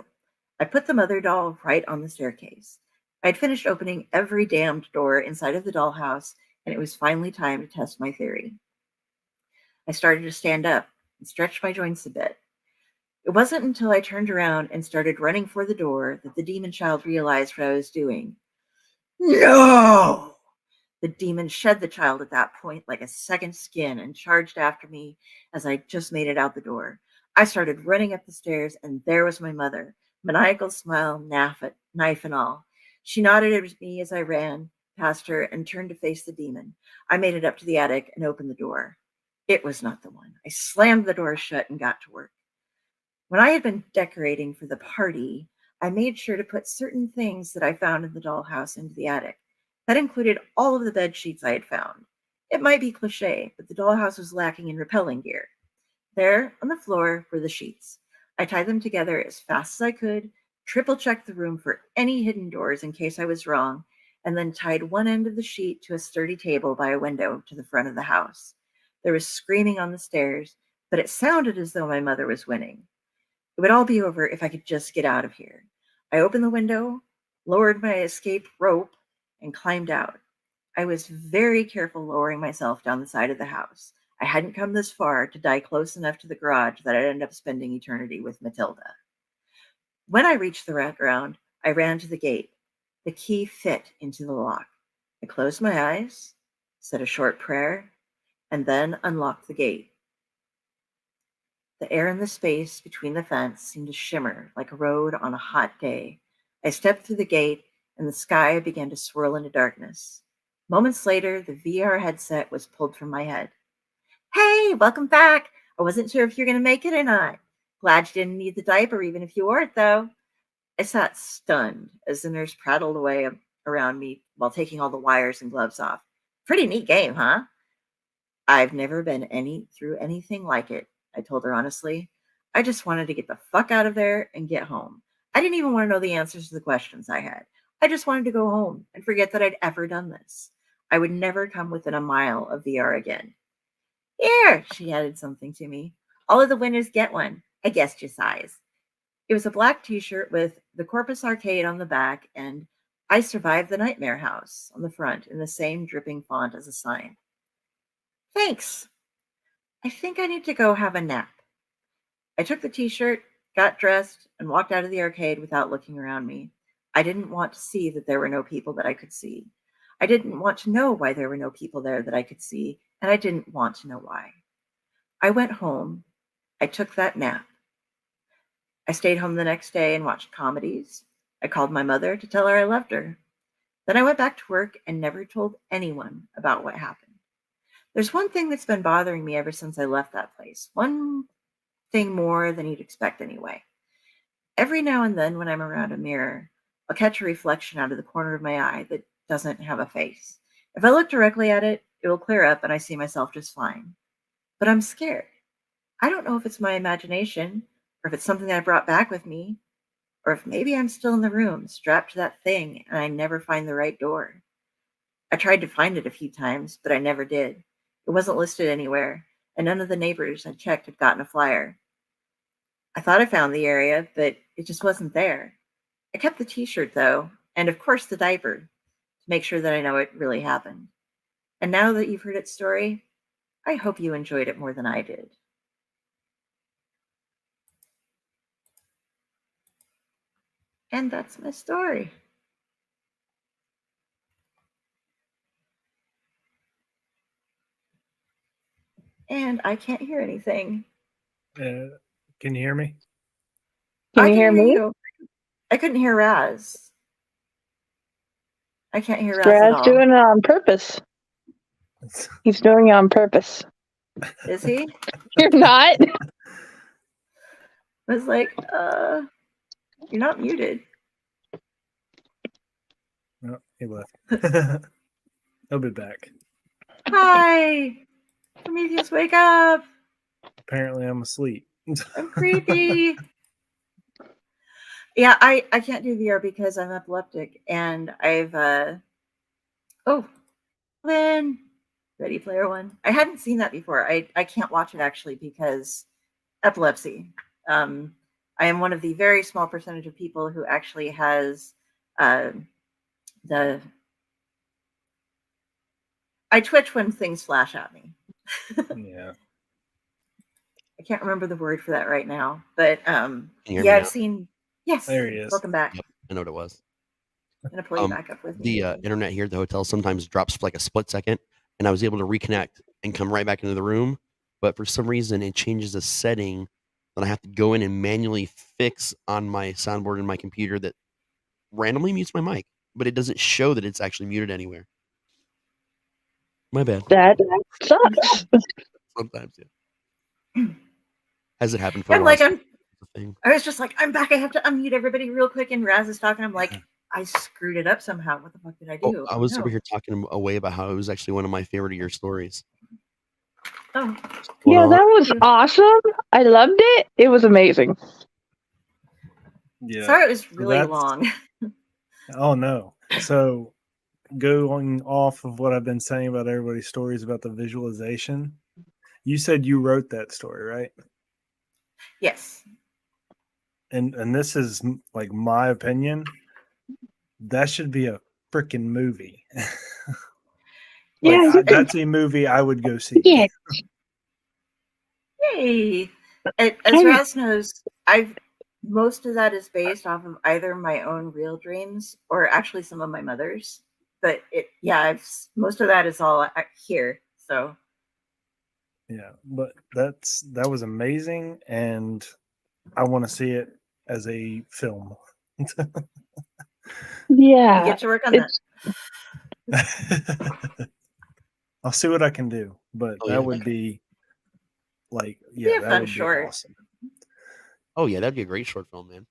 I put the mother doll right on the staircase. I had finished opening every damned door inside of the dollhouse, and it was finally time to test my theory. I started to stand up and stretch my joints a bit. It wasn't until I turned around and started running for the door that the demon child realized what I was doing. No! The demon shed the child at that point like a second skin and charged after me as I just made it out the door. I started running up the stairs, and there was my mother, maniacal smile, knife and all. She nodded at me as I ran past her and turned to face the demon. I made it up to the attic and opened the door. It was not the one. I slammed the door shut and got to work. When I had been decorating for the party, I made sure to put certain things that I found in the dollhouse into the attic. That included all of the bed sheets I had found. It might be cliche, but the dollhouse was lacking in repelling gear. There, on the floor, were the sheets. I tied them together as fast as I could, triple-checked the room for any hidden doors in case I was wrong, and then tied one end of the sheet to a sturdy table by a window to the front of the house. There was screaming on the stairs, but it sounded as though my mother was winning. It would all be over if I could just get out of here. I opened the window, lowered my escape rope, and climbed out. I was very careful lowering myself down the side of the house. I hadn't come this far to die close enough to the garage that I'd end up spending eternity with Matilda. When I reached the ground, I ran to the gate. The key fit into the lock. I closed my eyes, said a short prayer, and then unlocked the gate. The air in the space between the fence seemed to shimmer like a road on a hot day. I stepped through the gate, and the sky began to swirl into darkness. Moments later, the VR headset was pulled from my head. Hey, welcome back. I wasn't sure if you're going to make it or not. Glad you didn't need the diaper, even if you wore it, though. I sat stunned as the nurse prattled away around me while taking all the wires and gloves off. Pretty neat game, huh? I've never been through anything like it, I told her honestly. I just wanted to get the fuck out of there and get home. I didn't even want to know the answers to the questions I had. I just wanted to go home and forget that I'd ever done this. I would never come within a mile of VR again. Here, she added something to me. All of the winners get one. I guessed your size. It was a black t-shirt with the Corpus Arcade on the back and I survived the Nightmare House on the front in the same dripping font as a sign. Thanks. I think I need to go have a nap. I took the t-shirt, got dressed, and walked out of the arcade without looking around me. I didn't want to see that there were no people that I could see. I didn't want to know why there were no people there that I could see, and I didn't want to know why. I went home. I took that nap. I stayed home the next day and watched comedies. I called my mother to tell her I loved her. Then I went back to work and never told anyone about what happened. There's one thing that's been bothering me ever since I left that place. One thing more than you'd expect anyway. Every now and then when I'm around a mirror, I'll catch a reflection out of the corner of my eye that doesn't have a face. If I look directly at it, it will clear up and I see myself just fine. But I'm scared. I don't know if it's my imagination or if it's something that I brought back with me, or if maybe I'm still in the room, strapped to that thing, and I never find the right door. I tried to find it a few times, but I never did. It wasn't listed anywhere, and none of the neighbors I checked had gotten a flyer. I thought I found the area, but it just wasn't there. I kept the t-shirt, though, and of course the diaper, to make sure that I know it really happened. And now that you've heard its story, I hope you enjoyed it more than I did. And that's my story. And I can't hear anything. Can you hear me? Can you hear me? You. I couldn't hear Raz. I can't hear Raz at Raz all. doing it on purpose. He's doing it on purpose. Is he? You're not? I was like, you're not muted. No, he left. He'll be back. Hi! Prometheus, wake up! Apparently I'm asleep. I'm creepy. Yeah, I can't do VR because I'm epileptic and I've Lynn, Ready Player One. I hadn't seen that before. I can't watch it actually because epilepsy. I am one of the very small percentage of people who actually has I twitch when things flash at me. Yeah. I can't remember the word for that right now, but yeah, I've seen. Yes, there he is. Welcome back. Yep, I know what it was. I'm gonna pull you back up with me. The internet here at the hotel sometimes drops for like a split second, and I was able to reconnect and come right back into the room. But for some reason, it changes a setting that I have to go in and manually fix on my soundboard in my computer that randomly mutes my mic, but it doesn't show that it's actually muted anywhere. My bad. That sucks. Sometimes, yeah. Has it happened for I'm like, I was just like, I'm back. I have to unmute everybody real quick. And Raz is talking. I'm like, I screwed it up somehow. What the fuck did I do? I was over here talking away about how it was actually one of my favorite of your stories. Oh. Yeah, that was awesome. I loved it. It was amazing. Yeah. Sorry, it was really long. Oh, no. So going off of what I've been saying about everybody's stories about the visualization, you said you wrote that story, right? Yes. And this is like my opinion. That should be a freaking movie. That's a movie I would go see. Yeah. Yay. As Raz knows, most of that is based off of either my own real dreams or actually some of my mother's. But most of that is all here. So yeah, but that was amazing, and I want to see it as a film. Yeah, you get to work on that. I'll see what I can do, but that would be Like, Be yeah, a that fun would be short. awesome. Oh yeah, that'd be a great short film, man.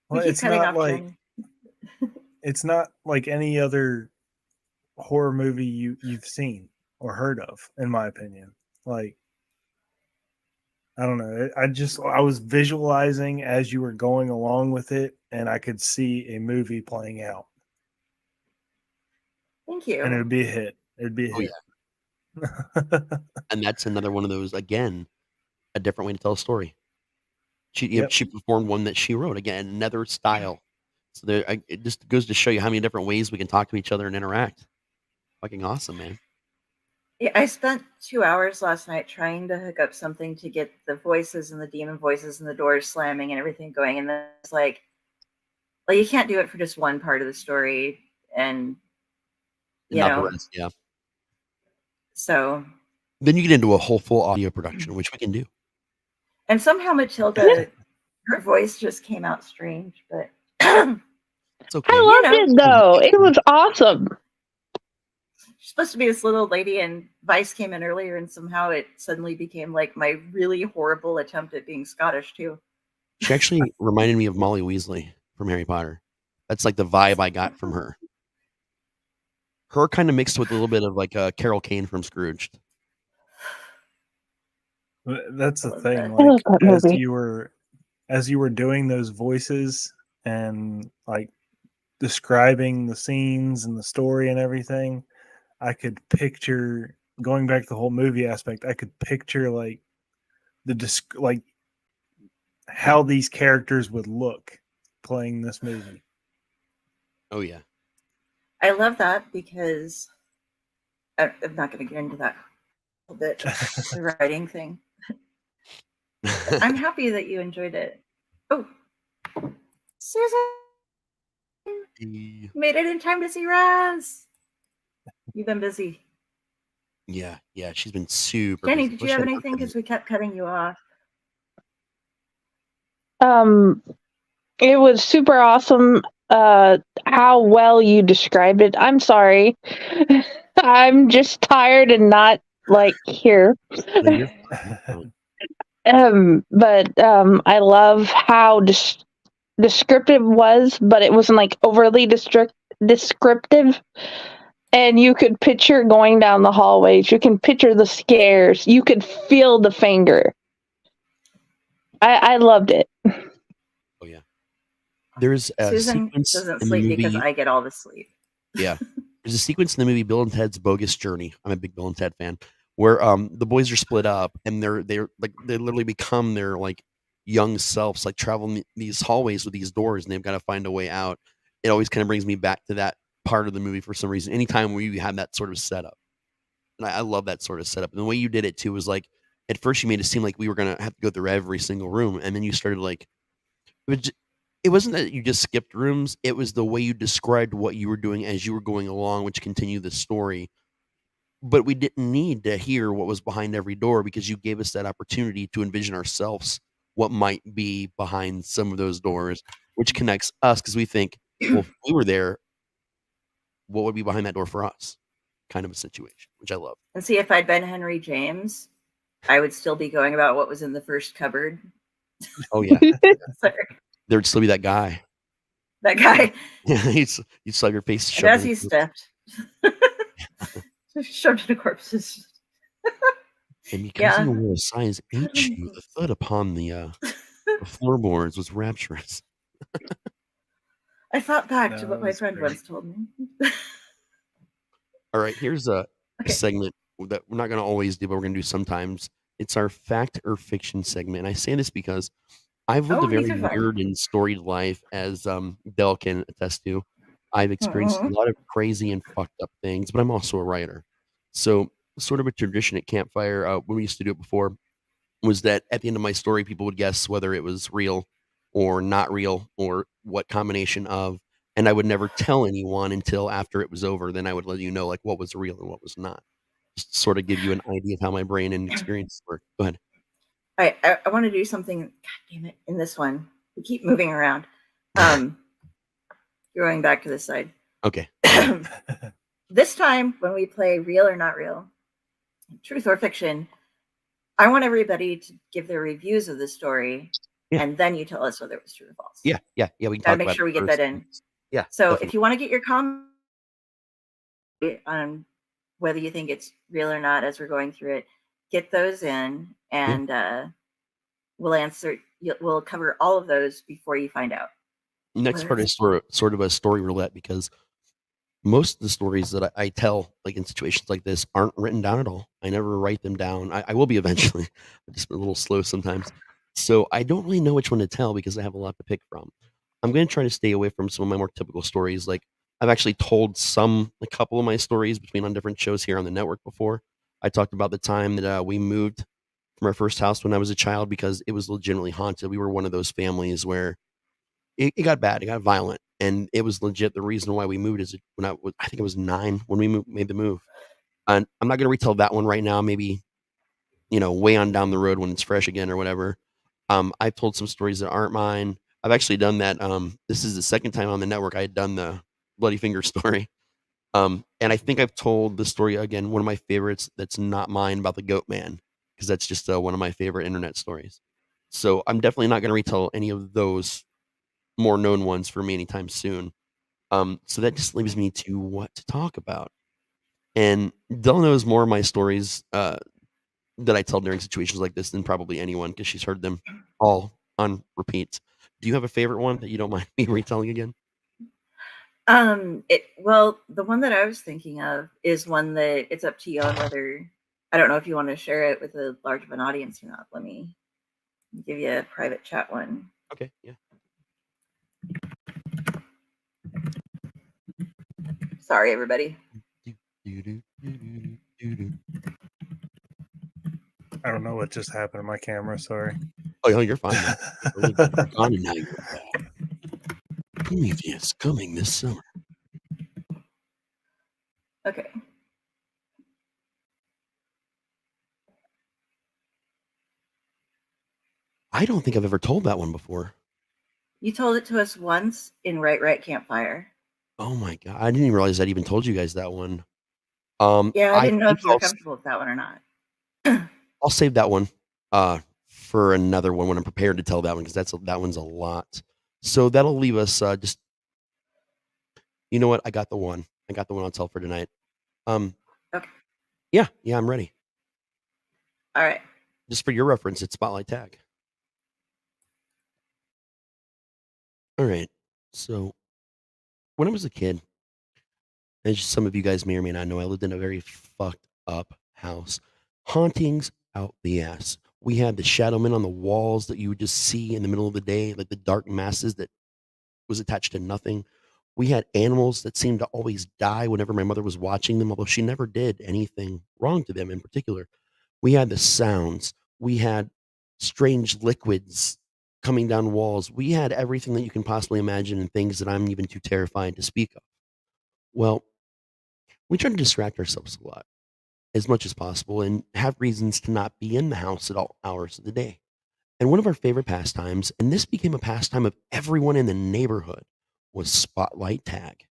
We Well, keep it's cutting not off like Jenny. it's not like any other horror movie you've seen or heard of, in my opinion. Like, I don't know. I was visualizing as you were going along with it, and I could see a movie playing out, Thank and it you. would be a hit. It'd be a Oh hit. And that's another one of those, again, a different way to tell a story. Yep. She performed one that she wrote, again, another style. So it just goes to show you how many different ways we can talk to each other and interact. Fucking awesome, man. Yeah, I spent 2 hours last night trying to hook up something to get the voices and the demon voices and the doors slamming and everything going. And then it's like, well, you can't do it for just one part of the story. And, you Not the know, rest, yeah. so. Then you get into a whole full audio production, which we can do. And somehow Matilda, her voice just came out strange, but. It's okay. I loved it though. It was awesome. She's supposed to be this little lady, and Vice came in earlier, and somehow it suddenly became like my really horrible attempt at being Scottish too. She actually reminded me of Molly Weasley from Harry Potter. That's like the vibe I got from her. Her kind of mixed with a little bit of like Carol Kane from Scrooged. That's the thing. I love Like, that movie. as you were doing those voices and like describing the scenes and the story and everything, I could picture, going back to the whole movie aspect, I could picture like like how these characters would look playing this movie. Oh yeah. I love that because I'm not going to get into that a little bit, the writing thing. I'm happy that you enjoyed it. Oh, Susan, you made it in time to see Raz. You've been busy. Yeah, she's been super Jenny, busy. did you have anything? Because we kept cutting you off. It was super awesome. How well you described it. I'm sorry. I'm just tired and not like here. But I love how descriptive was, but it wasn't like overly descriptive. And you could picture going down the hallways. You can picture the scares. You could feel the finger. I loved it. Oh yeah. There's a Susan sequence doesn't in the sleep movie. because I get all the sleep. Yeah. There's a sequence in the movie Bill and Ted's Bogus Journey. I'm a big Bill and Ted fan, where the boys are split up and they're like they literally become their like young selves, like traveling these hallways with these doors, and they've got to find a way out. It always kind of brings me back to that part of the movie for some reason. Anytime where you have that sort of setup, and I love that sort of setup. And the way you did it too was like at first you made it seem like we were gonna have to go through every single room, and then you started like it wasn't that you just skipped rooms. It was the way you described what you were doing as you were going along, which continued the story. But we didn't need to hear what was behind every door because you gave us that opportunity to envision ourselves what might be behind some of those doors, which connects us because we think, well, if we were there, what would be behind that door for us? Kind of a situation, which I love. And see, if I'd been Henry James, I would still be going about what was in the first cupboard. Oh yeah. Sorry. There would still be that guy. That guy. you'd still have your face And shoved as in he his- stepped, shoved into corpses. And because Yeah. you wore a size 8 shoe, the thud upon the floorboards was rapturous. I thought back to No, what my that's friend great. once told me. All right, here's a Okay. segment that we're not going to always do, but we're going to do sometimes. It's our fact or fiction segment. And I say this because I've lived a These very are fun. weird and storied life, as Del can attest to. I've experienced a lot of crazy and fucked up things, but I'm also a writer. So, sort of a tradition at Campfire, when we used to do it before, was that at the end of my story, people would guess whether it was real or not real or what combination of. And I would never tell anyone until after it was over. Then I would let you know like what was real and what was not. Just to sort of give you an idea of how my brain and experience work. Go ahead. I want to do something. God damn it! In this one, we keep moving around. Going back to this side. Okay. This time, when we play real or not real, truth or fiction, I want everybody to give their reviews of the story, Yeah. and then you tell us whether it was true or false. Yeah. We can Gotta talk make about sure it we get first. that in. Yeah. So definitely. if you want to get your comment on whether you think it's real or not as we're going through it, get those in, and we'll cover all of those before you find out. Next part is sort of a story roulette, because most of the stories that I tell, like in situations like this, aren't written down at all. I never write them down. I will be eventually. I'm just a little slow sometimes. So I don't really know which one to tell because I have a lot to pick from. I'm going to try to stay away from some of my more typical stories. Like, I've actually told a couple of my stories between on different shows here on the network before. I talked about the time that we moved from our first house when I was a child because it was legitimately haunted. We were one of those families where it got bad, it got violent, and it was legit. The reason why we moved is I think it was 9 when we made the move. And I'm not going to retell that one right now. Maybe, way on down the road when it's fresh again or whatever. I've told some stories that aren't mine. I've actually done that. This is the second time on the network I had done the Bloody Finger story. And I think I've told the story again, one of my favorites that's not mine, about the Goat Man, because that's just one of my favorite internet stories. So I'm definitely not going to retell any of those more known ones for me anytime soon. So that just leaves me to what to talk about. And Dell knows more of my stories that I tell during situations like this than probably anyone, because she's heard them all on repeat. Do you have a favorite one that you don't mind me retelling again? Well, the one that I was thinking of is one that it's up to you on whether, I don't know if you want to share it with a large of an audience or not. Let me give you a private chat one. Okay, yeah. Sorry, everybody. I don't know what just happened to my camera. Sorry. Oh, you're fine. You're gone and now you're back. Prometheus coming this summer. Okay. I don't think I've ever told that one before. You told it to us once in Right Campfire. Oh my god! I didn't even realize I'd even told you guys that one. Yeah, I didn't know think if you were comfortable with that one or not. I'll save that one for another one when I'm prepared to tell that one, because that one's a lot. So that'll leave us just. You know what? I got the one. I'll tell for tonight. Okay. Yeah, I'm ready. All right. Just for your reference, it's Spotlight Tag. All right. So when I was a kid, as some of you guys may or may not know, I lived in a very fucked up house. Hauntings out the ass. We had the shadow men on the walls that you would just see in the middle of the day, like the dark masses that was attached to nothing. We had animals that seemed to always die whenever my mother was watching them, although she never did anything wrong to them in particular. We had the sounds. We had strange liquids coming down walls. We had everything that you can possibly imagine, and things that I'm even too terrified to speak of. Well, we try to distract ourselves a lot, as much as possible, and have reasons to not be in the house at all hours of the day. And one of our favorite pastimes, and this became a pastime of everyone in the neighborhood, was Spotlight Tag.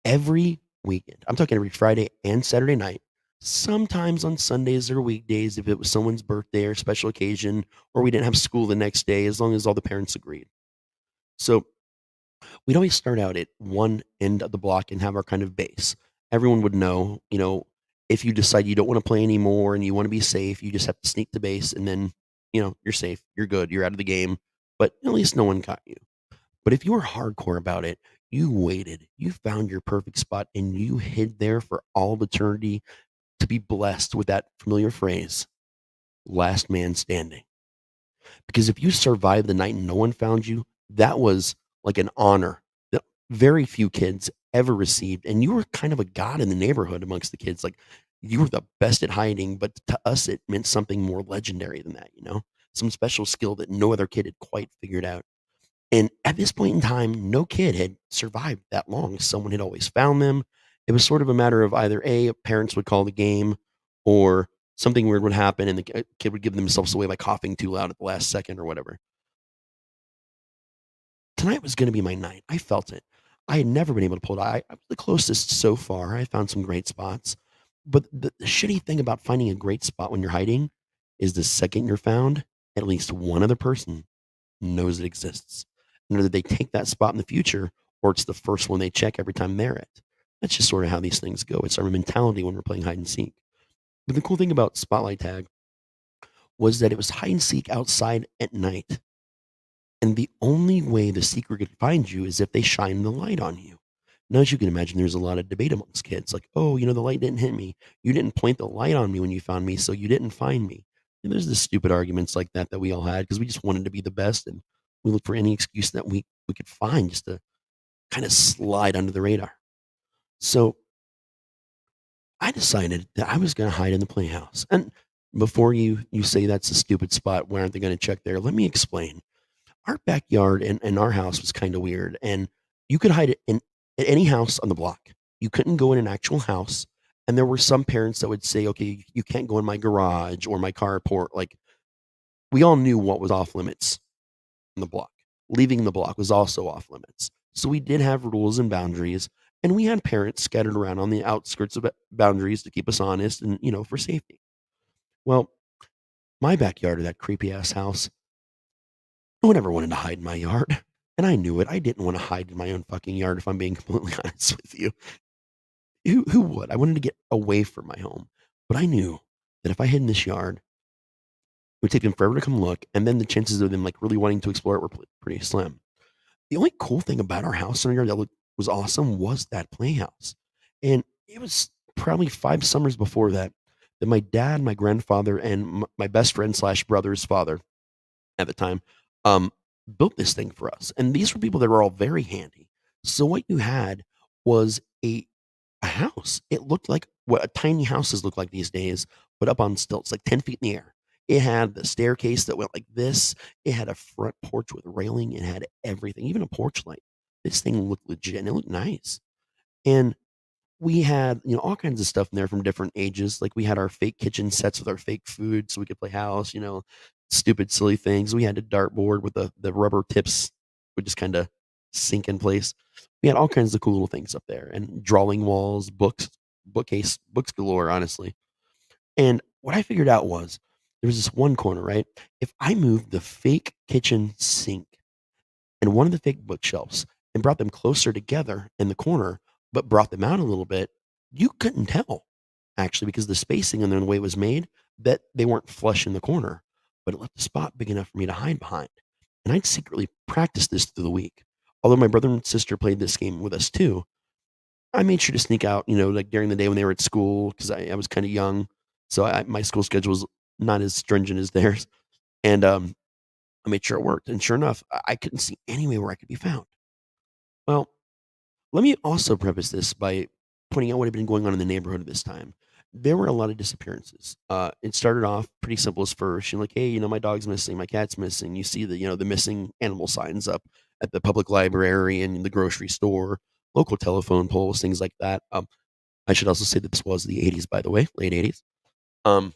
Every weekend, I'm talking every Friday and Saturday night, sometimes on Sundays or weekdays if it was someone's birthday or special occasion, or we didn't have school the next day, as long as all the parents agreed. So we'd always start out at one end of the block and have our kind of base. Everyone would know, if you decide you don't want to play anymore and you want to be safe, you just have to sneak to base, and then, you're safe, you're good, you're out of the game, but at least no one caught you. But if you were hardcore about it, you waited, you found your perfect spot, and you hid there for all of eternity to be blessed with that familiar phrase, last man standing. Because if you survived the night and no one found you, that was like an honor that very few kids ever received. And you were kind of a god in the neighborhood amongst the kids. Like, you were the best at hiding, but to us, it meant something more legendary than that, some special skill that no other kid had quite figured out. And at this point in time, no kid had survived that long. Someone had always found them. It was sort of a matter of either parents would call the game, or something weird would happen and the kid would give themselves away by coughing too loud at the last second or whatever. Tonight was going to be my night. I felt it. I had never been able to pull it. I was the closest so far. I found some great spots. But the shitty thing about finding a great spot when you're hiding is the second you're found, at least one other person knows it exists. And either they take that spot in the future or it's the first one they check every time they're it. That's just sort of how these things go. It's our mentality when we're playing hide and seek. But the cool thing about Spotlight Tag was that it was hide and seek outside at night. And the only way the seeker could find you is if they shine the light on you. Now, as you can imagine, there's a lot of debate amongst kids like, oh, the light didn't hit me. You didn't point the light on me when you found me, so you didn't find me. And there's the stupid arguments like that we all had because we just wanted to be the best. And we looked for any excuse that we could find just to kind of slide under the radar. So I decided that I was going to hide in the playhouse. And before you say that's a stupid spot, why aren't they going to check there? Let me explain. Our backyard and our house was kind of weird, and you could hide it at any house on the block. You couldn't go in an actual house, and there were some parents that would say, "Okay, you can't go in my garage or my carport." Like we all knew what was off limits on the block. Leaving the block was also off limits. So we did have rules and boundaries, and we had parents scattered around on the outskirts of boundaries to keep us honest and for safety. Well, my backyard of that creepy ass house. No one ever wanted to hide in my yard, and I knew it. I didn't want to hide in my own fucking yard, if I'm being completely honest with you. Who would? I wanted to get away from my home, but I knew that if I hid in this yard, it would take them forever to come look, and then the chances of them like really wanting to explore it were pretty slim. The only cool thing about our house in our yard that was awesome was that playhouse, and it was probably 5 summers before that my dad, my grandfather, and my best friend slash brother's father at the time um, built this thing for us. And these were people that were all very handy. So what you had was a house. It looked like what tiny houses look like these days, but up on stilts, like 10 feet in the air. It had the staircase that went like this. It had a front porch with railing. It had everything, even a porch light. This thing looked legit and it looked nice. And we had, all kinds of stuff in there from different ages. Like we had our fake kitchen sets with our fake food so we could play house, stupid, silly things. We had a dartboard with the rubber tips would just kind of sink in place. We had all kinds of cool little things up there and drawing walls, books, books galore, honestly. And what I figured out was there was this one corner, right? If I moved the fake kitchen sink and one of the fake bookshelves and brought them closer together in the corner, but brought them out a little bit, you couldn't tell actually because the spacing and the way it was made that they weren't flush in the corner, but it left a spot big enough for me to hide behind. And I'd secretly practice this through the week. Although my brother and sister played this game with us too, I made sure to sneak out, like during the day when they were at school because I was kind of young. So my school schedule was not as stringent as theirs. And I made sure it worked. And sure enough, I couldn't see any way where I could be found. Well, let me also preface this by pointing out what had been going on in the neighborhood at this time. There were a lot of disappearances. It started off pretty simple as first. You're like, hey, my dog's missing, my cat's missing. You see the missing animal signs up at the public library and the grocery store, local telephone poles, things like that. I should also say that this was the 80s, by the way, late 80s.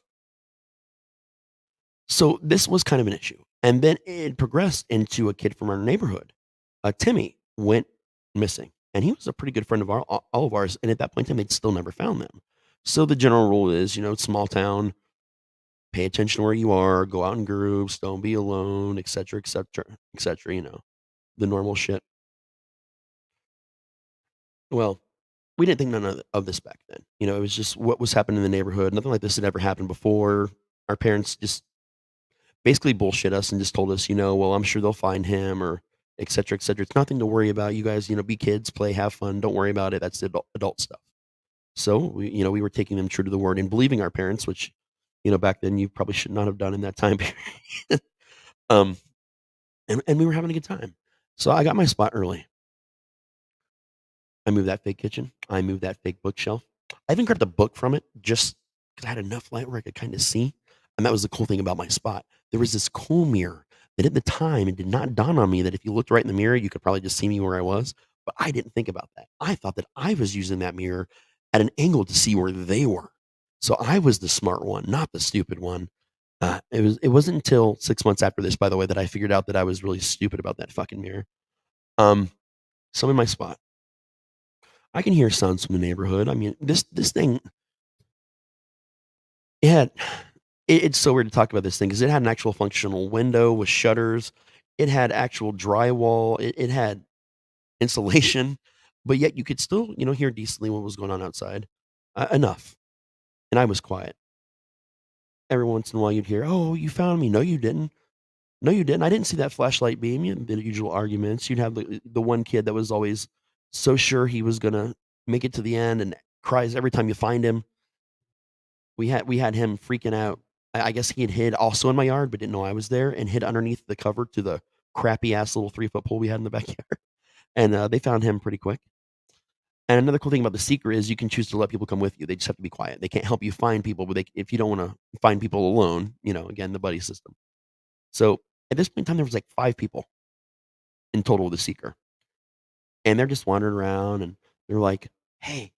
So this was kind of an issue. And then it progressed into a kid from our neighborhood. Timmy went missing. And he was a pretty good friend of all of ours. And at that point in time, they'd still never found them. So the general rule is, small town, pay attention where you are, go out in groups, don't be alone, et cetera, et cetera, et cetera, the normal shit. Well, we didn't think none of this back then. It was just what was happening in the neighborhood. Nothing like this had ever happened before. Our parents just basically bullshit us and just told us, well, I'm sure they'll find him or et cetera, et cetera. It's nothing to worry about. You guys, be kids, play, have fun. Don't worry about it. That's the adult stuff. So we were taking them true to the word and believing our parents, which, back then you probably should not have done in that time period. And we were having a good time. So I got my spot early. I moved that fake kitchen. I moved that fake bookshelf. I even grabbed a book from it just because I had enough light where I could kind of see. And that was the cool thing about my spot. There was this cool mirror that at the time, it did not dawn on me that if you looked right in the mirror, you could probably just see me where I was. But I didn't think about that. I thought that I was using that mirror at an angle to see where they were. So I was the smart one, not the stupid one. It wasn't until 6 months after this, by the way, that I figured out that I was really stupid about that fucking mirror. So I'm in my spot. I can hear sounds from the neighborhood. I mean, this thing, it had It's so weird to talk about this thing because it had an actual functional window with shutters. It had actual drywall. It had insulation, but yet you could still, hear decently what was going on outside. Enough. And I was quiet. Every once in a while you'd hear, "Oh, you found me." "No, you didn't." "No, you didn't. I didn't see that flashlight beam." The usual arguments. You'd have the one kid that was always so sure he was gonna make it to the end and cries every time you find him. We had him freaking out. I guess he had hid also in my yard, but didn't know I was there and hid underneath the cover to the crappy ass little 3-foot pole we had in the backyard. And they found him pretty quick. And another cool thing about the seeker is you can choose to let people come with you. They just have to be quiet. They can't help you find people, but if you don't want to find people alone, again, the buddy system. So at this point in time, there was like 5 people in total with the seeker. And they're just wandering around and they're like, "Hey,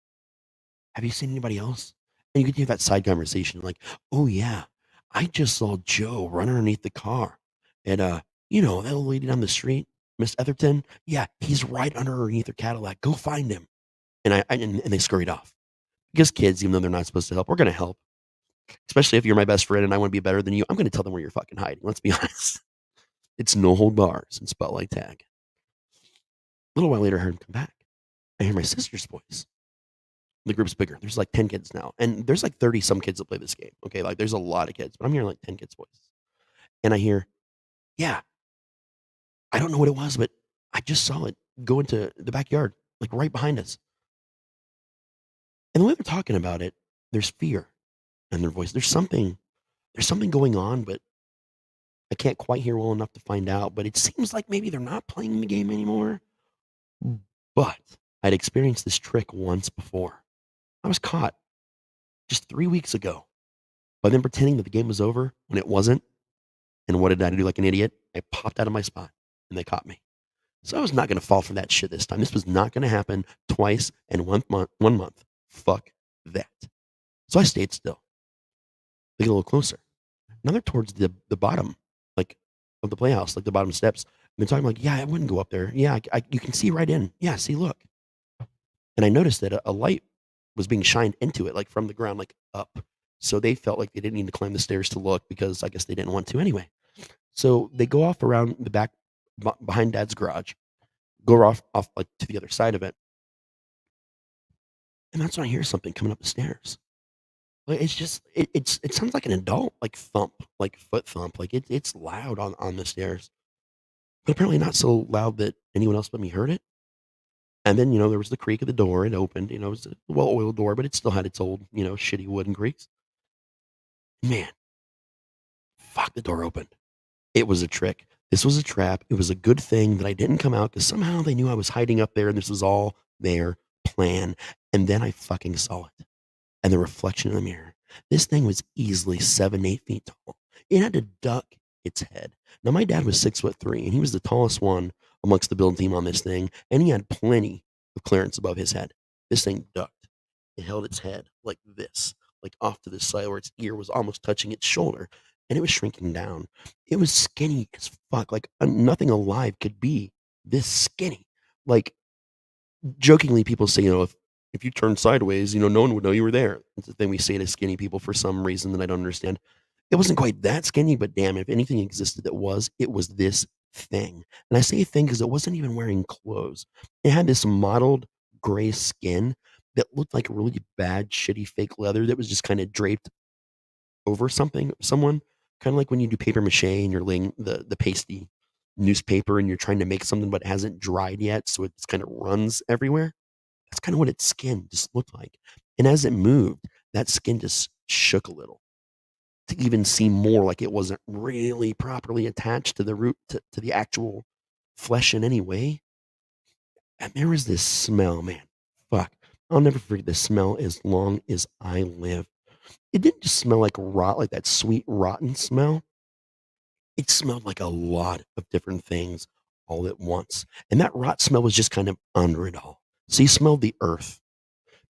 have you seen anybody else?" And you can hear that side conversation like, "Oh, yeah, I just saw Joe run underneath the car. And, that old lady down the street, Miss Etherton, yeah, he's right underneath her Cadillac. Go find him." And they scurried off. Because kids, even though they're not supposed to help, we're going to help. Especially if you're my best friend and I want to be better than you, I'm going to tell them where you're fucking hiding. Let's be honest. It's no hold bars and spotlight tag. A little while later, I heard him come back. I hear my sister's voice. The group's bigger. There's like 10 kids now. And there's like 30 some kids that play this game. Okay, like there's a lot of kids, but I'm hearing like 10 kids' voices. And I hear, "Yeah, I don't know what it was, but I just saw it go into the backyard, like right behind us." And the way they're talking about it, there's fear in their voice. There's something going on, but I can't quite hear well enough to find out. But it seems like maybe they're not playing the game anymore. But I'd experienced this trick once before. I was caught just 3 weeks ago by them pretending that the game was over when it wasn't. And what did I do like an idiot? I popped out of my spot and they caught me. So I was not going to fall for that shit this time. This was not going to happen twice in 1 month. Fuck that. So I stayed still. They get a little closer. Now they're towards the bottom, like, of the playhouse, like the bottom steps. And they're talking like, "Yeah, I wouldn't go up there. Yeah, you can see right in. Yeah, see, look." And I noticed that a light was being shined into it, like from the ground, like up. So they felt like they didn't need to climb the stairs to look because I guess they didn't want to anyway. So they go off around the back behind Dad's garage, go off like to the other side of it. And that's when I hear something coming up the stairs. Like it's just it sounds like an adult like thump, like foot thump. Like it's loud on the stairs. But apparently not so loud that anyone else but me heard it. And then, there was the creak of the door. It opened, it was a well-oiled door, but it still had its old, shitty wooden creaks. Man, fuck, the door opened. It was a trick. This was a trap. It was a good thing that I didn't come out because somehow they knew I was hiding up there and this was all their plan. And then I fucking saw it. And the reflection in the mirror. This thing was easily 7-8 feet tall. It had to duck its head. Now my dad was 6'3", and he was the tallest one amongst the build team on this thing, and he had plenty of clearance above his head. This thing ducked. It held its head like this, like off to the side where its ear was almost touching its shoulder, and it was shrinking down. It was skinny as fuck, like nothing alive could be this skinny. Like jokingly, people say, if you turned sideways, no one would know you were there. It's the thing we say to skinny people for some reason that I don't understand. It wasn't quite that skinny, but damn, if anything existed that was, it was this thing. And I say thing because it wasn't even wearing clothes. It had this mottled gray skin that looked like really bad, shitty fake leather that was just kind of draped over someone. Kind of like when you do paper mache and you're laying the pasty newspaper and you're trying to make something but it hasn't dried yet, so it just kind of runs everywhere. That's kind of what its skin just looked like. And as it moved, that skin just shook a little to even seem more like it wasn't really properly attached to the root, to the actual flesh in any way. And there was this smell, man. Fuck. I'll never forget this smell as long as I live. It didn't just smell like rot, like that sweet, rotten smell. It smelled like a lot of different things all at once. And that rot smell was just kind of under it all. So you smelled the earth,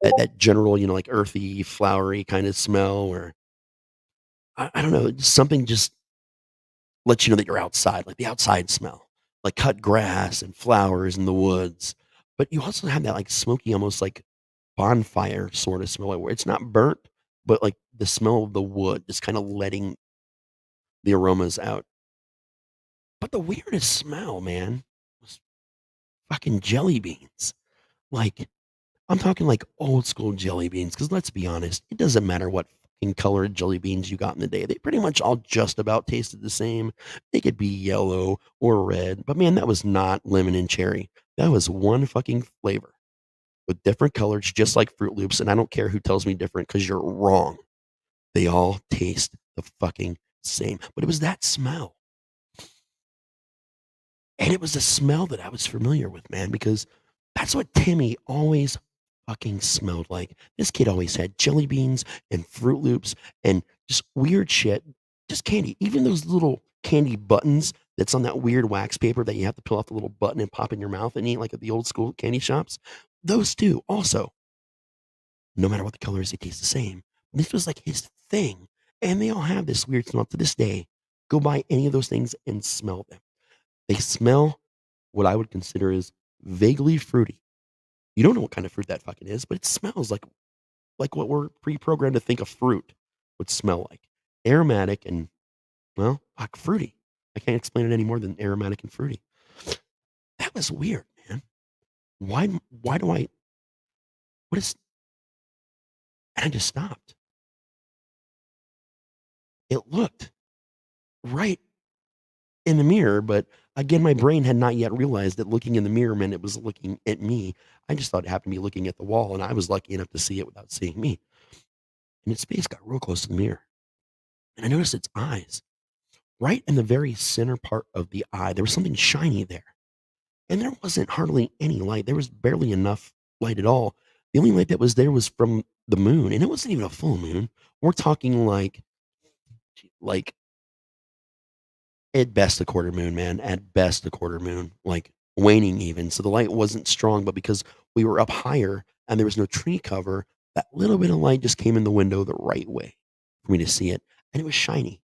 that general, like earthy, flowery kind of smell, or I don't know, something just lets you know that you're outside, like the outside smell, like cut grass and flowers in the woods. But you also have that like smoky, almost like bonfire sort of smell where it's not burnt, but like the smell of the wood just kind of letting the aromas out. But the weirdest smell, man, was fucking jelly beans. Like, I'm talking like old school jelly beans, because let's be honest, it doesn't matter what fucking colored jelly beans you got in the day. They pretty much all just about tasted the same. They could be yellow or red, but man, that was not lemon and cherry. That was one fucking flavor with different colors, just like Fruit Loops. And I don't care who tells me different, because you're wrong. They all taste the fucking same. But it was that smell. And it was a smell that I was familiar with, man, because that's what Timmy always fucking smelled like. This kid always had jelly beans and Fruit Loops and just weird shit, just candy. Even those little candy buttons that's on that weird wax paper that you have to peel off the little button and pop in your mouth and eat, like at the old school candy shops. Those two also, no matter what the color is, they taste the same. This was like his thing. And they all have this weird smell to this day. Go buy any of those things and smell them. They smell what I would consider is vaguely fruity. You don't know what kind of fruit that fucking is, but it smells like what we're pre-programmed to think a fruit would smell like. Aromatic and, well, like fruity. I can't explain it any more than aromatic and fruity. That was weird, man. Why do I, what is, and I just stopped. It looked right in the mirror, but again, my brain had not yet realized that looking in the mirror meant it was looking at me. I just thought it happened to be looking at the wall, and I was lucky enough to see it without seeing me. And its face got real close to the mirror. And I noticed its eyes. Right in the very center part of the eye, there was something shiny there. And there wasn't hardly any light. There was barely enough light at all. The only light that was there was from the moon, and it wasn't even a full moon. We're talking like at best a quarter moon, man. At best a quarter moon, like waning even. So the light wasn't strong, but because we were up higher and there was no tree cover, that little bit of light just came in the window the right way for me to see it. And it was shiny.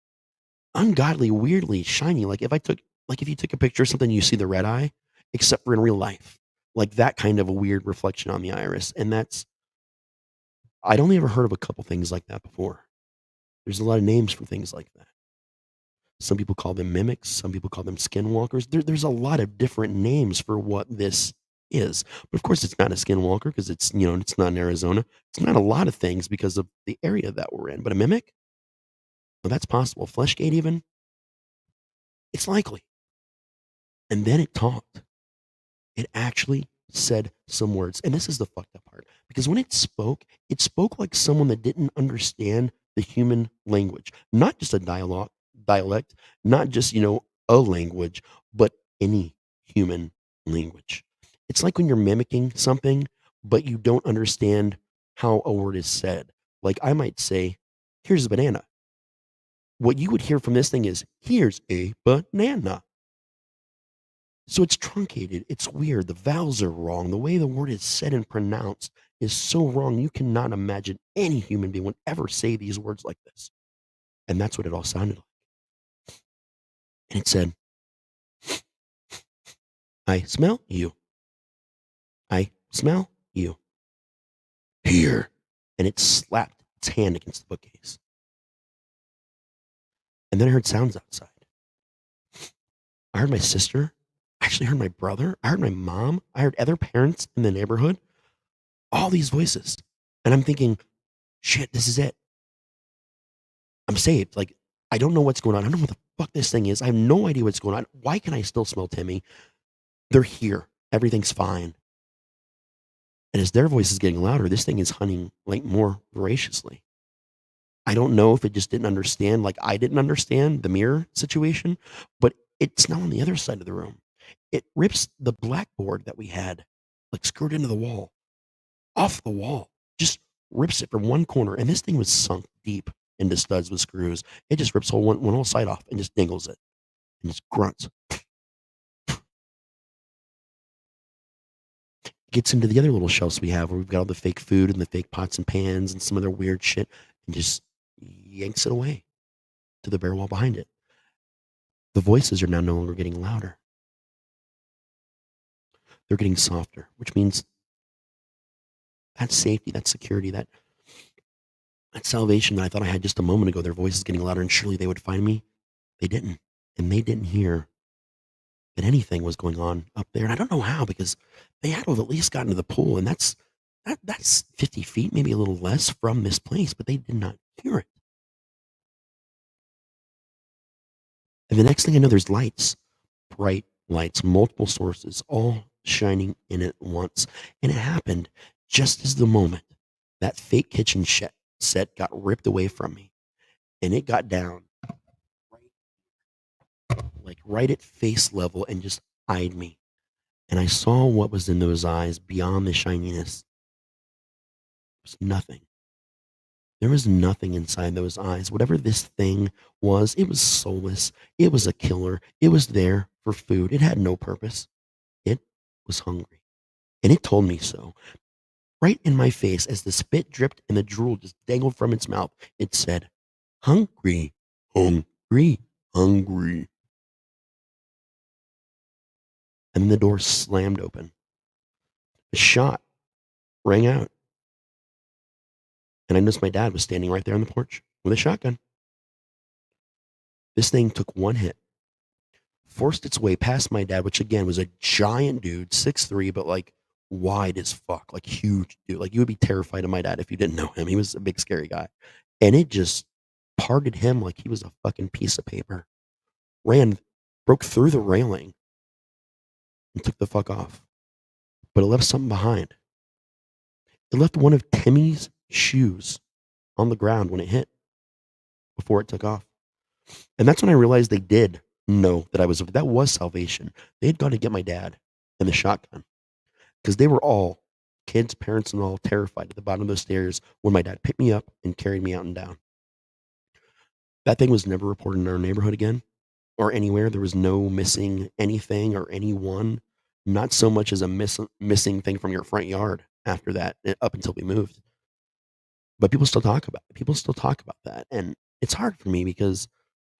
Ungodly, weirdly shiny. Like if you took a picture of something, you see the red eye, except for in real life. Like that kind of a weird reflection on the iris. And I'd only ever heard of a couple things like that before. There's a lot of names for things like that. Some people call them mimics. Some people call them skinwalkers. There's a lot of different names for what this is. But of course, it's not a skinwalker because it's not in Arizona. It's not a lot of things because of the area that we're in. But a mimic? Well, that's possible. Fleshgate even? It's likely. And then it talked. It actually said some words. And this is the fucked up part. Because when it spoke like someone that didn't understand the human language. Not just a dialect, not just, a language, but any human language. It's like when you're mimicking something, but you don't understand how a word is said. Like I might say, here's a banana. What you would hear from this thing is, here's a banana. So it's truncated. It's weird. The vowels are wrong. The way the word is said and pronounced is so wrong. You cannot imagine any human being would ever say these words like this. And that's what it all sounded like. And it said, I smell you. I smell you. Here. And it slapped its hand against the bookcase. And then I heard sounds outside. I heard my sister. I actually heard my brother. I heard my mom. I heard other parents in the neighborhood. All these voices. And I'm thinking, shit, this is it. I'm saved. Like, I don't know what's going on. I don't know what the fuck this thing is. I have no idea what's going on. Why can I still smell Timmy? They're here. Everything's fine. And as their voice is getting louder, this thing is hunting like more voraciously. I don't know if it just didn't understand, like I didn't understand the mirror situation, but it's now on the other side of the room. It rips the blackboard that we had, like screwed into the wall, off the wall, just rips it from one corner. And this thing was sunk deep into studs with screws. It just rips one whole side off and just dingles it and just grunts. Gets into the other little shelves we have where we've got all the fake food and the fake pots and pans and some other weird shit and just yanks it away to the bare wall behind it. The voices are now no longer getting louder. They're getting softer, which means that safety, that security, that That salvation that I thought I had just a moment ago, their voices getting louder, and surely they would find me. They didn't. And they didn't hear that anything was going on up there. And I don't know how, because they had to have at least gotten to the pool, and that's 50 feet, maybe a little less from this place, but they did not hear it. And the next thing I know, there's lights, bright lights, multiple sources, all shining in at once. And it happened just as the moment that fake kitchen set got ripped away from me, and it got down right at face level and just eyed me. And I saw what was in those eyes beyond the shininess. There was nothing. There was nothing inside those eyes. Whatever this thing was, it was soulless. It was a killer. It was there for food. It had no purpose. It was hungry. And it told me so. Right in my face, as the spit dripped and the drool just dangled from its mouth, it said, "Hungry, hungry, hungry." And then the door slammed open. A shot rang out. And I noticed my dad was standing right there on the porch with a shotgun. This thing took one hit, forced its way past my dad, which again was a giant dude, 6'3", but like wide as fuck, like huge dude. Like you would be terrified of my dad if you didn't know him. He was a big, scary guy. And it just parted him like he was a fucking piece of paper. Broke through the railing and took the fuck off. But it left something behind. It left one of Timmy's shoes on the ground when it hit before it took off. And that's when I realized they did know that that was salvation. They had gone to get my dad and the shotgun, because they were all, kids, parents, and all, terrified at the bottom of those stairs when my dad picked me up and carried me out and down. That thing was never reported in our neighborhood again or anywhere. There was no missing anything or anyone, not so much as a missing thing from your front yard after that, up until we moved. But people still talk about it. People still talk about that. And it's hard for me because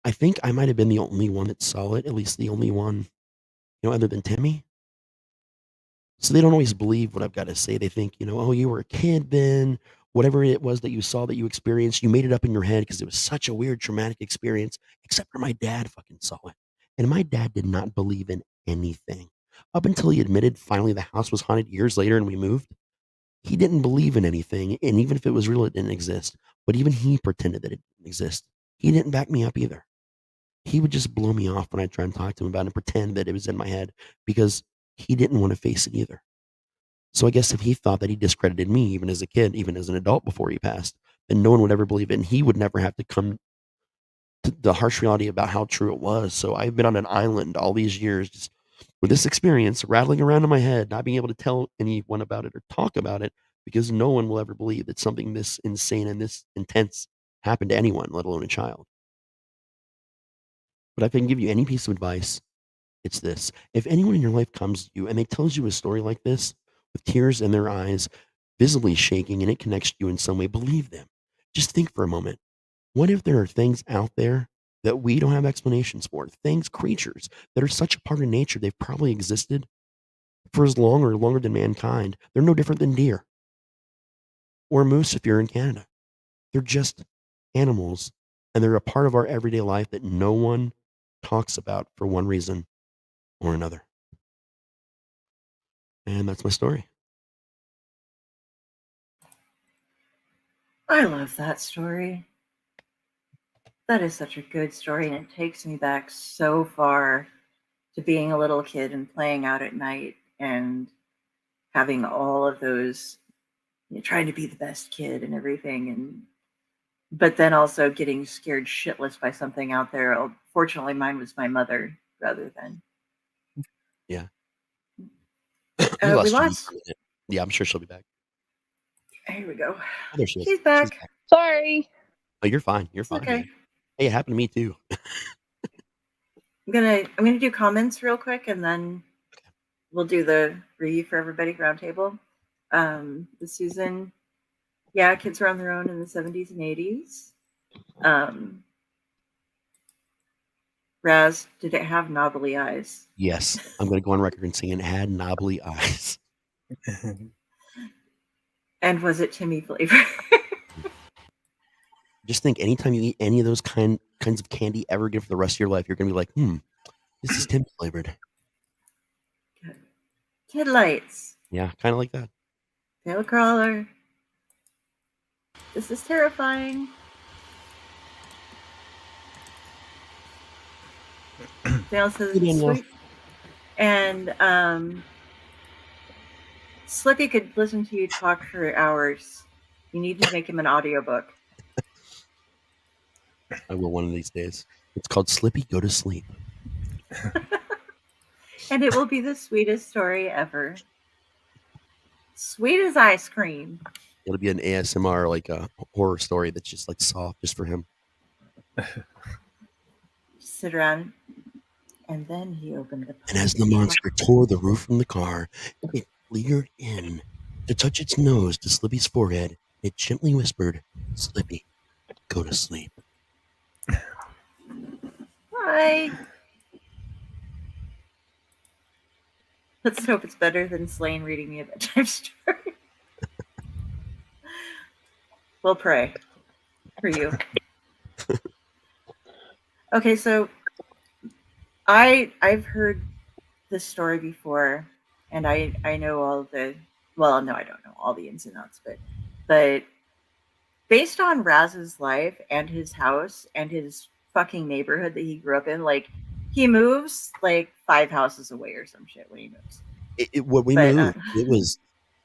I think I might have been the only one that saw it, at least the only one, other than Timmy. So they don't always believe what I've got to say. They think, oh, you were a kid then, whatever it was that you saw, that you experienced, you made it up in your head because it was such a weird, traumatic experience, except for my dad fucking saw it. And my dad did not believe in anything. Up until he admitted finally the house was haunted years later and we moved, he didn't believe in anything. And even if it was real, it didn't exist. But even he pretended that it didn't exist. He didn't back me up either. He would just blow me off when I try and talk to him about it and pretend that it was in my head, because he didn't want to face it either. So I guess if he thought that he discredited me, even as a kid, even as an adult before he passed, then no one would ever believe it, and he would never have to come to the harsh reality about how true it was. So I've been on an island all these years, just with this experience rattling around in my head, not being able to tell anyone about it or talk about it, because no one will ever believe that something this insane and this intense happened to anyone, let alone a child. But if I can give you any piece of advice, it's this. If anyone in your life comes to you and they tells you a story like this, with tears in their eyes, visibly shaking, and it connects to you in some way, believe them. Just think for a moment. What if there are things out there that we don't have explanations for? Things, creatures that are such a part of nature, they've probably existed for as long or longer than mankind. They're no different than deer or moose if you're in Canada. They're just animals, and they're a part of our everyday life that no one talks about for one reason or another. And that's my story. I love that story. That is such a good story, and it takes me back so far to being a little kid and playing out at night and having all of those, trying to be the best kid and everything, but then also getting scared shitless by something out there. Fortunately, mine was my mother rather than. Yeah. We lost. Yeah, I'm sure she'll be back. Here we go. Oh, there she is. She's back. Sorry. Oh, you're fine. You're fine. Okay. Man. Hey, it happened to me too. I'm gonna do comments real quick, and then we'll do the review for everybody roundtable. This season, yeah, kids were on their own in the 70s and 80s. Raz, did it have knobbly eyes? Yes, I'm going to go on record and saying it had knobbly eyes. And was it Timmy flavor? just think anytime you eat any of those kinds of candy ever again for the rest of your life, you're gonna be like, this is Tim flavored. Kid lights. Yeah, kind of like that. Tail crawler. This is terrifying. Dale says it's sweet. And Slippy could listen to you talk for hours. You need to make him an audiobook. I will one of these days. It's called Slippy Go to Sleep. And it will be the sweetest story ever. Sweet as ice cream. It'll be an ASMR, like a horror story that's just like soft just for him. Just sit around. And then he opened the And as the monster tore the roof from the car, it leered in. To touch its nose to Slippy's forehead, it gently whispered, Slippy, go to sleep. Hi. Let's hope it's better than Slane reading me a bedtime story. We'll pray for you. Okay, so I've heard this story before, and I know all the, well, no, I don't know all the ins and outs, but based on Raz's life and his house and his fucking neighborhood that he grew up in, like, he moves like 5 houses away or some shit when he moves. When we moved,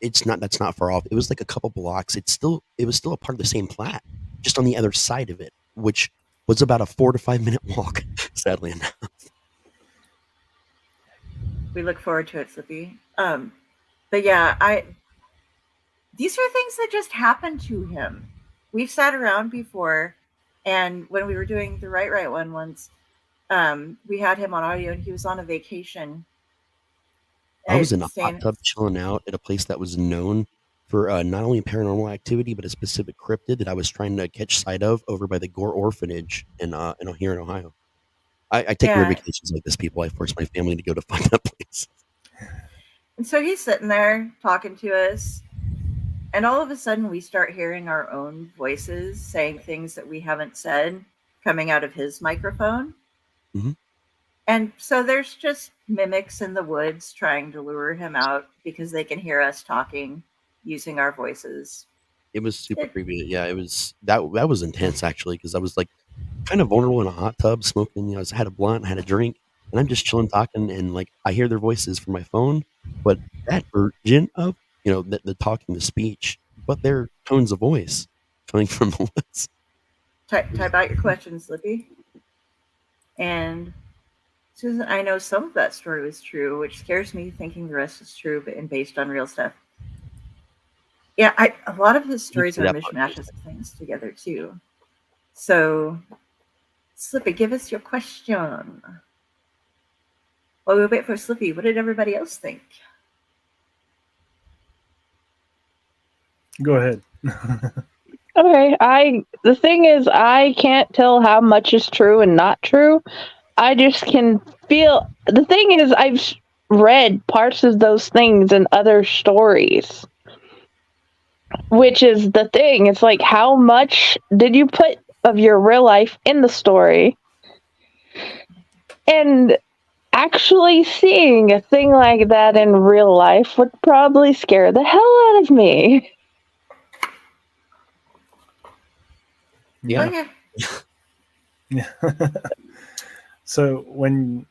that's not far off. It was like a couple blocks. It was still a part of the same plat, just on the other side of it, which was about a 4 to 5 minute walk, sadly enough. We look forward to it, Slippy. But yeah, these are things that just happened to him. We've sat around before, and when we were doing the Right one once, we had him on audio, and he was on a vacation. I was in a hot tub chilling out at a place that was known for not only paranormal activity, but a specific cryptid that I was trying to catch sight of over by the Gore Orphanage here in Ohio. I take weird vacations like this, people. I force my family to go to find that place. And so he's sitting there talking to us, and all of a sudden we start hearing our own voices saying things that we haven't said coming out of his microphone. Mm-hmm. And so there's just mimics in the woods trying to lure him out because they can hear us talking using our voices. It was super creepy. Yeah, it was that was intense actually, because I was like kind of vulnerable in a hot tub smoking. I had a blunt, I had a drink, and I'm just chilling talking, and like I hear their voices from my phone, but that version of the talking, the speech, but their tones of voice coming from the woods. Type out your questions, Slippy. And Susan, I know some of that story was true, which scares me thinking the rest is true, but based on real stuff. Yeah, a lot of his stories are mishmashes of things together too. So, Slippy, give us your question. While we wait for Slippy, what did everybody else think? Go ahead. Okay, the thing is, I can't tell how much is true and not true. I just can feel. The thing is, I've read parts of those things in other stories, which is the thing. It's like, how much did you put of your real life in the story? And actually seeing a thing like that in real life would probably scare the hell out of me. Yeah. Yeah. So when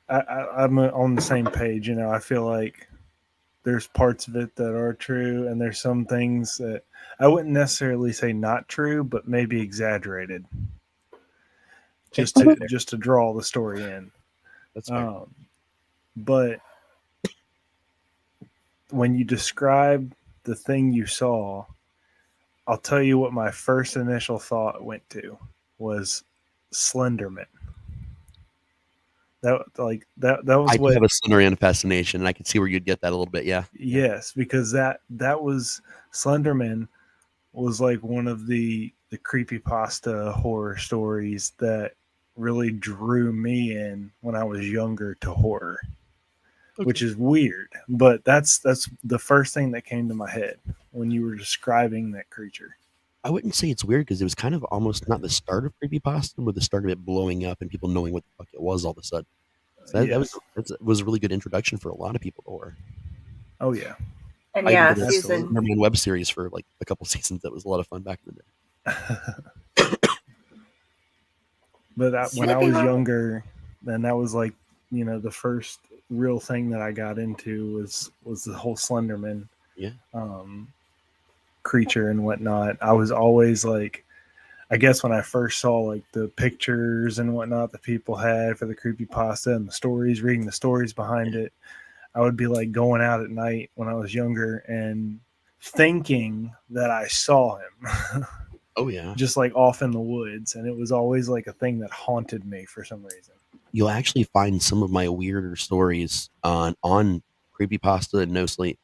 I'm on the same page, I feel like there's parts of it that are true, and there's some things that I wouldn't necessarily say not true, but maybe exaggerated, just to draw the story in. That's fair. But when you describe the thing you saw, I'll tell you what my first initial thought went to was Slenderman. That was I do have a Slenderman fascination, and I can see where you'd get that a little bit. Yeah. Yes, because that was Slenderman was like one of the creepypasta horror stories that really drew me in when I was younger to horror, which is weird. But that's the first thing that came to my head when you were describing that creature. I wouldn't say it's weird because it was kind of almost not the start of creepypasta, but the start of it blowing up and people knowing what the fuck it was all of a sudden. So Yes. that was a really good introduction for a lot of people to horror. Oh yeah. And I even yeah, did a Susan. Superman web series for like a couple seasons. That was a lot of fun back in the day. But when I Slippy was Hollow. younger, then that was like, the first real thing that I got into was the whole Slenderman Yeah. Creature and whatnot. I was always like, I guess when I first saw like the pictures and whatnot that people had for the creepypasta and the stories, reading the stories behind it, I would be like going out at night when I was younger and thinking that I saw him. Oh yeah. Just like off in the woods, and it was always like a thing that haunted me for some reason. You'll actually find some of my weirder stories on creepypasta and No Sleep.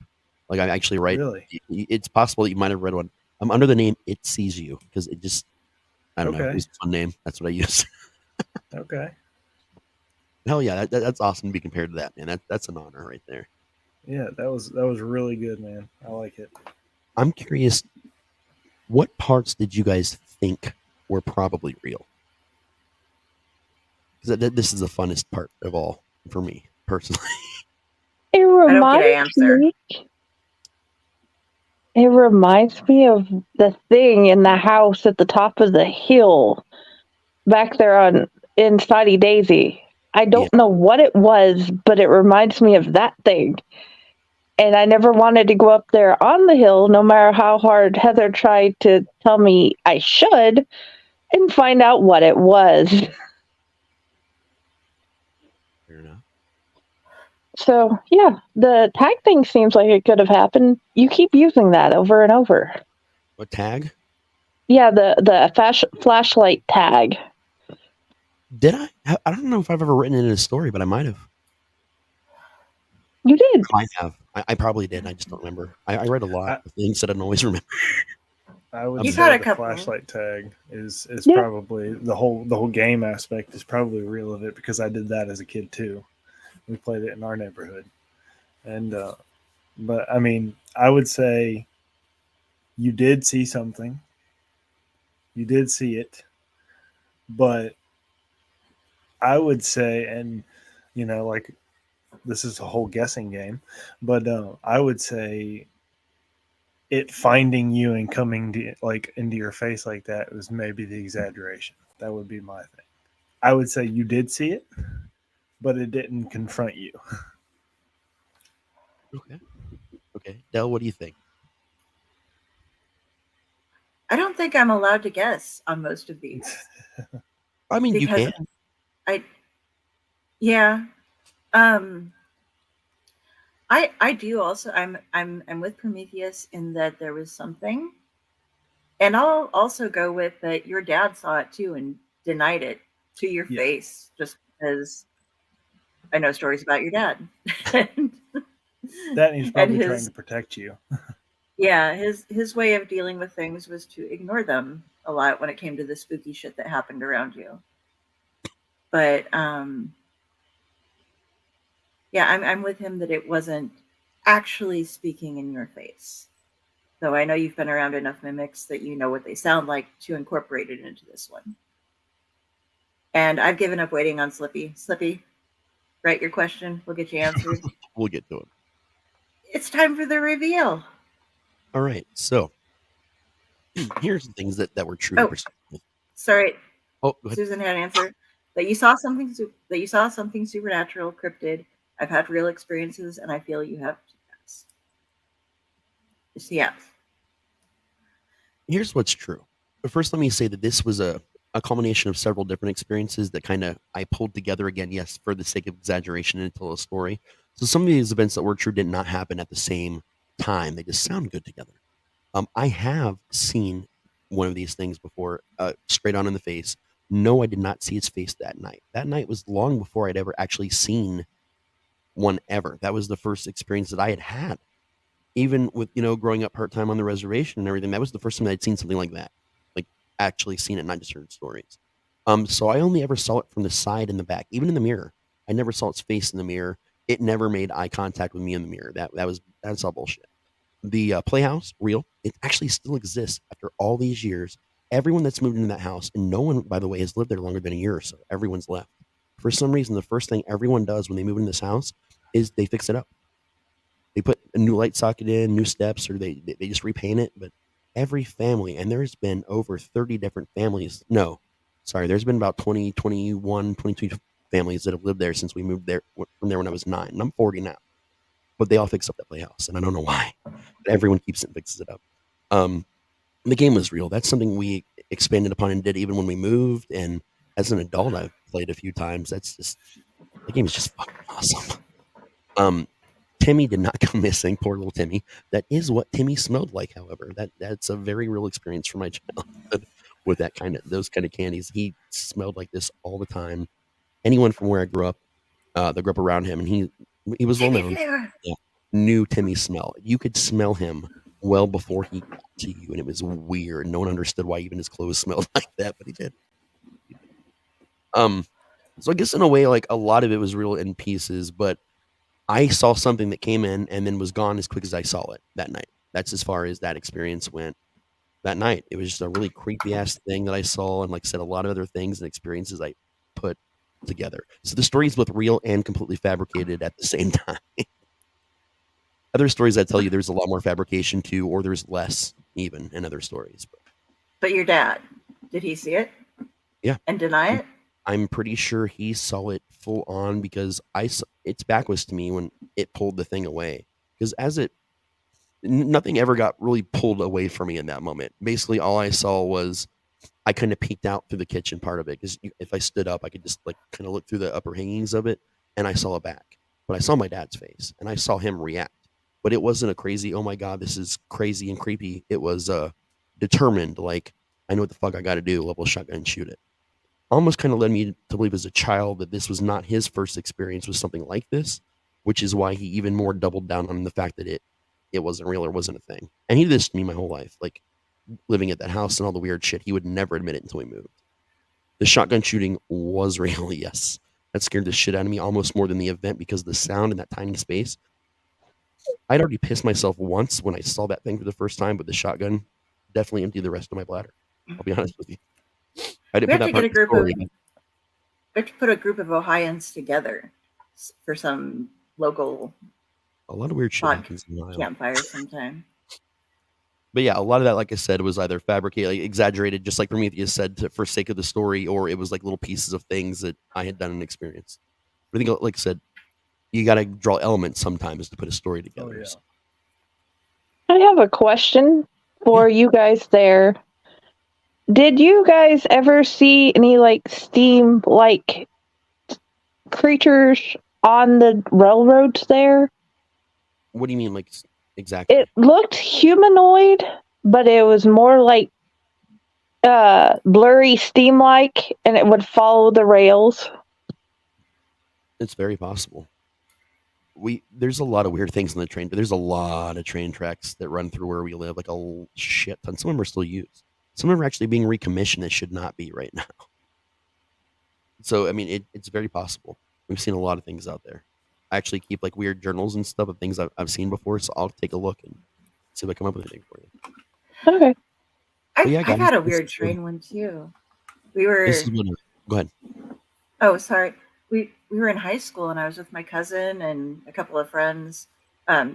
Like I actually write. Really? It's possible that you might have read one. I'm under the name It Sees You because it just I don't know. Okay. It was a fun name. That's what I use. Okay. Hell yeah, that's awesome to be compared to that, man. That's an honor right there. Yeah, that was really good, man. I like it. I'm curious, what parts did you guys think were probably real? Because this is the funnest part of all for me personally. It don't get an reminds answer. me. It reminds me of the thing in the house at the top of the hill, back there in Sunny Daisy. I don't know what it was, but it reminds me of that thing. And I never wanted to go up there on the hill, no matter how hard Heather tried to tell me I should, and find out what it was. Fair enough. So, yeah, the tag thing seems like it could have happened. You keep using that over and over. What tag? Yeah, the flashlight tag. Did I? I don't know if I've ever written it in a story, but I might have. You did. I have. I probably did. I just don't remember. I read a lot of things that I don't always remember. I would You've say had a the couple. flashlight tag is Yeah. probably the whole game aspect is probably real of it, because I did that as a kid too. We played it in our neighborhood, and but I mean, I would say you did see something. You did see it, but I would say, and like, this is a whole guessing game, but I would say it finding you and coming to, like, into your face like that was maybe the exaggeration. That would be my thing. I would say you did see it, but it didn't confront you. Okay. Del, what do you think? I don't think I'm allowed to guess on most of these. I mean, you Because can. yeah. I do also. I'm with Prometheus in that there was something, and I'll also go with that. Your dad saw it too and denied it to your face, just because I know stories about your dad. That he's probably trying to protect you. Yeah, his way of dealing with things was to ignore them a lot when it came to the spooky shit that happened around you. But yeah, I'm with him that it wasn't actually speaking in your face. Though I know you've been around enough mimics that you know what they sound like to incorporate it into this one. And I've given up waiting on Slippy. Slippy, write your question. We'll get you answered. We'll get to it. It's time for the reveal. All right. So here's the things that were true. Oh, sorry. Oh, go ahead. Susan had an answer. That you saw something supernatural, cryptid. I've had real experiences, and I feel you have to pass. Yes. Here's what's true. But first, let me say that this was a culmination of several different experiences that kind of I pulled together again, yes, for the sake of exaggeration, and tell a story. So some of these events that were true did not happen at the same time. They just sound good together. I have seen one of these things before, straight on in the face. No, I did not see his face that night. That night was long before I'd ever actually seen one ever. That was the first experience that I had had. Even with, growing up part-time on the reservation and everything, that was the first time I'd seen something like that. Like, actually seen it, not just heard stories. So I only ever saw it from the side and the back, even in the mirror. I never saw its face in the mirror. It never made eye contact with me in the mirror. That's all bullshit. The playhouse, real. It actually still exists after all these years. Everyone that's moved into that house, and no one, by the way, has lived there longer than a year or so. Everyone's left. For some reason, the first thing everyone does when they move into this house is they fix it up. They put a new light socket in, new steps, or they just repaint it. But every family, and there's been over 30 different families. No, sorry, there's been about 20, 21, 22 families that have lived there since we moved there from there when I was 9. And I'm 40 now. But they all fix up that playhouse, and I don't know why. But everyone keeps it and fixes it up. The game was real. That's something we expanded upon and did even when we moved. And as an adult, I've played a few times. The game is just fucking awesome. Timmy did not go missing. Poor little Timmy. That is what Timmy smelled like. However, that's a very real experience for my childhood with those kind of candies. He smelled like this all the time. Anyone from where I grew up, that grew up around him, and he was well known. Yeah, knew Timmy's smell. You could smell him well before he got to you, and it was weird. No one understood why even his clothes smelled like that, but he did. So I guess in a way, like a lot of it was real in pieces, but I saw something that came in and then was gone as quick as I saw it that night. That's as far as that experience went that night. It was just a really creepy ass thing that I saw, and like I said, a lot of other things and experiences I put together. So the story is both real and completely fabricated at the same time. Other stories I tell you, there's a lot more fabrication too, or there's less even in other stories. But your dad, did he see it? Yeah. And deny it? I'm pretty sure he saw it full on because its back was to me when it pulled the thing away. Because nothing ever got really pulled away from me in that moment. Basically, all I saw was I kind of peeked out through the kitchen part of it because if I stood up, I could just like kind of look through the upper hangings of it, and I saw a back. But I saw my dad's face, and I saw him react. But it wasn't a crazy, oh my god, this is crazy and creepy. It was determined, like I know what the fuck I got to do. Level shotgun and shoot it. Almost kind of led me to believe as a child that this was not his first experience with something like this, which is why he even more doubled down on the fact that it wasn't real or wasn't a thing. And he did this to me my whole life, like living at that house and all the weird shit. He would never admit it until we moved. The shotgun shooting was real, yes. That scared the shit out of me almost more than the event because of the sound in that tiny space. I'd already pissed myself once when I saw that thing for the first time, but the shotgun definitely emptied the rest of my bladder. I'll be honest with you. I didn't We put have that to part get in the story. we have to put a group of Ohioans together for some local A lot of weird shit happens in Ohio. campfire sometime. But yeah, a lot of that, like I said, was either fabricated, like exaggerated, just like Prometheus said, for sake of the story, or it was like little pieces of things that I had done and experienced. But I think, like I said, you got to draw elements sometimes to put a story together. Oh, yeah. So. I have a question for you guys there. Did you guys ever see any like steam like creatures on the railroads there? What do you mean, like exactly? It looked humanoid, but it was more like blurry steam like, and it would follow the rails. It's very possible. There's a lot of weird things on the train, but there's a lot of train tracks that run through where we live, like a shit ton. Some of them are still used. Some of them are actually being recommissioned that should not be right now. So, I mean, it's very possible. We've seen a lot of things out there. I actually keep like weird journals and stuff of things I've seen before, so I'll take a look and see if I come up with anything for you. Okay. I've had a weird train one too. Go ahead. Oh, sorry. We were in high school and I was with my cousin and a couple of friends.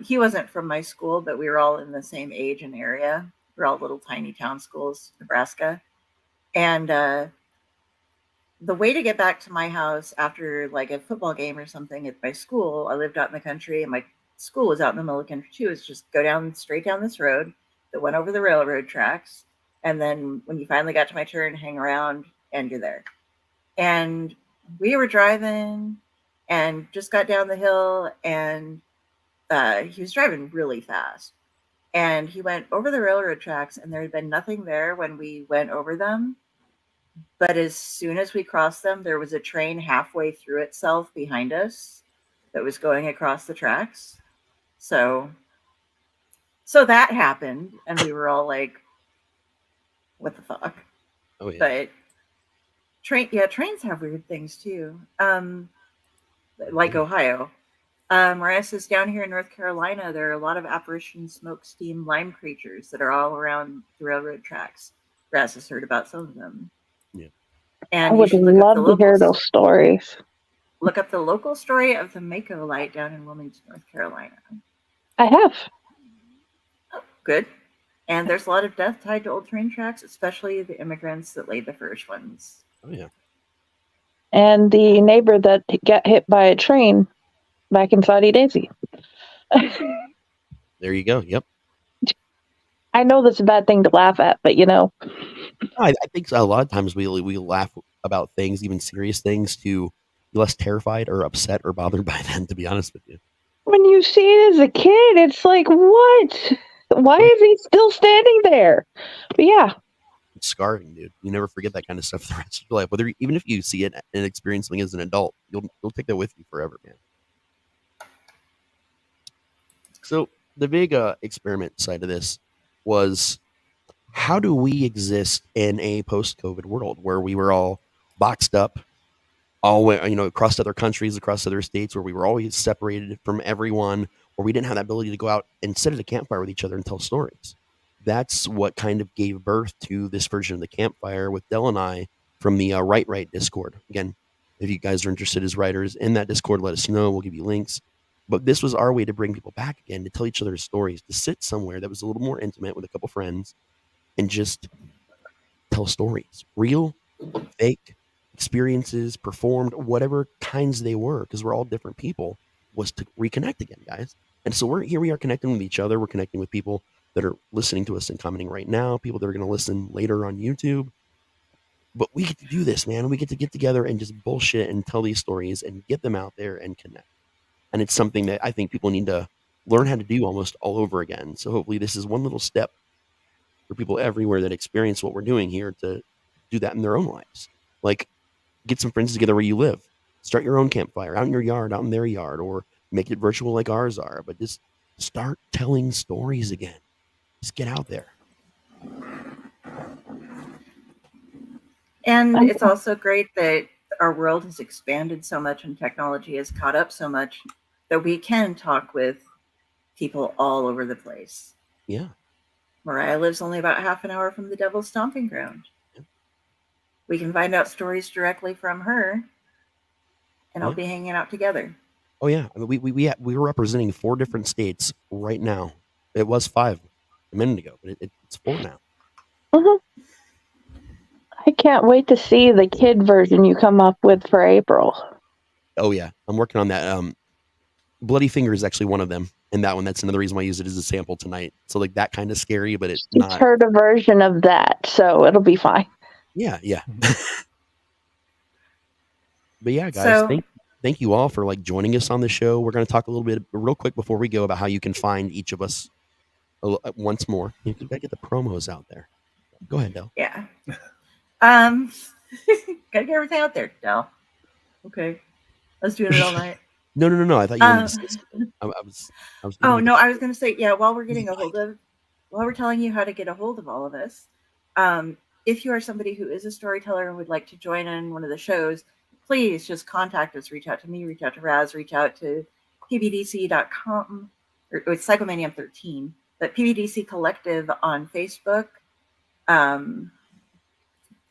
He wasn't from my school, but we were all in the same age and area. We're all little tiny town schools, Nebraska. And the way to get back to my house after like a football game or something at my school, I lived out in the country and my school was out in the middle of the country too, is just go straight down this road that went over the railroad tracks. And then when you finally got to my turn, hang around and you're there. And we were driving and just got down the hill and he was driving really fast. And he went over the railroad tracks and there had been nothing there when we went over them. But as soon as we crossed them, there was a train halfway through itself behind us that was going across the tracks. So that happened and we were all like, what the fuck? Oh, yeah. But trains have weird things too. Like Ohio. Mariah says down here in North Carolina, there are a lot of apparition smoke steam lime creatures that are all around the railroad tracks. Raz has heard about some of them. Yeah. And I you would should look up the love to hear those stories. Look up the local story of the Mako light down in Wilmington, North Carolina. I have. Oh, good. And there's a lot of death tied to old train tracks, especially the immigrants that laid the first ones. Oh yeah. And the neighbor that got hit by a train back in Saudi Daisy. There you go. Yep. I know that's a bad thing to laugh at, but I think a lot of times we laugh about things, even serious things, to be less terrified or upset or bothered by them. To be honest with you, when you see it as a kid, it's like, what? Why is he still standing there? But yeah, it's scarring, dude. You never forget that kind of stuff for the rest of your life. Whether even if you see it and experience something as an adult, you'll take that with you forever, man. So the big experiment side of this was, how do we exist in a post-COVID world where we were all boxed up, all across other countries, across other states, where we were always separated from everyone, where we didn't have that ability to go out and sit at a campfire with each other and tell stories. That's what kind of gave birth to this version of the campfire with Del and I from the Right Discord. Again, if you guys are interested as writers in that Discord, let us know. We'll give you links. But this was our way to bring people back again, to tell each other stories, to sit somewhere that was a little more intimate with a couple friends and just tell stories. Real, fake, experiences, performed, whatever kinds they were, because we're all different people, was to reconnect again, guys. And so we are connecting with each other. We're connecting with people that are listening to us and commenting right now, people that are going to listen later on YouTube. But we get to do this, man. We get to get together and just bullshit and tell these stories and get them out there and connect. And it's something that I think people need to learn how to do almost all over again. So hopefully this is one little step for people everywhere that experience what we're doing here to do that in their own lives. Like, get some friends together where you live. Start your own campfire out in your yard, out in their yard, or make it virtual like ours are. But just start telling stories again. Just get out there. And it's also great that our world has expanded so much and technology has caught up so much that we can talk with people all over the place. Yeah. Mariah lives only about half an hour from the Devil's Stomping Ground. Yeah. We can find out stories directly from her, and I'll be hanging out together. Oh yeah, I mean, we were representing 4 different states right now. It was 5 a minute ago, but it's 4 now. Mm-hmm. I can't wait to see the kid version you come up with for April. Oh yeah, I'm working on that. Bloody Finger is actually one of them, and that's another reason why I use it as a sample tonight. So like that kind of scary, but it's not. Heard a version of that, so it'll be fine. Yeah. But yeah, guys, thank you all for joining us on the show. We're going to talk a little bit real quick before we go about how you can find each of us once more. You got to get the promos out there. Go ahead, Del. Yeah. Gotta get everything out there, Del. Okay. I was doing it all night. No. I thought you wanted to say something. I was I was going to say, while we're telling you how to get a hold of all of us, if you are somebody who is a storyteller and would like to join in one of the shows, please just contact us. Reach out to me, reach out to Raz, reach out to pbdc.com, or it's Psychomanium 13, but PBDC Collective on Facebook.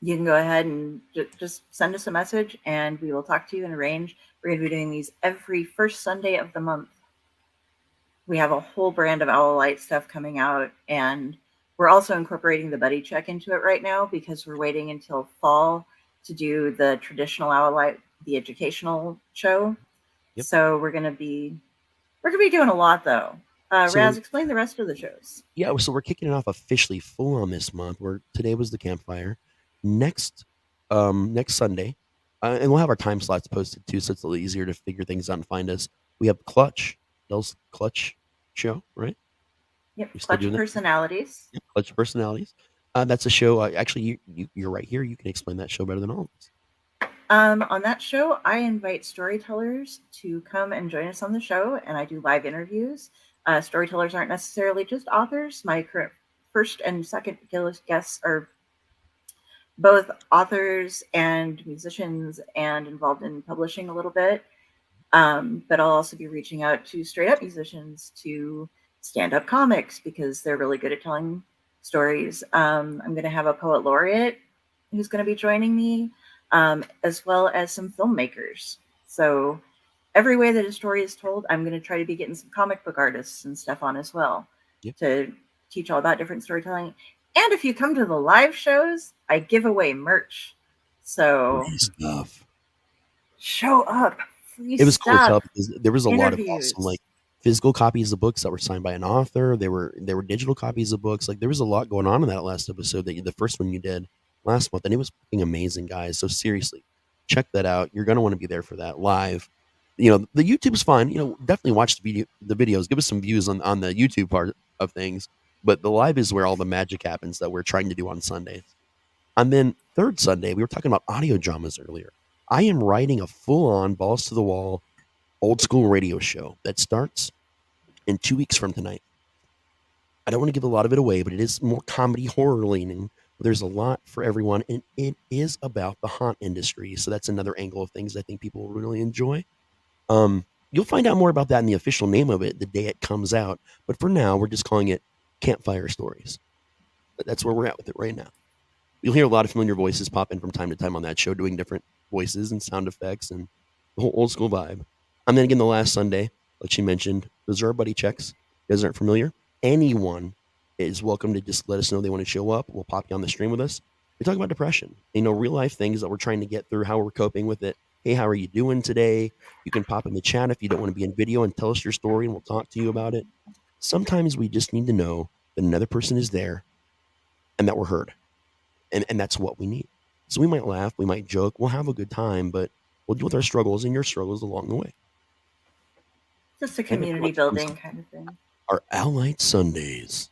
You can go ahead and just send us a message and we will talk to you and arrange. We're going to be doing these every first Sunday of the month. We have a whole brand of Owl Light stuff coming out, and we're also incorporating the buddy check into it right now because we're waiting until fall to do the traditional Owl Light, the educational show. Yep. So we're going to be doing a lot though. Raz, explain the rest of the shows. Yeah, so we're kicking it off officially full on this month. Today was the campfire. Next Sunday, and we'll have our time slots posted too, so it's a little easier to figure things out and find us. We have Clutch, Del's Clutch show, right? Yep, Clutch Personalities. Yep, Clutch Personalities. That's a show. Actually, you're right here. You can explain that show better than all of us. On that show, I invite storytellers to come and join us on the show, and I do live interviews. Storytellers aren't necessarily just authors. My current first and second guests are both authors and musicians and involved in publishing a little bit. But I'll also be reaching out to straight up musicians to stand up comics because they're really good at telling stories. I'm going to have a poet laureate who's going to be joining me, as well as some filmmakers. So every way that a story is told, I'm going to try to be getting some comic book artists and stuff on as well to teach all about different storytelling. And if you come to the live shows, I give away merch. So stuff. Show up. Free It was cool stuff. as hell because there was a lot of Interviews. awesome physical copies of books that were signed by an author. There were digital copies of books. There was a lot going on in that last episode the first one you did last month, and it was fucking amazing, guys. So seriously, check that out. You're gonna want to be there for that live. The YouTube's fine. Definitely watch the videos. Give us some views on the YouTube part of things. But the live is where all the magic happens that we're trying to do on Sundays. And then third Sunday, we were talking about audio dramas earlier. I am writing a full-on balls to the wall old school radio show that starts in 2 weeks from tonight. I don't want to give a lot of it away, but it is more comedy horror leaning. There's a lot for everyone, and it is about the haunt industry. So that's another angle of things I think people will really enjoy. You'll find out more about that in the official name of it the day it comes out. But for now, we're just calling it Campfire Stories. But that's where we're at with it right now. You'll hear a lot of familiar voices pop in from time to time on that show, doing different voices and sound effects and the whole old school vibe. And then again, the last Sunday, like she mentioned, those are our buddy checks. You guys aren't familiar? Anyone is welcome to just let us know they want to show up. We'll pop you on the stream with us. We talk about depression, real life things that we're trying to get through, how we're coping with it. Hey, how are you doing today? You can pop in the chat if you don't want to be in video and tell us your story, and we'll talk to you about it. Sometimes we just need to know that another person is there and that we're heard. And that's what we need. So we might laugh, we might joke, we'll have a good time, but we'll deal with our struggles and your struggles along the way. Just a community building kind of thing. Our Allied Sundays.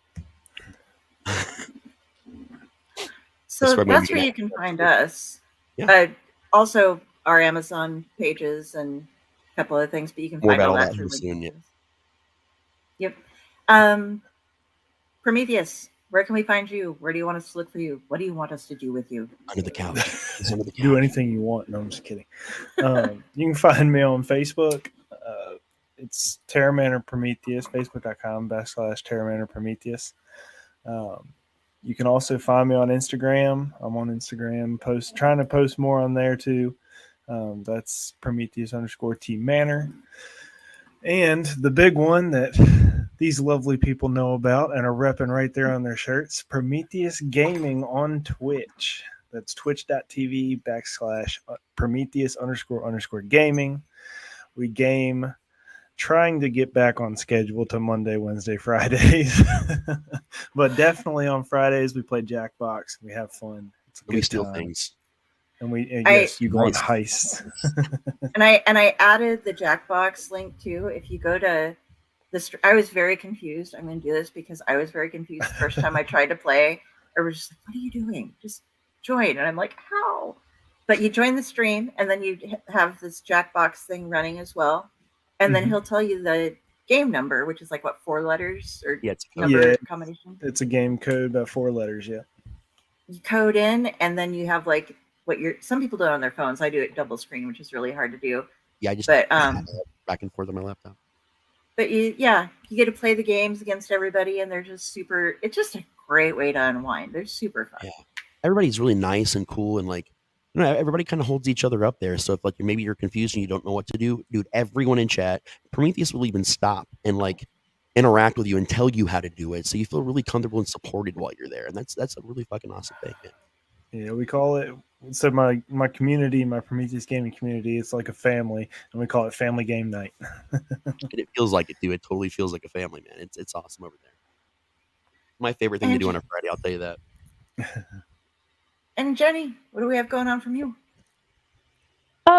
So that's where you can find us. Yeah. Also, our Amazon pages and a couple other things, but you can find all that through soon. Yep. Prometheus, where can we find you? Where do you want us to look for you? What do you want us to do with you? Under the couch. Under the couch. Do anything you want. No, I'm just kidding. You can find me on Facebook. It's Terra Manor Prometheus, facebook.com/Terra Manor Prometheus. You can also find me on Instagram. I'm on Instagram, trying to post more on there too. That's Prometheus_T Manor. And the big one that these lovely people know about and are repping right there on their shirts, Prometheus Gaming on Twitch. That's twitch.tv/Prometheus__gaming. We game, trying to get back on schedule to Monday, Wednesday, Fridays. But definitely on Fridays, we play Jackbox. We have fun. It's a good we steal time. things. And you go on heists. and I added the Jackbox link too. If you go to I was very confused. I'm going to do this because I was very confused the first time I tried to play. I was just like, what are you doing? Just join. And I'm like, how? But you join the stream and then you have this Jackbox thing running as well. And then he'll tell you the game number, which is like, what, 4 letters? Or number combination? It's a game code, about 4 letters, yeah. You code in, and then you have like some people do it on their phones. I do it double screen, which is really hard to do. Yeah, I just back and forth on my laptop. But you get to play the games against everybody, and they're just it's just a great way to unwind. They're super fun. Yeah. Everybody's really nice and cool, and everybody kind of holds each other up there. So if maybe you're confused and you don't know what to do, dude, everyone in chat, Prometheus will even stop and interact with you and tell you how to do it. So you feel really comfortable and supported while you're there. And that's a really fucking awesome thing, man. Yeah, we call it, so my community, my Prometheus gaming community, it's like a family, and we call it Family Game Night. And it feels like it, dude. It totally feels like a family, man. It's awesome over there. My favorite thing to do on a Friday, I'll tell you that. And Jenny, what do we have going on from you?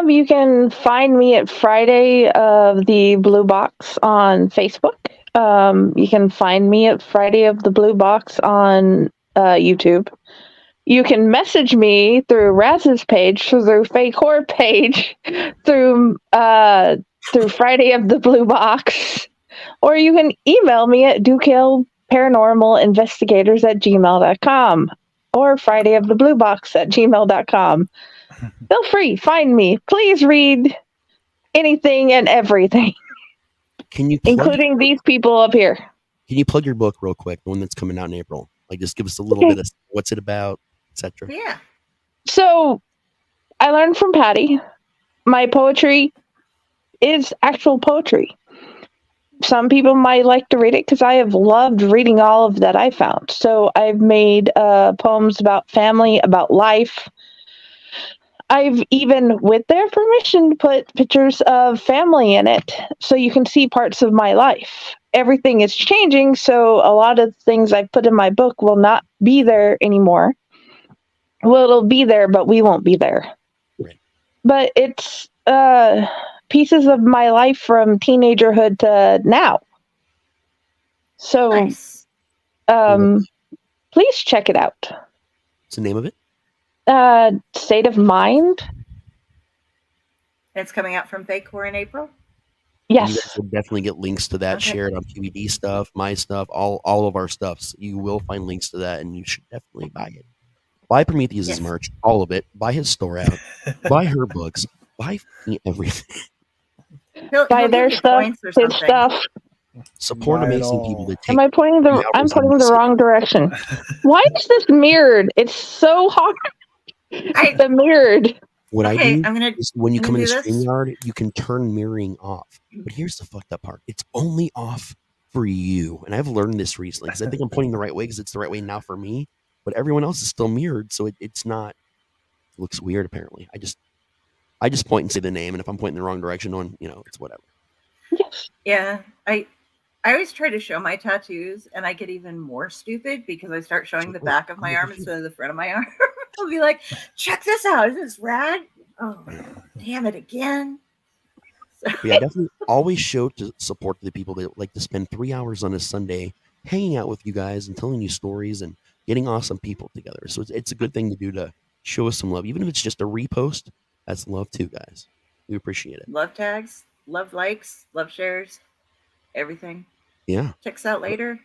You can find me at Friday of the Blue Box on Facebook. You can find me at Friday of the Blue Box on YouTube. You can message me through Raz's page, through Fae Corps page, through Friday of the Blue Box, or you can email me at dukillparanormalinvestigators@gmail.com or fridayofthebluebox@gmail.com. Feel free, find me. Please read anything and everything, Can you including these people up here. Can you plug your book real quick, the one that's coming out in April? Like, just give us a little bit of what's it about, etc. Yeah. So, I learned from Patti. My poetry is actual poetry. Some people might like to read it because I have loved reading all of that I found. So I've made poems about family, about life. I've even, with their permission, put pictures of family in it so you can see parts of my life. Everything is changing, so a lot of things I put in my book will not be there anymore. Well, it'll be there, but we won't be there. Right. But it's pieces of my life from teenagerhood to now. So, Nice. please check it out. What's the name of it? State of Mind. It's coming out from Fae Corps in April. You guys Yes. will definitely get links to that Okay. shared on QED stuff, my stuff, all of our stuffs. You will find links to that, and you should definitely buy it. Buy Prometheus' Yes. merch, all of it. Buy his store out. Buy her books. Buy everything. He'll Buy give their you stuff, points or his something. stuff. Support Buy it amazing all. people that take. Am I pointing the? I'm hours pointing on the this. wrong direction. Why is this mirrored? It's so hard. The mirrored. What I Okay, do I'm gonna. is when you I'm come gonna into do this. StreamYard, you can turn mirroring off. But here's the fucked up part: it's only off for you. And I've learned this recently because I think I'm pointing the right way because it's the right way now for me. But everyone else is still mirrored, so it's not. It looks weird apparently. I just point and say the name, and if I'm pointing the wrong direction, it's whatever. Yes. Yeah, I always try to show my tattoos, and I get even more stupid because I start showing the back of my arm instead of the front of my arm. I'll be like, "Check this out! Isn't this rad?" Oh, damn it again! But yeah, definitely always show to support the people that like to spend 3 hours on a Sunday hanging out with you guys and telling you stories and getting awesome people together. So it's a good thing to do to show us some love, even if it's just a repost. That's love too, guys. We appreciate it. Love tags, love likes, love shares, everything. Yeah, Check us out later.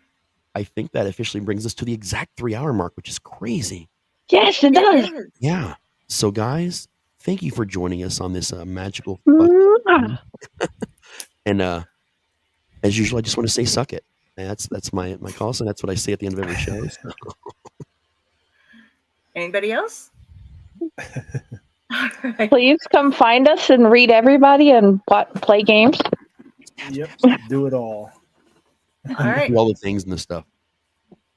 I think that officially brings us to the exact 3 hour mark, which is crazy. Yes, it does. It is. Yeah. So guys, thank you for joining us on this magical. Mwah. And as usual, I just want to say, suck it. And that's my call. So that's what I say at the end of every show. So. Anybody else? All right. Please come find us and read everybody and play games. Yep. Do it all. All right. Do all the things and the stuff.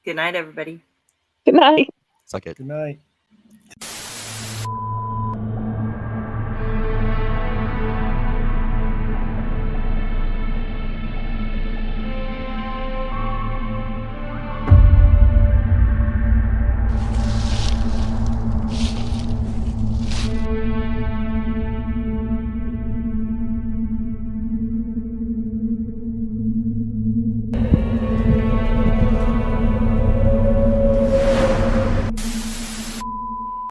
Good night, everybody. Good night. Suck it. Good night.